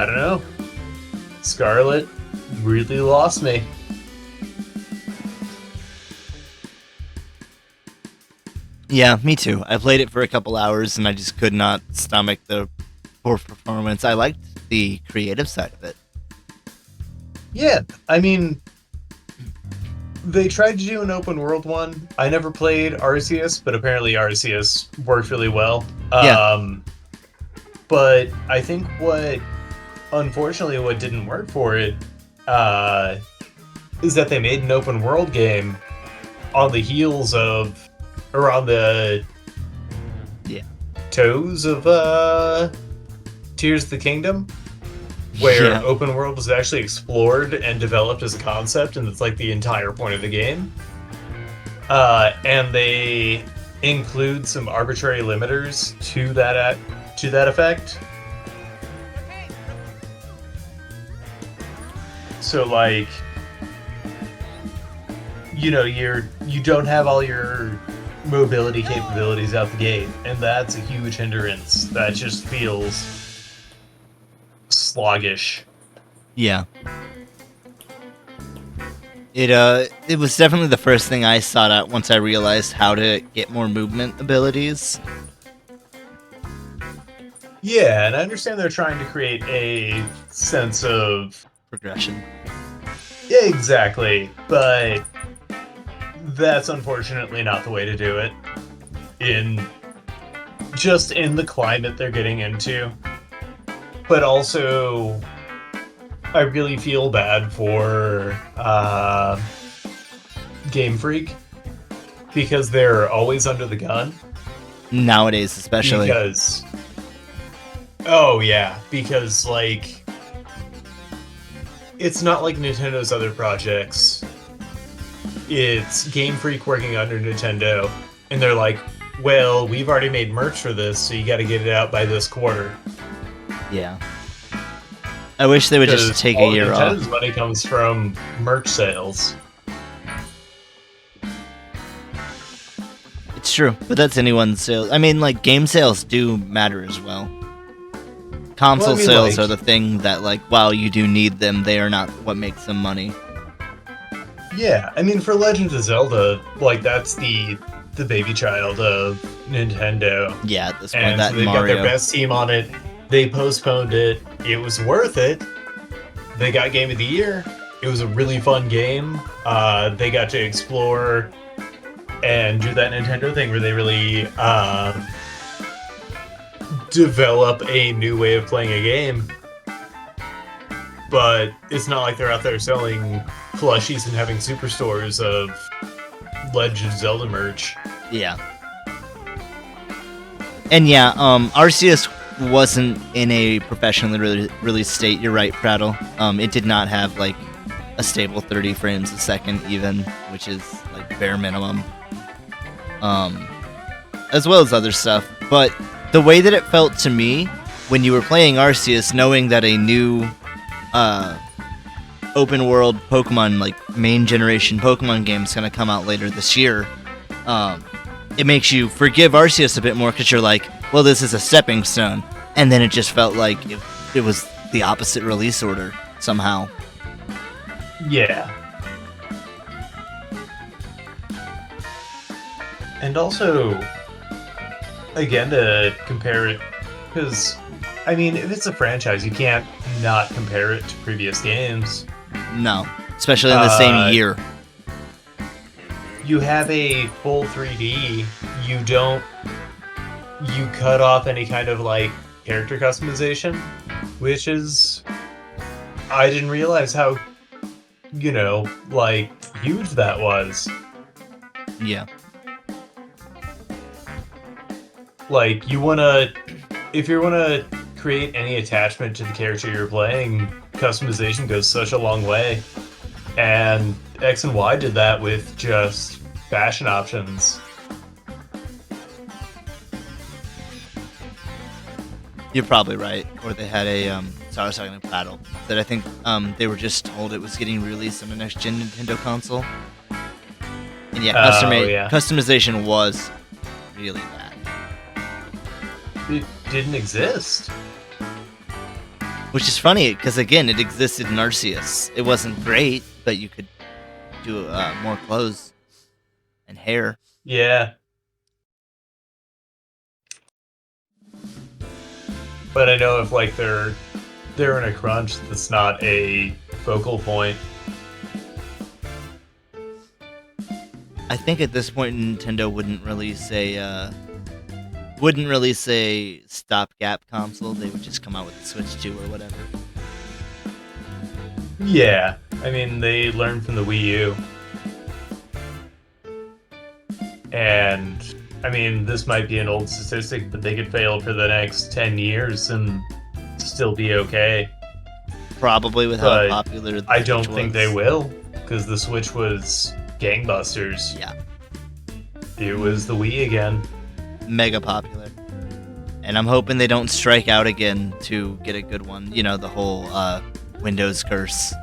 don't know. Scarlet really lost me. Yeah, me too. I played it for a couple hours and I just could not stomach the poor performance. I liked the creative side of it. Yeah, I mean, they tried to do an open world one. I never played Arceus, but apparently Arceus worked really well. Yeah. But I think unfortunately, what didn't work for it is that they made an open world game on the heels of, or on the toes of Tears of the Kingdom, where open world was actually explored and developed as a concept, and it's like the entire point of the game. And they include some arbitrary limiters to that effect. So like, you know, you don't have all your mobility capabilities out the gate, and that's a huge hindrance. That just feels sluggish. Yeah. It was definitely the first thing I sought out once I realized how to get more movement abilities. Yeah, and I understand they're trying to create a sense of progression. Yeah, exactly. But that's unfortunately not the way to do it. In the climate they're getting into. But also, I really feel bad for Game Freak because they're always under the gun. Nowadays, especially. Because, like, it's not like Nintendo's other projects. It's Game Freak working under Nintendo, and they're like, well, we've already made merch for this, so you gotta get it out by this quarter. Yeah. I wish they would just take a year off. Nintendo's money comes from merch sales. It's true, but that's anyone's sales. I mean, like, game sales do matter as well. Console sales are the thing that, like, while you do need them, they are not what makes them money. Yeah, I mean, for Legend of Zelda, like, that's the baby child of Nintendo. Yeah, at this point, and that so they've Mario. got their best team on it. They postponed it. It was worth it. They got Game of the Year. It was a really fun game. They got to explore and do that Nintendo thing where they really develop a new way of playing a game. But it's not like they're out there selling plushies and having superstores of Legend of Zelda merch. Yeah. And yeah, Arceus wasn't in a professionally released state. You're right, Prattle. It did not have, like, a stable 30 frames a second even, which is, like, bare minimum. As well as other stuff. But the way that it felt to me when you were playing Arceus, knowing that a new open world Pokemon, like, main generation Pokemon game is going to come out later this year, it makes you forgive Arceus a bit more because you're like, well, this is a stepping stone. And then it just felt like it was the opposite release order somehow. Yeah. And also, again, to compare it, because, I mean, if it's a franchise, you can't not compare it to previous games. No, especially in the same year. You have a full 3D, you cut off any kind of, like, character customization, which is, I didn't realize how, like, huge that was. Yeah. Like, if you want to create any attachment to the character you're playing, customization goes such a long way. And X and Y did that with just fashion options. You're probably right. Or they had so I was talking to Paddle, that I think they were just told it was getting released on the next gen Nintendo console. And yeah, customization was really bad. It didn't exist. Which is funny, because again, it existed in Arceus. It wasn't great, but you could do more clothes and hair. Yeah. But I know if, like, they're in a crunch, that's not a focal point. I think at this point Nintendo wouldn't release a stopgap console. They would just come out with the Switch 2 or whatever. Yeah, I mean, they learned from the Wii U. And, I mean, this might be an old statistic, but they could fail for the next 10 years and still be okay. Probably with how popular the Switch was. I don't think they will, because the Switch was gangbusters. Yeah. It was the Wii again. Mega popular. And I'm hoping they don't strike out again to get a good one. You know, the whole Windows curse.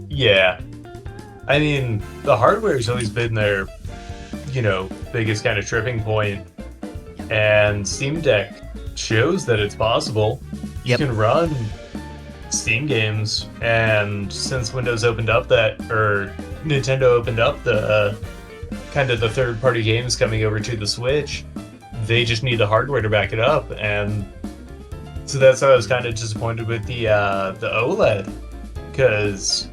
Yeah. I mean, the hardware's always been their, biggest kind of tripping point. And Steam Deck shows that it's possible. You can run Steam games, and since Windows opened up Nintendo opened up the kind of the third-party games coming over to the Switch, they just need the hardware to back it up, and so that's why I was kind of disappointed with the OLED, because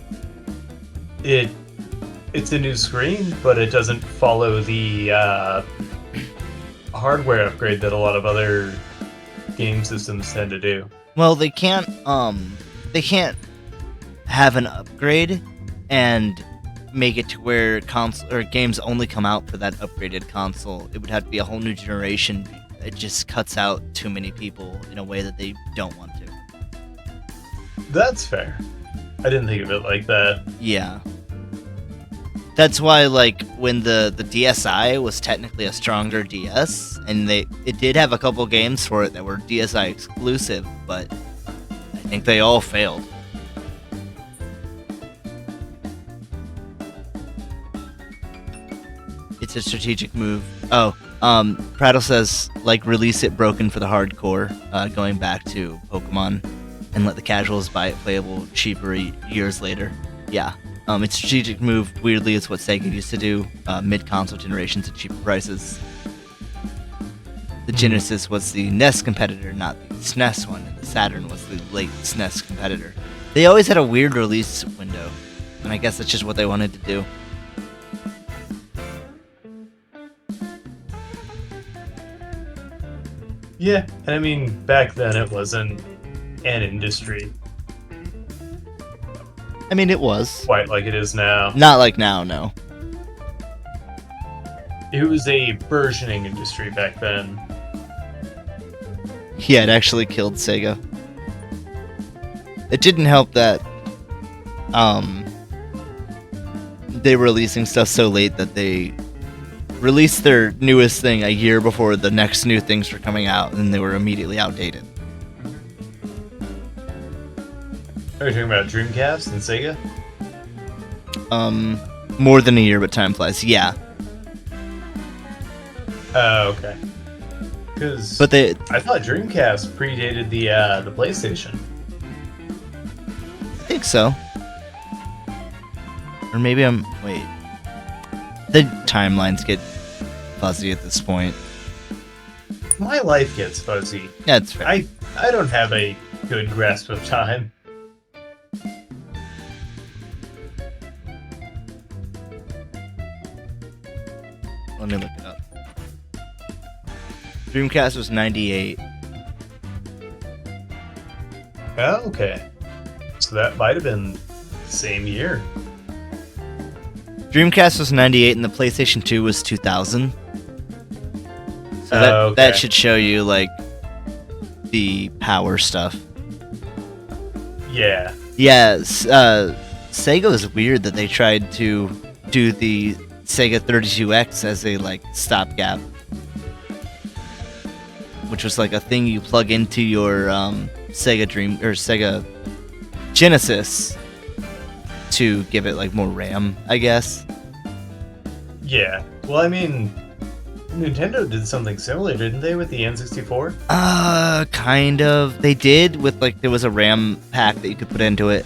it's a new screen, but it doesn't follow the hardware upgrade that a lot of other game systems tend to do. Well, they can't have an upgrade and make it to where console or games only come out for that upgraded console. It would have to be a whole new generation. It just cuts out too many people in a way that they don't want to. That's fair. I didn't think of it like that. Yeah. That's why, like, when the DSi was technically a stronger DS, and it did have a couple games for it that were DSi exclusive, but I think they all failed. It's a strategic move. Oh, Prattle says, like, release it broken for the hardcore, going back to Pokemon, and let the casuals buy it playable cheaper years later. Yeah. It's a strategic move. Weirdly, it's what Sega used to do, mid-console generations at cheaper prices. The Genesis was the NES competitor, not the SNES one, and the Saturn was the late SNES competitor. They always had a weird release window, and I guess that's just what they wanted to do. Yeah, and I mean, back then it wasn't an industry. I mean, it was. Quite like it is now. Not like now, no. It was a burgeoning industry back then. Yeah, it actually killed Sega. It didn't help that they were releasing stuff so late that they released their newest thing a year before the next new things were coming out, and they were immediately outdated. Are you talking about Dreamcast and Sega? More than a year, but time flies. Yeah. Oh, okay. But I thought Dreamcast predated the PlayStation. I think so. Or maybe wait. The timelines get fuzzy at this point. My life gets fuzzy. That's fair. I don't have a good grasp of time. Let me look it up. Dreamcast was 98. Oh, okay. So that might have been the same year. Dreamcast was 98 and the PlayStation 2 was 2000. So that should show you, like, the power stuff. Yeah. Yes. Sega was weird that they tried to do the Sega 32X as a, like, stopgap. Which was, like, a thing you plug into your Sega Genesis to give it, like, more RAM, I guess. Yeah. Well, I mean, Nintendo did something similar, didn't they, with the N64? Kind of. They did with, like, there was a RAM pack that you could put into it,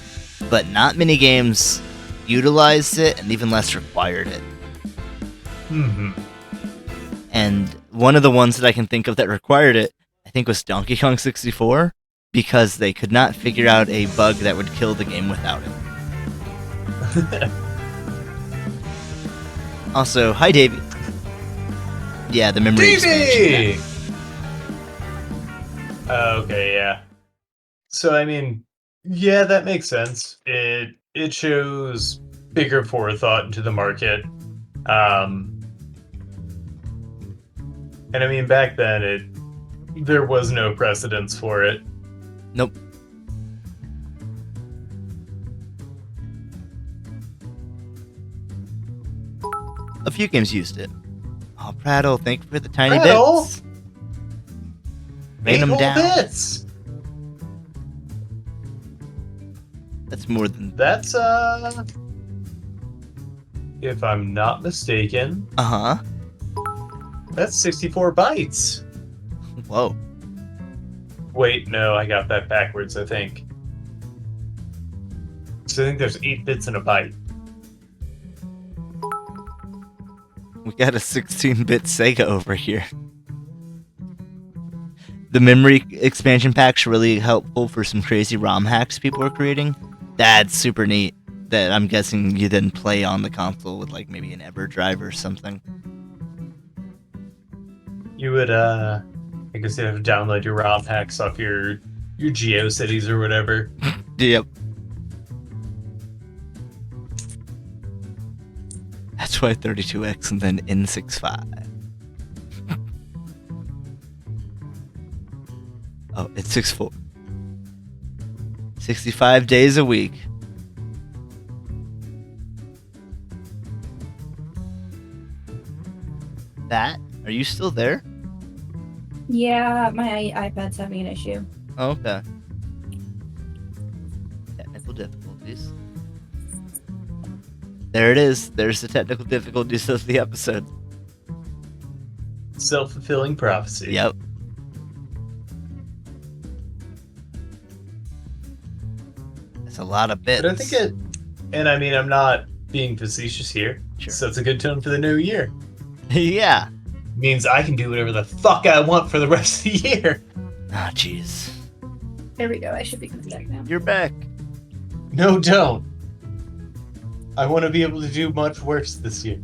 but not many games utilized it, and even less required it. Mm-hmm. And one of the ones that I can think of that required it, I think, was Donkey Kong 64, because they could not figure out a bug that would kill the game without it. Also, hi, Davey. Yeah, the memory expansion. Okay, yeah. So, I mean, yeah, that makes sense. It shows bigger forethought into the market. And I mean, back then, there was no precedence for it. Nope. A few games used it. Oh, Prattle, thank you for the tiny bits. Rain them down. Bits. That's more than... That's, if I'm not mistaken... Uh-huh. That's 64 bytes. Whoa. Wait, no, I got that backwards, I think. So I think there's 8 bits in a byte. We got a 16-bit Sega over here. the memory expansion packs are really helpful for some crazy ROM hacks people are creating. That's super neat. That I'm guessing you then play on the console with like maybe an EverDrive or something. You would, I guess you have to download your ROM hacks off your GeoCities or whatever. Yep. That's why 32X and then N65. Oh, it's 64. 65 days a week. That? Are you still there? Yeah, my iPad's having an issue. Oh, okay. Technical difficulties. There it is. There's the technical difficulties of the episode. Self-fulfilling prophecy. Yep. That's a lot of bits. But I think it, and I mean, I'm not being facetious here. Sure. So it's a good tone for the new year. Yeah. Means I can do whatever the fuck I want for the rest of the year. Ah, jeez. There we go. I should be coming back now. You're back. No, don't. I want to be able to do much worse this year.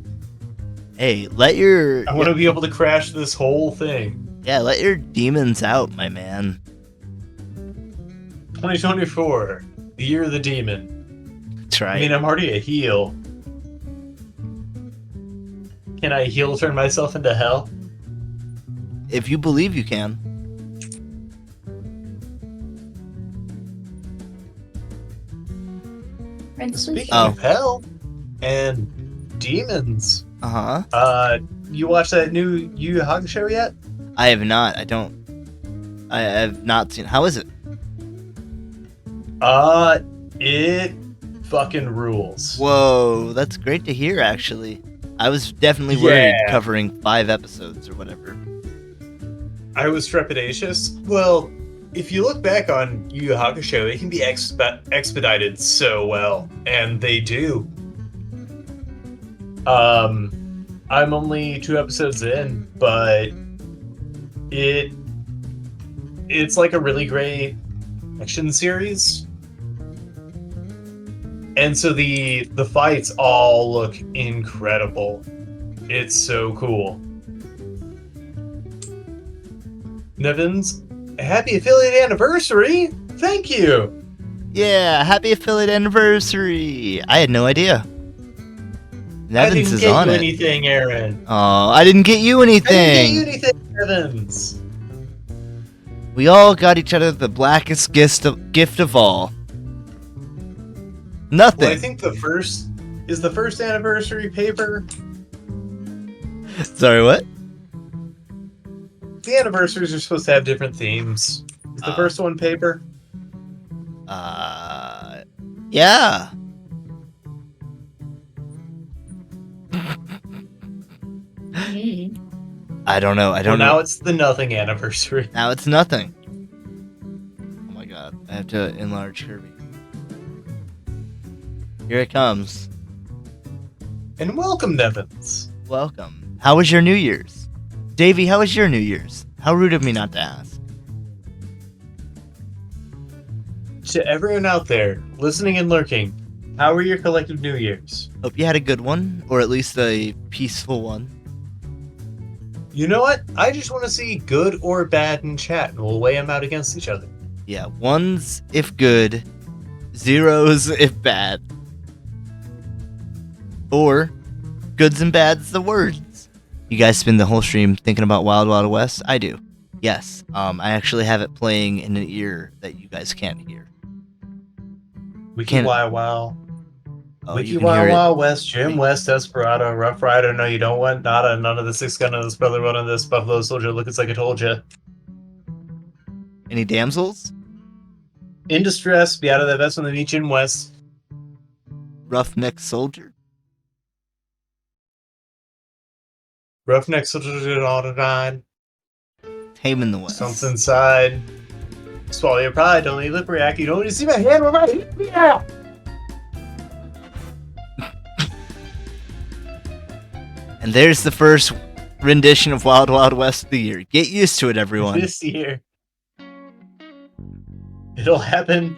Hey, let your... I want to be able to crash this whole thing. Yeah, let your demons out, my man. 2024, the year of the demon. That's right. I mean, I'm already a heel. Can I heel turn myself into hell? If you believe you can. Speaking Oh. of hell and demons, Uh-huh. you watched that new Yu Yu Hakusho yet? I have not. I have not seen... How is it? It fucking rules. Whoa, that's great to hear, actually. I was definitely worried Yeah. covering 5 episodes or whatever. I was trepidatious. Well, if you look back on Yu Yu Hakusho, it can be expedited so well, and they do. I'm only 2 episodes in, but it's like a really great action series. And so the fights all look incredible. It's so cool. Nevins, happy affiliate anniversary! Thank you! Yeah, happy affiliate anniversary! I had no idea. I Nevins didn't is get on you it. anything, Aaron. Oh, I didn't get you I anything. didn't get you anything, Nevins. We all got each other the blackest gift of all. Nothing. Well, I think the first anniversary paper. Sorry, what? The anniversaries are supposed to have different themes. Is the first one paper? Yeah. I don't know. Now it's the nothing anniversary. Now it's nothing. Oh my god. I have to enlarge Kirby. Here it comes. And welcome, Nevins. Welcome. How was your New Year's? Davey, how was your New Year's? How rude of me not to ask. To everyone out there, listening and lurking, how were your collective New Year's? Hope you had a good one, or at least a peaceful one. You know what? I just want to see good or bad in chat, and we'll weigh them out against each other. Yeah, 1s if good, 0s if bad. Or, goods and bads the words. You guys spend the whole stream thinking about Wild Wild West? I do. Yes, I actually have it playing in an ear that you guys can't hear. Wiki Wild Wild. Oh, Wiki you can Wild hear it. Wild West, Jim West, Desperado, Rough Rider, No You Don't Want, Nada, None of the Six Gun of this Brother, One of this, Buffalo Soldier, Look It's Like I Told Ya. Any damsels? In Distress, Be Out of That Best When They Meet Jim West. Roughneck Soldier? Roughneck Soldier all the time. Tame in the West. Something inside. Swallow your pride, don't let your lip react. You don't need to see my hand with my yeah. And there's the first rendition of Wild Wild West of the year. Get used to it, everyone. This year. It'll happen.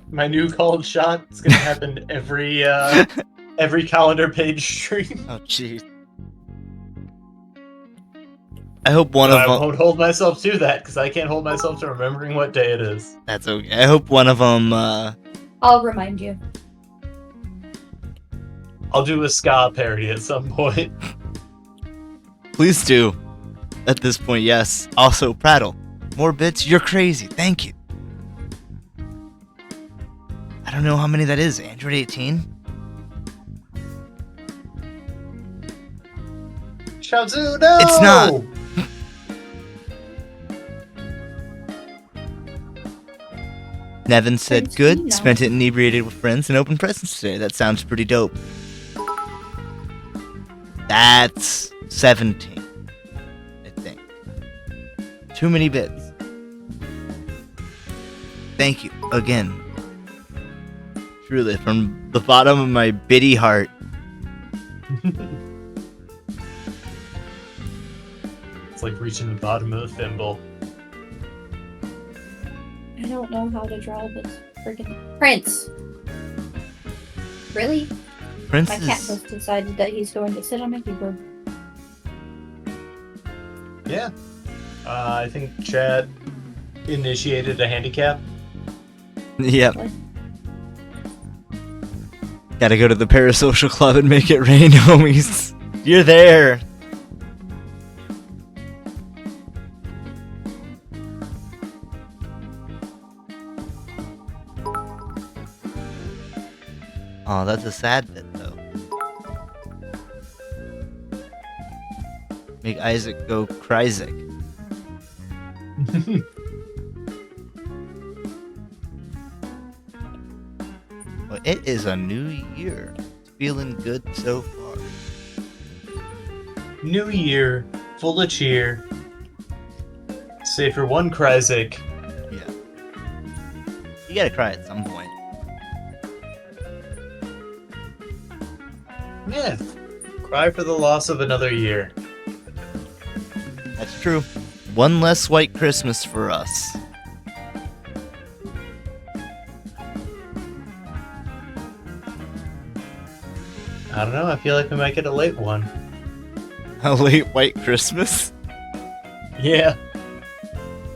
My new called shot is gonna happen every calendar page stream. Oh, jeez. I hope one of I them... won't hold myself to that, because I can't hold myself to remembering what day it is. That's okay. I hope one of them, I'll remind you. I'll do a ska parody at some point. Please do. At this point, yes. Also, Prattle. More bits? You're crazy. Thank you. I don't know how many that is. Android 18? Shaozu, no! It's not. Nevin said, Prince good. Kino. Spent it inebriated with friends and opened presents today. That sounds pretty dope. That's 17. I think. Too many bits. Thank you again. Truly, from the bottom of my bitty heart. It's like reaching the bottom of the thimble. I don't know how to draw this freaking Prince. Really? Prince My cat is... has decided that he's going to sit on my keyboard. Yeah. I think Chad initiated a handicap. Yep. What? Gotta go to the parasocial club and make it rain, homies. You're there. Oh, that's a sad bit, though. Make Isaac go Kryzik. Well, it is a new year. It's feeling good so far. New year, full of cheer. Save for one Kryzik. Yeah. You gotta cry at some point. Yeah. Cry for the loss of another year. That's true. One less white Christmas for us. I don't know, I feel like we might get a late one. A late white Christmas? Yeah.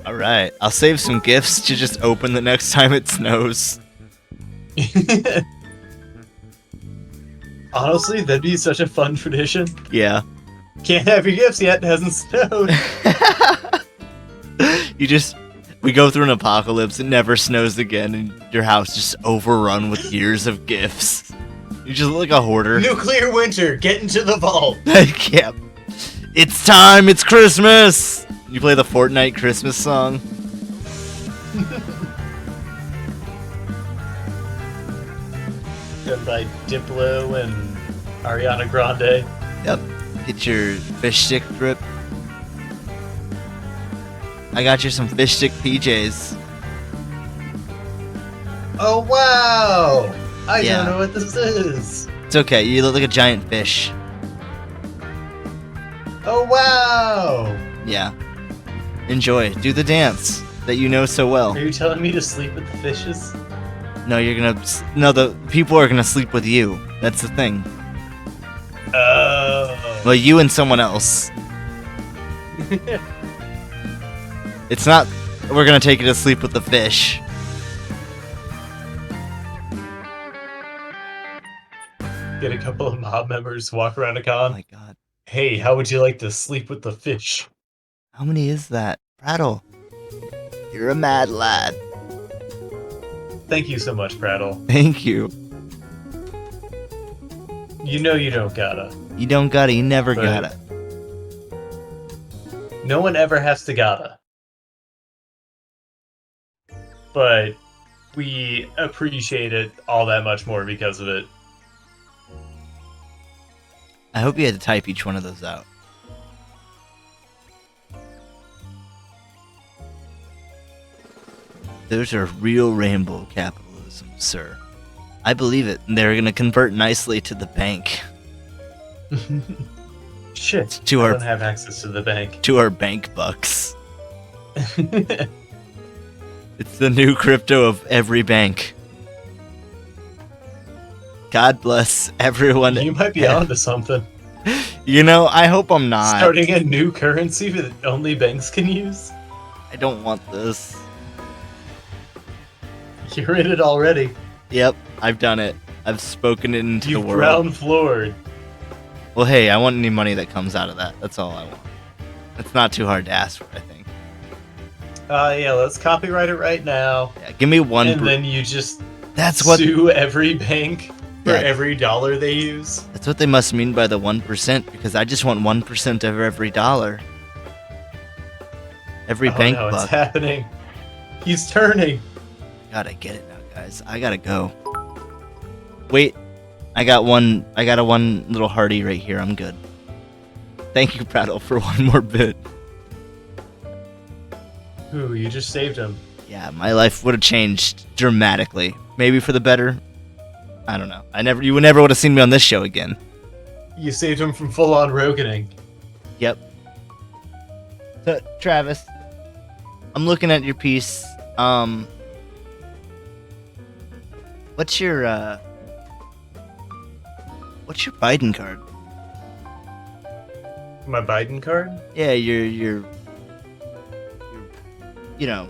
Alright, I'll save some gifts to just open the next time it snows. Honestly, that'd be such a fun tradition. Yeah. Can't have your gifts yet, it hasn't snowed. We go through an apocalypse, it never snows again, and your house just overrun with years of gifts. You just look like a hoarder. Nuclear winter, get into the vault. Yeah. It's time, it's Christmas! You play the Fortnite Christmas song? Done by Diplo and Ariana Grande. Yep. Get your fish stick drip. I got you some fish stick PJs. Oh wow! I Yeah. don't know what this is. It's okay, you look like a giant fish. Oh wow! Yeah. Enjoy. Do the dance that you know so well. Are you telling me to sleep with the fishes? No, the people are gonna sleep with you. That's the thing. Oh. Well, you and someone else. It's not, we're gonna take you to sleep with the fish. Get a couple of mob members, walk around a Oh con. my god. Hey, how would you like to sleep with the fish? How many is that? Prattle. You're a mad lad. Thank you so much, Prattle. Thank you. You know you don't gotta. You don't gotta, you never But- gotta. No one ever has to gotta. But we appreciate it all that much more because of it. I hope you had to type each one of those out. Those are real rainbow capitalism, sir. I believe it. They're gonna convert nicely to the bank. Shit, To I our don't have access to the bank. to our bank bucks. It's the new crypto of every bank. God bless everyone. You might be onto something. You know, I hope I'm not. Starting a new currency that only banks can use? I don't want this. You're in it already. Yep, I've done it. I've spoken it into the You've world. ground floored. Well, hey, I want any money that comes out of that. That's all I want. It's not too hard to ask for, I think. Yeah, let's copyright it right now. Yeah, give me one. And then you just That's what. sue every bank for Yeah. every dollar they use. That's what they must mean by the 1%, because I just want 1% of every dollar. Every bank no, buck. it's happening. He's turning. God, I get it now, guys. I gotta go. Wait, I got a one little hearty right here. I'm good. Thank you, Prattle, for one more bit. Ooh, you just saved him. Yeah, my life would have changed dramatically. Maybe for the better. I don't know. You would never would have seen me on this show again. You saved him from full-on roganing. Yep. So, Travis, I'm looking at your piece. What's your Biden card? My Biden card? Yeah, your you know,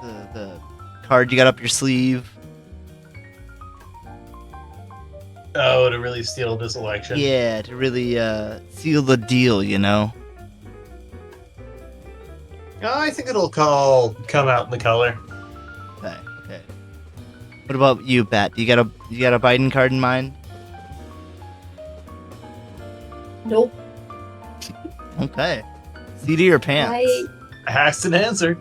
the card you got up your sleeve. Oh, to really steal this election? Yeah, to really seal the deal, you know. Oh, I think it'll come out in the color. Okay. What about you, Bat? You got a Biden card in mind? Nope. Okay. CD or pants? Asked and answered.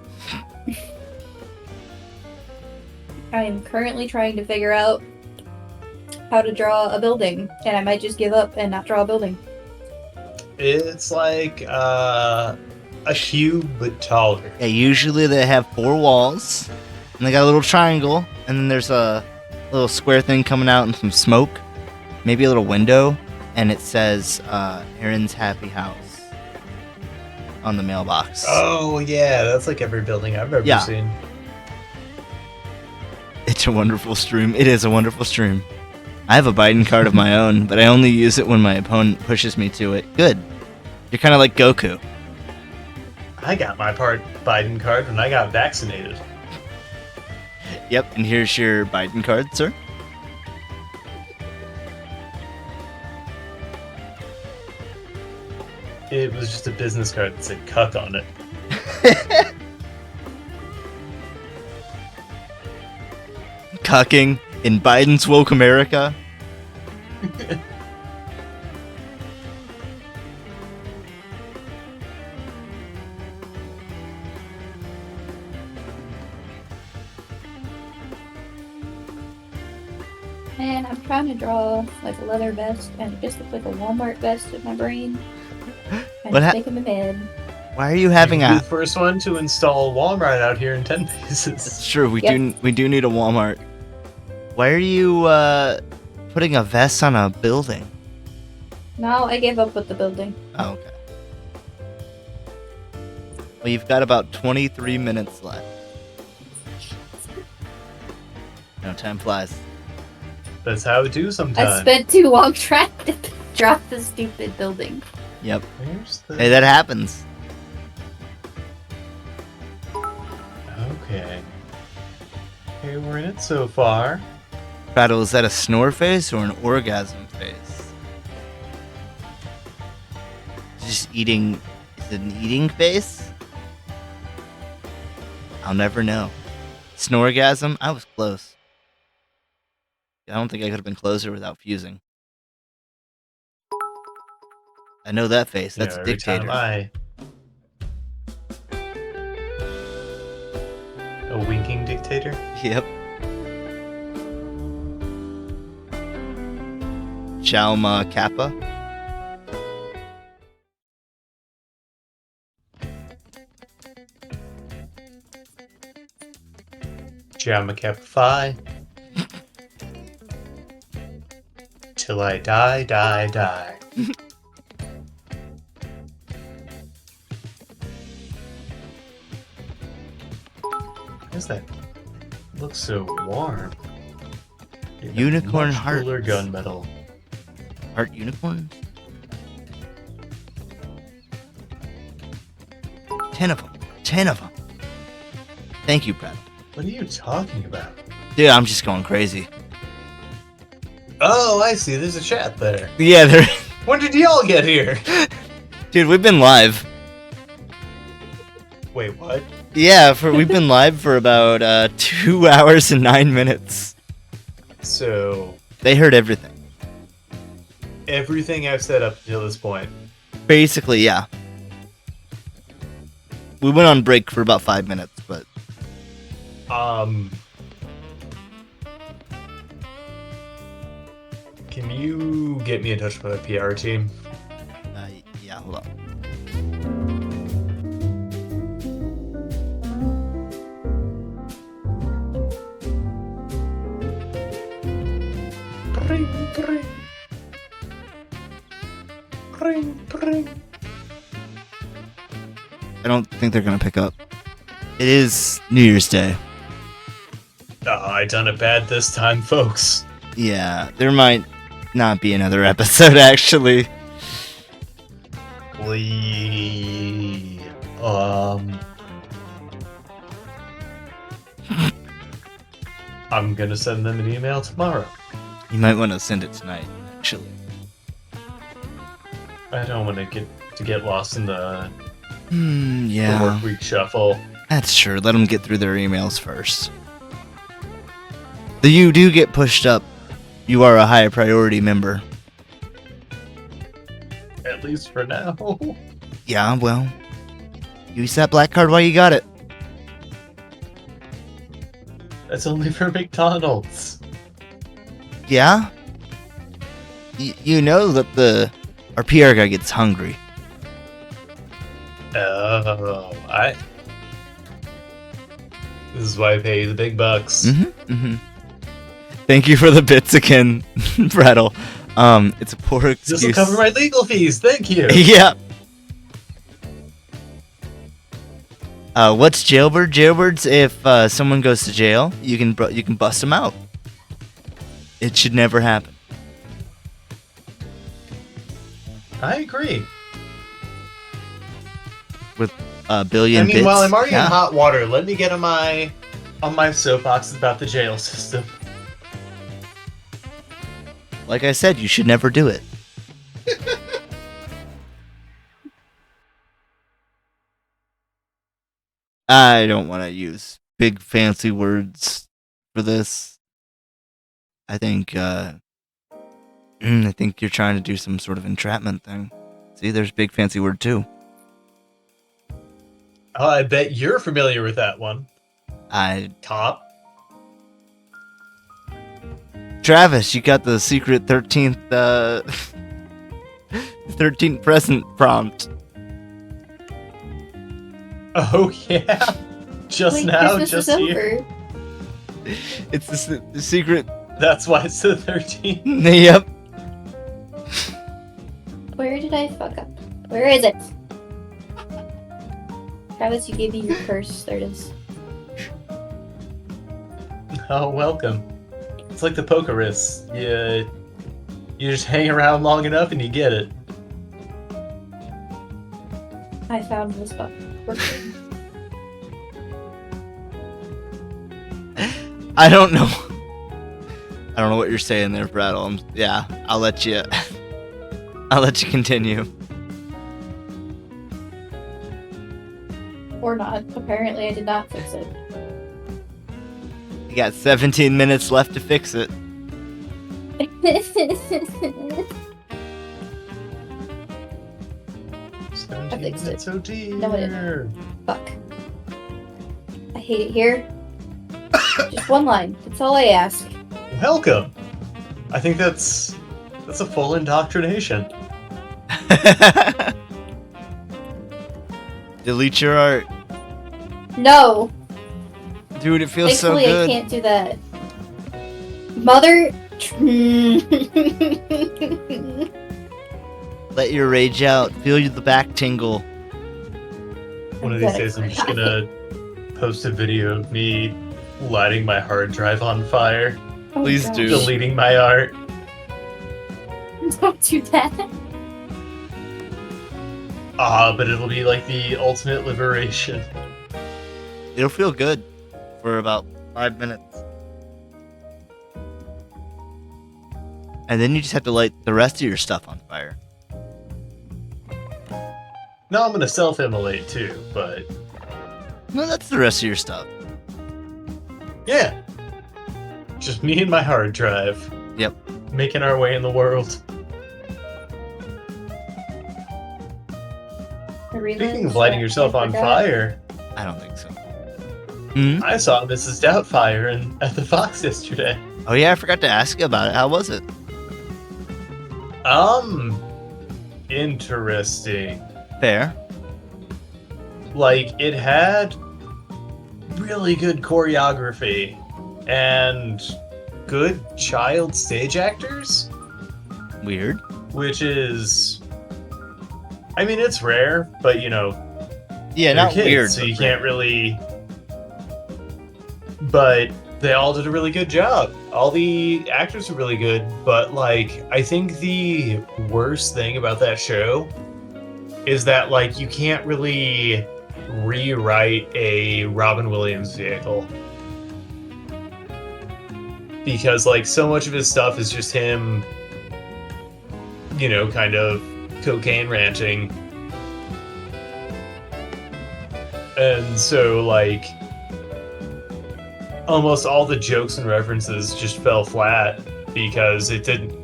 I am currently trying to figure out how to draw a building, and I might just give up and not draw a building. It's like a cube, but taller. Yeah, usually they have 4 walls, and they got a little triangle, and then there's a little square thing coming out and some smoke, maybe a little window, and it says Aaron's Happy House on the mailbox. Oh, yeah, that's like every building I've ever seen. It's a wonderful stream. It is a wonderful stream. I have a Biden card of my own, but I only use it when my opponent pushes me to it. Good. You're kind of like Goku. I got my Biden card when I got vaccinated. Yep, and here's your Biden card, sir. It was just a business card that said cuck on it. Cucking in Biden's woke America. And I'm trying to draw like a leather vest, and it just looks like a Walmart vest in my brain. And What stick in the mid. Why are you having You're a... the first one to install Walmart out here in 10 paces. It's true, we Yep. do need a Walmart. Why are you putting a vest on a building? No, I gave up with the building. Oh, okay. Well, you've got about 23 minutes left. No, time flies. That's how it do I sometimes. spent too long trying to drop the stupid building. Yep. There's the... Hey, that happens. Okay. Okay, we're in it so far. Prattle, is that a snore face or an orgasm face? Just eating... Is it an eating face? I'll never know. Snorgasm? I was close. I don't think I could have been closer without fusing. I know that face. That's every Dictator. time A winking dictator? Yep. Chalma Kappa. Jamma Kappa Phi. Till I die, die, die. What's that? Looks so warm. Yeah, Unicorn much hearts. cooler gunmetal. Heart unicorn? 10 of them. 10 of them. Thank you, Brad. What are you talking about? Dude, I'm just going crazy. Oh, I see. There's a chat there. Yeah, there. When did y'all get here? Dude, we've been live. Wait, what? Yeah, we've been live for about 2 hours and 9 minutes. So, They heard everything. everything I've said up until this point. Basically, yeah. We went on break for about 5 minutes, but Can you get me in touch with my PR team? yeah, hold on. Pring, pring. Pring, pring. I don't think they're gonna pick up. It is New Year's Day. Oh, I done it bad this time, folks. Yeah, there might not be another episode, actually. Please. I'm gonna send them an email tomorrow. You might want to send it tonight, actually. I don't want to get lost in the Yeah. work week shuffle. That's true. Let them get through their emails first. You do get pushed up. You are a high priority member. At least for now. Yeah, well. Use that black card while you got it. That's only for McDonald's. Yeah? You know that our PR guy gets hungry. Oh, This is why I pay you the big bucks. Thank you for the bits again, Brattle. It's a poor excuse. This will cover my legal fees. Thank you. Yeah. What's jailbird? Jailbirds, if someone goes to jail, you can bust them out. It should never happen. I agree. With a billion bits. while I'm already yeah. in hot water, let me get on my soapbox about the jail system. Like I said, you should never do it. I don't want to use big fancy words for this. I think you're trying to do some sort of entrapment thing. See, there's big fancy word too. Oh, I bet you're familiar with that one. Top. Travis, you got the secret 13th 13th present prompt. Oh yeah. Just Wait, now, Christmas just is here. over. It's the secret. That's why it's the 13th. Yep. Where did I fuck up? Where is it? Travis, you gave me your purse. There it is. Oh, welcome. It's like the Pokerus. You just hang around long enough and you get it. I found this book. I don't know. I don't know what you're saying there, Brattle. Yeah, I'll let you. I'll let you continue. Or not. Apparently, I did not fix it. You got 17 minutes left to fix it. I fixed it. So dear. No, I didn't. Fuck. I hate it here. Just one line. That's all I ask. Welcome. I think that's a full indoctrination. Delete your art. No. Dude, it feels so Thankfully, good. I can't do that. Mother. Let your rage out. Feel the back tingle. One of these days I'm just gonna post a video of me lighting my hard drive on fire, Oh, Please gosh. do. deleting my art. Don't do that. But it'll be like the ultimate liberation. It'll feel good for about 5 minutes. And then you just have to light the rest of your stuff on fire. Now I'm gonna self-immolate too, but No, that's the rest of your stuff. yeah. Just me and my hard drive. Yep. Making our way in the world. Speaking of lighting yourself on fire, I don't think so. I saw Mrs. Doubtfire at the Fox yesterday. Oh yeah, I forgot to ask you about it. How was it? Interesting. Fair. Like, it had really good choreography and good child stage actors, Weird. which is, I mean, it's rare, but you know, Yeah, they're not kids, weird. so but you rare. can't really. But they all did a really good job. All the actors were really good, but like, I think the worst thing about that show is that like you can't really rewrite a Robin Williams vehicle, because like so much of his stuff is just him, you know, kind of cocaine ranting. And so like almost all the jokes and references just fell flat because it didn't.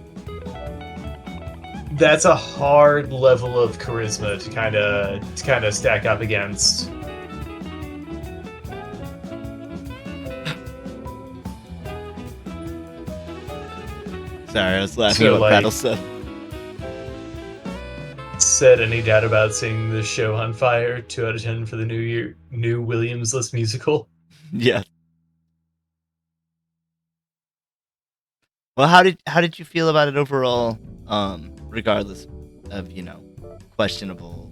That's a hard level of charisma to kind of stack up against. Sorry, I was laughing So, at like- Battle stuff. Said any doubt about seeing the show on fire? 2 out of 10 for the new Williams-less musical. Yeah. Well, how did you feel about it overall? Regardless of questionable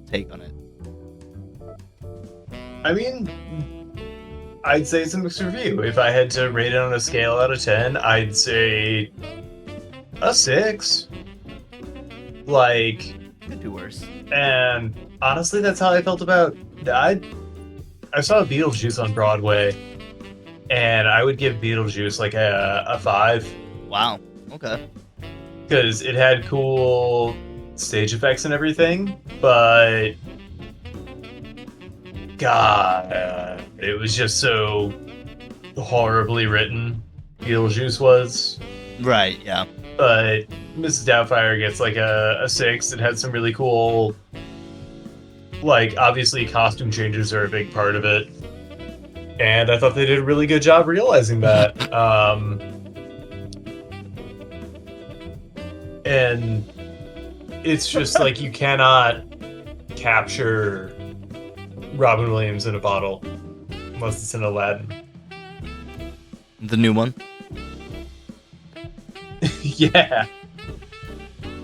take on it. I mean, I'd say it's a mixed review. If I had to rate it on a scale out of 10, I'd say a 6. Like, Could do worse. and honestly, that's how I felt about. I saw Beetlejuice on Broadway, and I would give Beetlejuice like a 5 Wow. Okay. because it had cool stage effects and everything, but God, it was just so horribly written. Beetlejuice was. Right. Yeah. But Mrs. Doubtfire gets like a 6. It had some really cool, like, obviously costume changes are a big part of it, and I thought they did a really good job realizing that. And it's just like you cannot capture Robin Williams in a bottle unless it's in Aladdin. The new one. Yeah.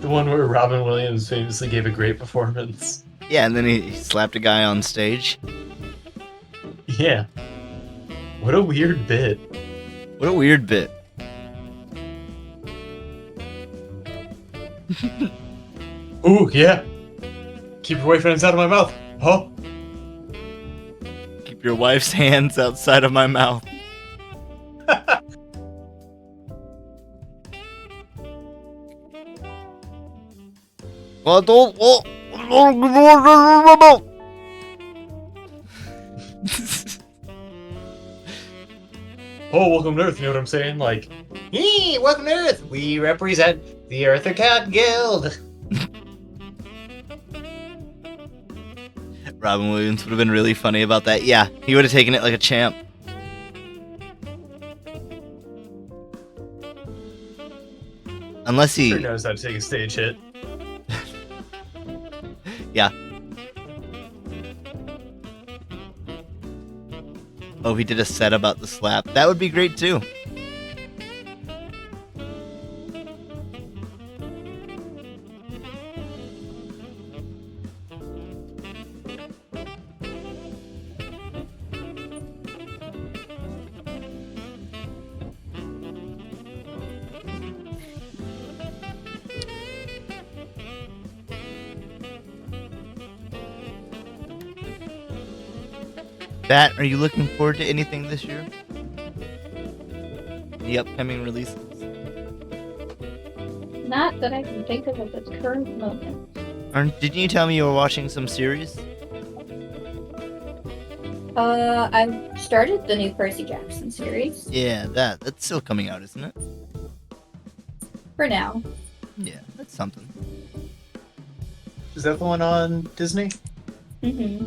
The one where Robin Williams famously gave a great performance. Yeah, and then he slapped a guy on stage. Yeah. What a weird bit. What a weird bit. Ooh, yeah. Keep your boyfriends out of my mouth. Huh? Keep your wife's hands outside of my mouth. Well, don't. Oh, welcome to Earth, you know what I'm saying? Like, hey, welcome to Earth. We represent the Earther Cat Guild. Robin Williams would have been really funny about that. Yeah, he would have taken it like a champ. Unless he... Sure knows how to take a stage hit. Yeah. Oh, he did a set about the slap. That would be great too. Bat, are you looking forward to anything this year? The upcoming releases? Not that I can think of at the current moment. Didn't you tell me you were watching some series? I started the new Percy Jackson series. Yeah, that's still coming out, isn't it? For now. Yeah, that's something. Is that the one on Disney? Mm-hmm.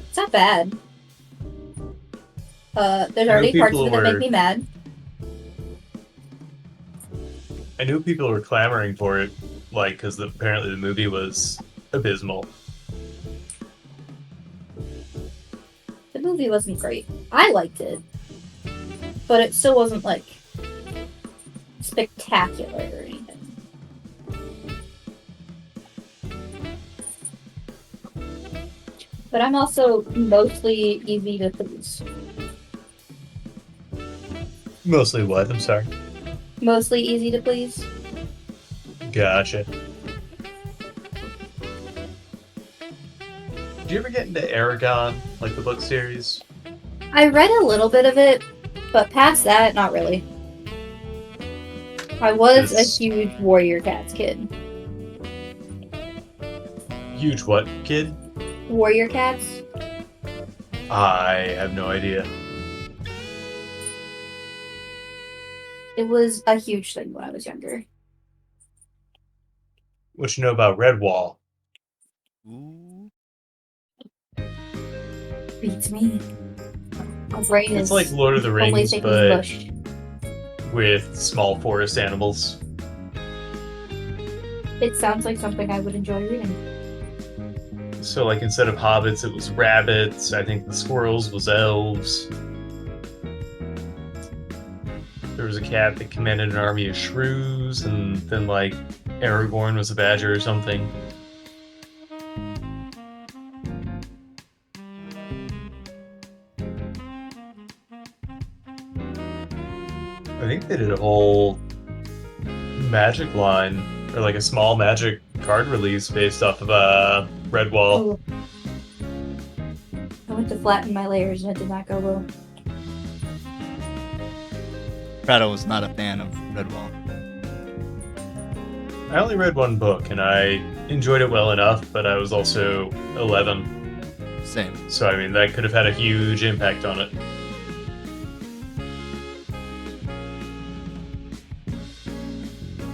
It's not bad. There's already parts of it that make me mad. I knew people were clamoring for it, like, because apparently the movie was abysmal. The movie wasn't great. I liked it. But it still wasn't, like, spectacular or anything. But I'm also mostly easy to please. Mostly what? I'm sorry. Mostly easy to please. Gotcha. Did you ever get into Aragon, like the book series? I read a little bit of it, but past that, not really. I was a huge Warrior Cats kid. Huge what, kid? Warrior Cats? I have no idea. It was a huge thing when I was younger. What you know about Redwall? Ooh. Beats me. My brain It's is like Lord of the only Rings, thinking but bush. with small forest animals. It sounds like something I would enjoy reading. So, like, instead of hobbits, it was rabbits. I think the squirrels was elves. There was a cat that commanded an army of shrews, and then, like, Aragorn was a badger or something. I think they did a whole magic line, or like a small magic card release based off of Redwall. Oh. I went to flatten my layers and it did not go well. Prado was not a fan of Redwall. I only read one book, and I enjoyed it well enough, but I was also 11. Same. So, I mean, that could have had a huge impact on it.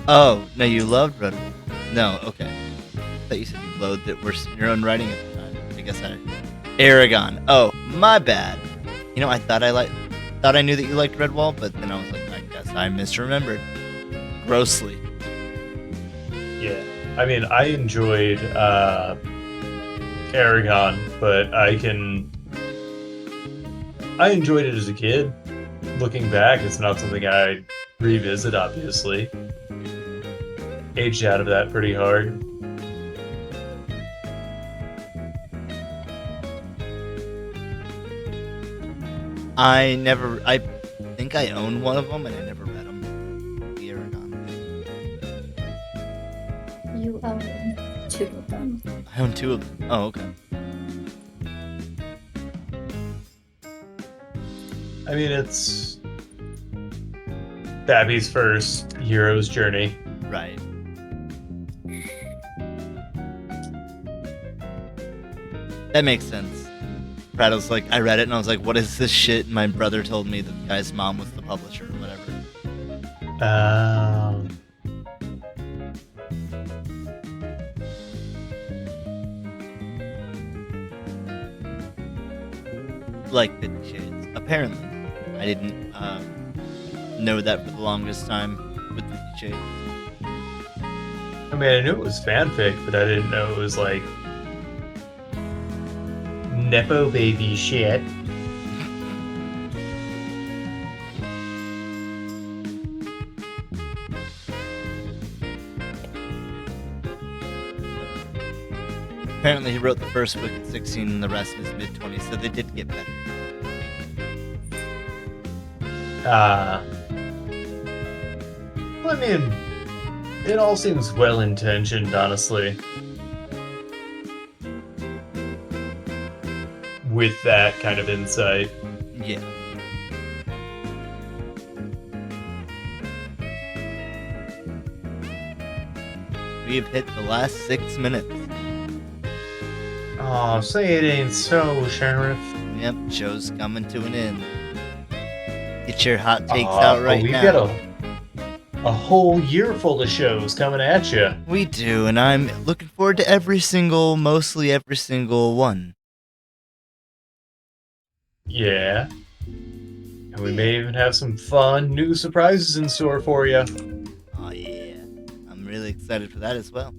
Oh, no, you loved Redwall. No, okay. I thought you said you loathed it worse than your own writing at the time. I guess Aragon. Oh, my bad. You know, I thought I knew that you liked Redwall, but then I was like, I guess I misremembered. Grossly. Yeah. I mean, I enjoyed Aragon, but I enjoyed it as a kid. Looking back, it's not something I'd revisit, obviously. Aged out of that pretty hard. I think I own one of them, and I never read them. The Aragon. You own 2 of them. I own 2 of them. Oh, okay. I mean, it's Babby's first hero's journey. Right. That makes sense. Prado's like, I read it and I was like, what is this shit? And my brother told me that the guy's mom was the publisher or whatever. Like 50 Shades. Apparently. I didn't know that for the longest time with 50 Shades. I mean, I knew it was fanfic, but I didn't know it was like Nepo baby shit. Apparently he wrote the first book at 16 and the rest in his mid-20s, so they did get better. Well, I mean, it all seems well-intentioned, honestly. with that kind of insight. Yeah. We have hit the last 6 minutes. Oh, say it ain't so, Sheriff. Yep, show's coming to an end. Get your hot takes out right we've now. got a whole year full of shows coming at you. We do, and I'm looking forward to mostly every single one. Yeah. And we may even have some fun new surprises in store for you. Oh yeah, I'm really excited for that as well.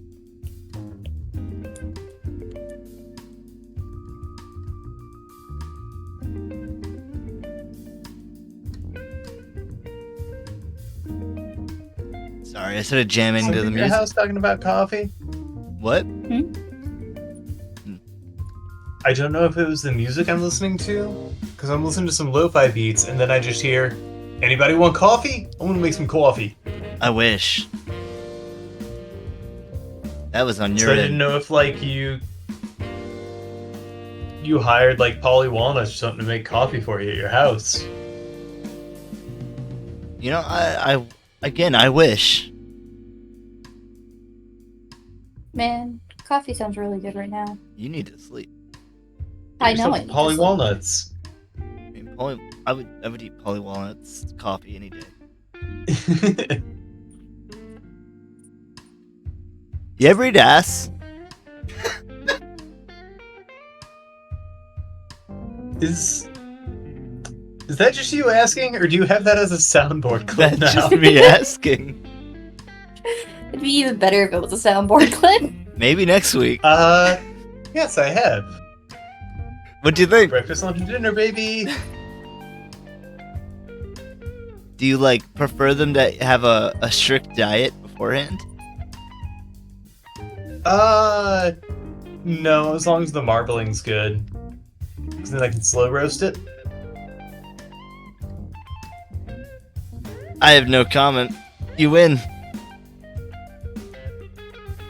Sorry, I started jamming to the Your music. house talking about coffee? What? I don't know if it was the music I'm listening to, because I'm listening to some lo-fi beats, and then I just hear, anybody want coffee? I want to make some coffee. I wish. That was on your So I end. didn't know if, like, you hired, like, Polly Walnuts or something to make coffee for you at your house. You know, I wish. Man, coffee sounds really good right now. You need to sleep. I know Some it. Polly Walnuts. I mean, I would eat Polly Walnuts coffee any day. You ever eat ass? Is that just you asking, or do you have that as a soundboard clip That's now? just me asking. It'd be even better if it was a soundboard clip. Maybe next week. Yes, I have. What do you think? Breakfast, lunch, and dinner, baby. Do you prefer them to have a strict diet beforehand? No, as long as the marbling's good. Because then I can slow roast it. I have no comment. You win.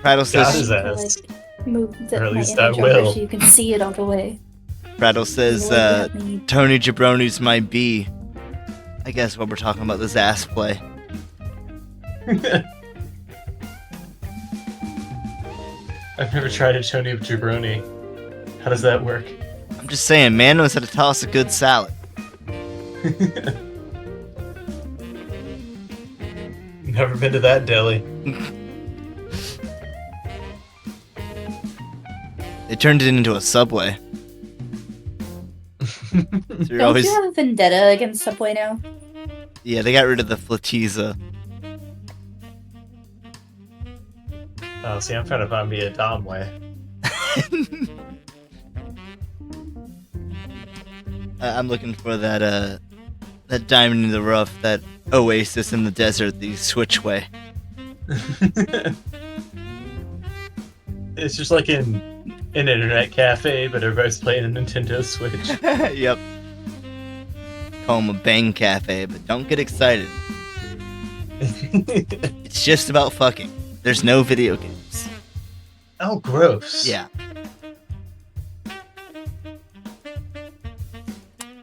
Prattle Got says. his ass. Move Or at my least I image over will. so you can see it all the way. Prattle says. What does that mean? Tony Jabroni's my B. I guess what we're talking about this ass play. I've never tried a Tony Jabroni. How does that work? I'm just saying, man knows how to toss a good salad. Never been to that deli. They turned it into a Subway. So you're Don't always, you have a vendetta against Subway now? yeah, they got rid of the Flatiza. Oh, see, I'm trying to find me a Dom way. I'm looking for that diamond in the rough, that oasis in the desert, the Switchway. It's just like in an internet cafe, but everybody's playing a Nintendo Switch. Yep. Call them a bang cafe, but don't get excited. It's just about fucking. There's no video games. Oh, gross. Yeah.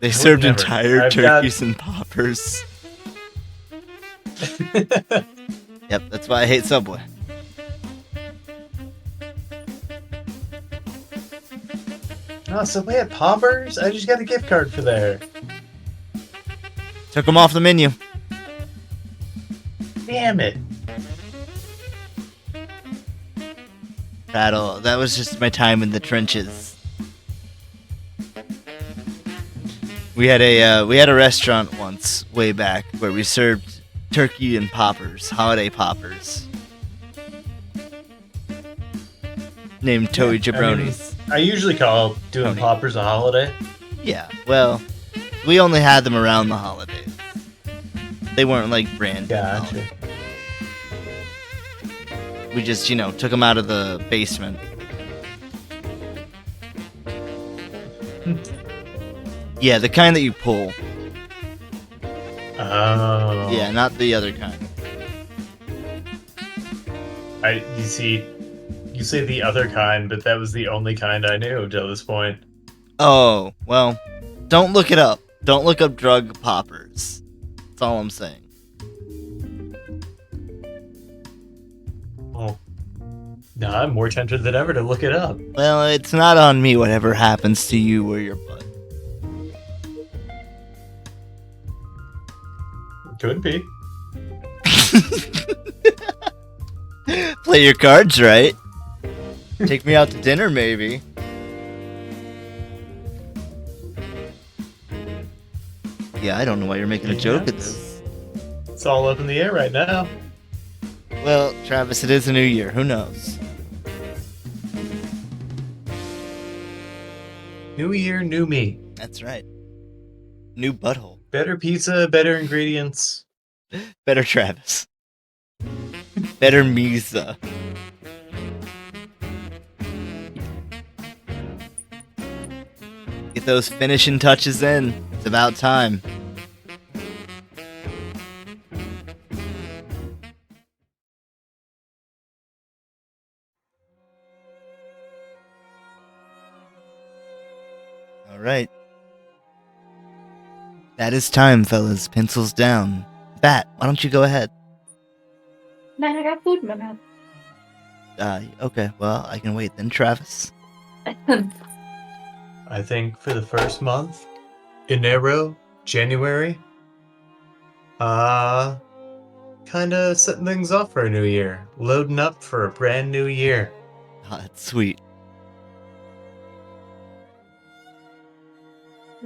They served never. entire I've turkeys and poppers. Yep, that's why I hate Subway. Oh, so we had poppers? I just got a gift card for there. Took them off the menu. Damn it. Battle. That was just my time in the trenches. We had a restaurant once, way back, where we served turkey and poppers, holiday poppers, named Toey Jabroni's. I usually call doing Tony. poppers a holiday. Yeah, well, we only had them around the holidays. They weren't brand new Gotcha. holidays. We just, took them out of the basement. Yeah, the kind that you pull. Oh. Yeah, not the other kind. You say the other kind, but that was the only kind I knew till this point. Oh, well, don't look it up. Don't look up drug poppers. That's all I'm saying. Oh. No, I'm more tempted than ever to look it up. Well, it's not on me whatever happens to you or your butt. Could be. Play your cards right. Take me out to dinner, maybe. Yeah, I don't know why you're making a joke at this. It's all up in the air right now. Well, Travis, it is a new year. Who knows? New year, new me. That's right. New butthole. Better pizza, better ingredients. Better Travis. Better Misa. Get those finishing touches in. It's about time. All right. That is time, fellas. Pencils down. Bat, why don't you go ahead? Man, I got food in my mouth. Okay, well, I can wait then. Travis. I think for the first month, Enero, January, kind of setting things off for a new year. Loading up for a brand new year. Oh, that's sweet.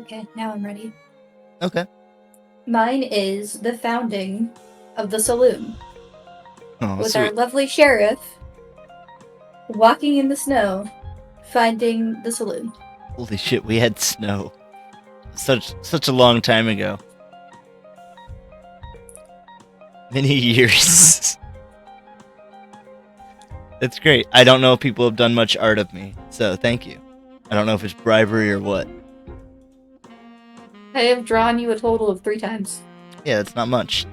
Okay, now I'm ready. Okay. Mine is the founding of the saloon. Oh, with sweet. our lovely sheriff walking in the snow, finding the saloon. Holy shit, we had snow. Such a long time ago. Many years. That's great. I don't know if people have done much art of me, so thank you. I don't know if it's bribery or what. I have drawn you a total of 3 times. Yeah, that's not much.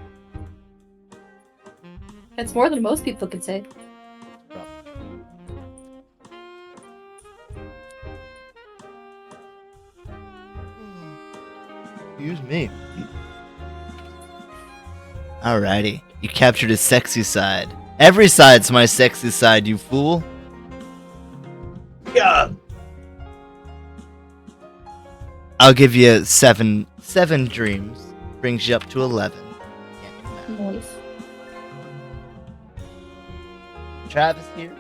That's more than most people could say. Excuse me. Alrighty. You captured his sexy side. Every side's my sexy side, you fool. Yeah. I'll give you 7 dreams. Brings you up to 11. Can't do that. Nice. Travis here.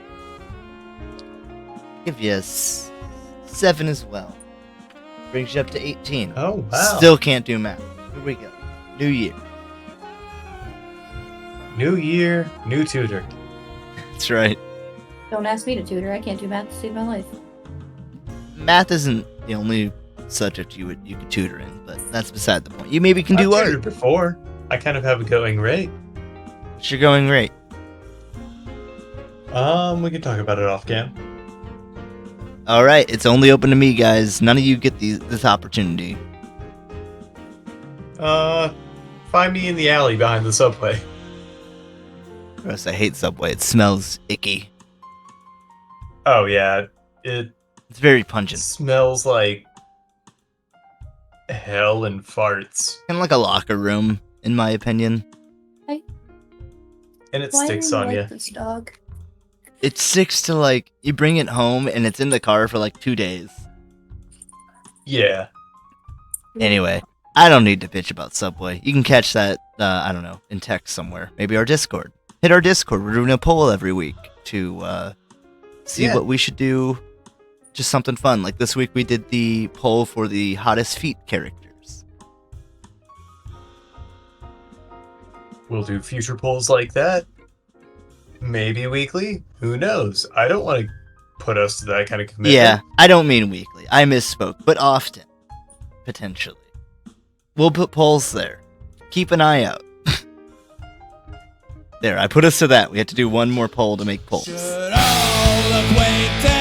Give you 7 as well. Brings you up to 18. Oh, wow. Still can't do math. Here we go. New year. New year, new tutor. That's right. Don't ask me to tutor. I can't do math to save my life. Math isn't the only subject you could tutor in, but that's beside the point. You maybe can do I've art. tutored before. I kind of have a going rate. What's your going rate? We can talk about it off cam. All right, it's only open to me, guys. None of you get this opportunity. Find me in the alley behind the subway. Gross, I hate Subway. It smells icky. Oh yeah, it It's very pungent. smells like hell and farts, Kind of like a locker room, in my opinion. and it Why sticks do you on like you. this dog? It sticks to, like, you bring it home and it's in the car for like 2 days. Yeah. Anyway, I don't need to bitch about Subway. You can catch that, I don't know, in text somewhere. Maybe our Discord. Hit our Discord. We're doing a poll every week to see Yeah. what we should do. Just something fun. Like this week we did the poll for the hottest feet characters. We'll do future polls like that. Maybe weekly. Who knows? I don't want to put us to that kind of commitment. Yeah, I don't mean weekly. I misspoke, but often. Potentially. We'll put polls there. Keep an eye out. There, I put us to that. We had to do one more poll to make polls. Should all acquaintance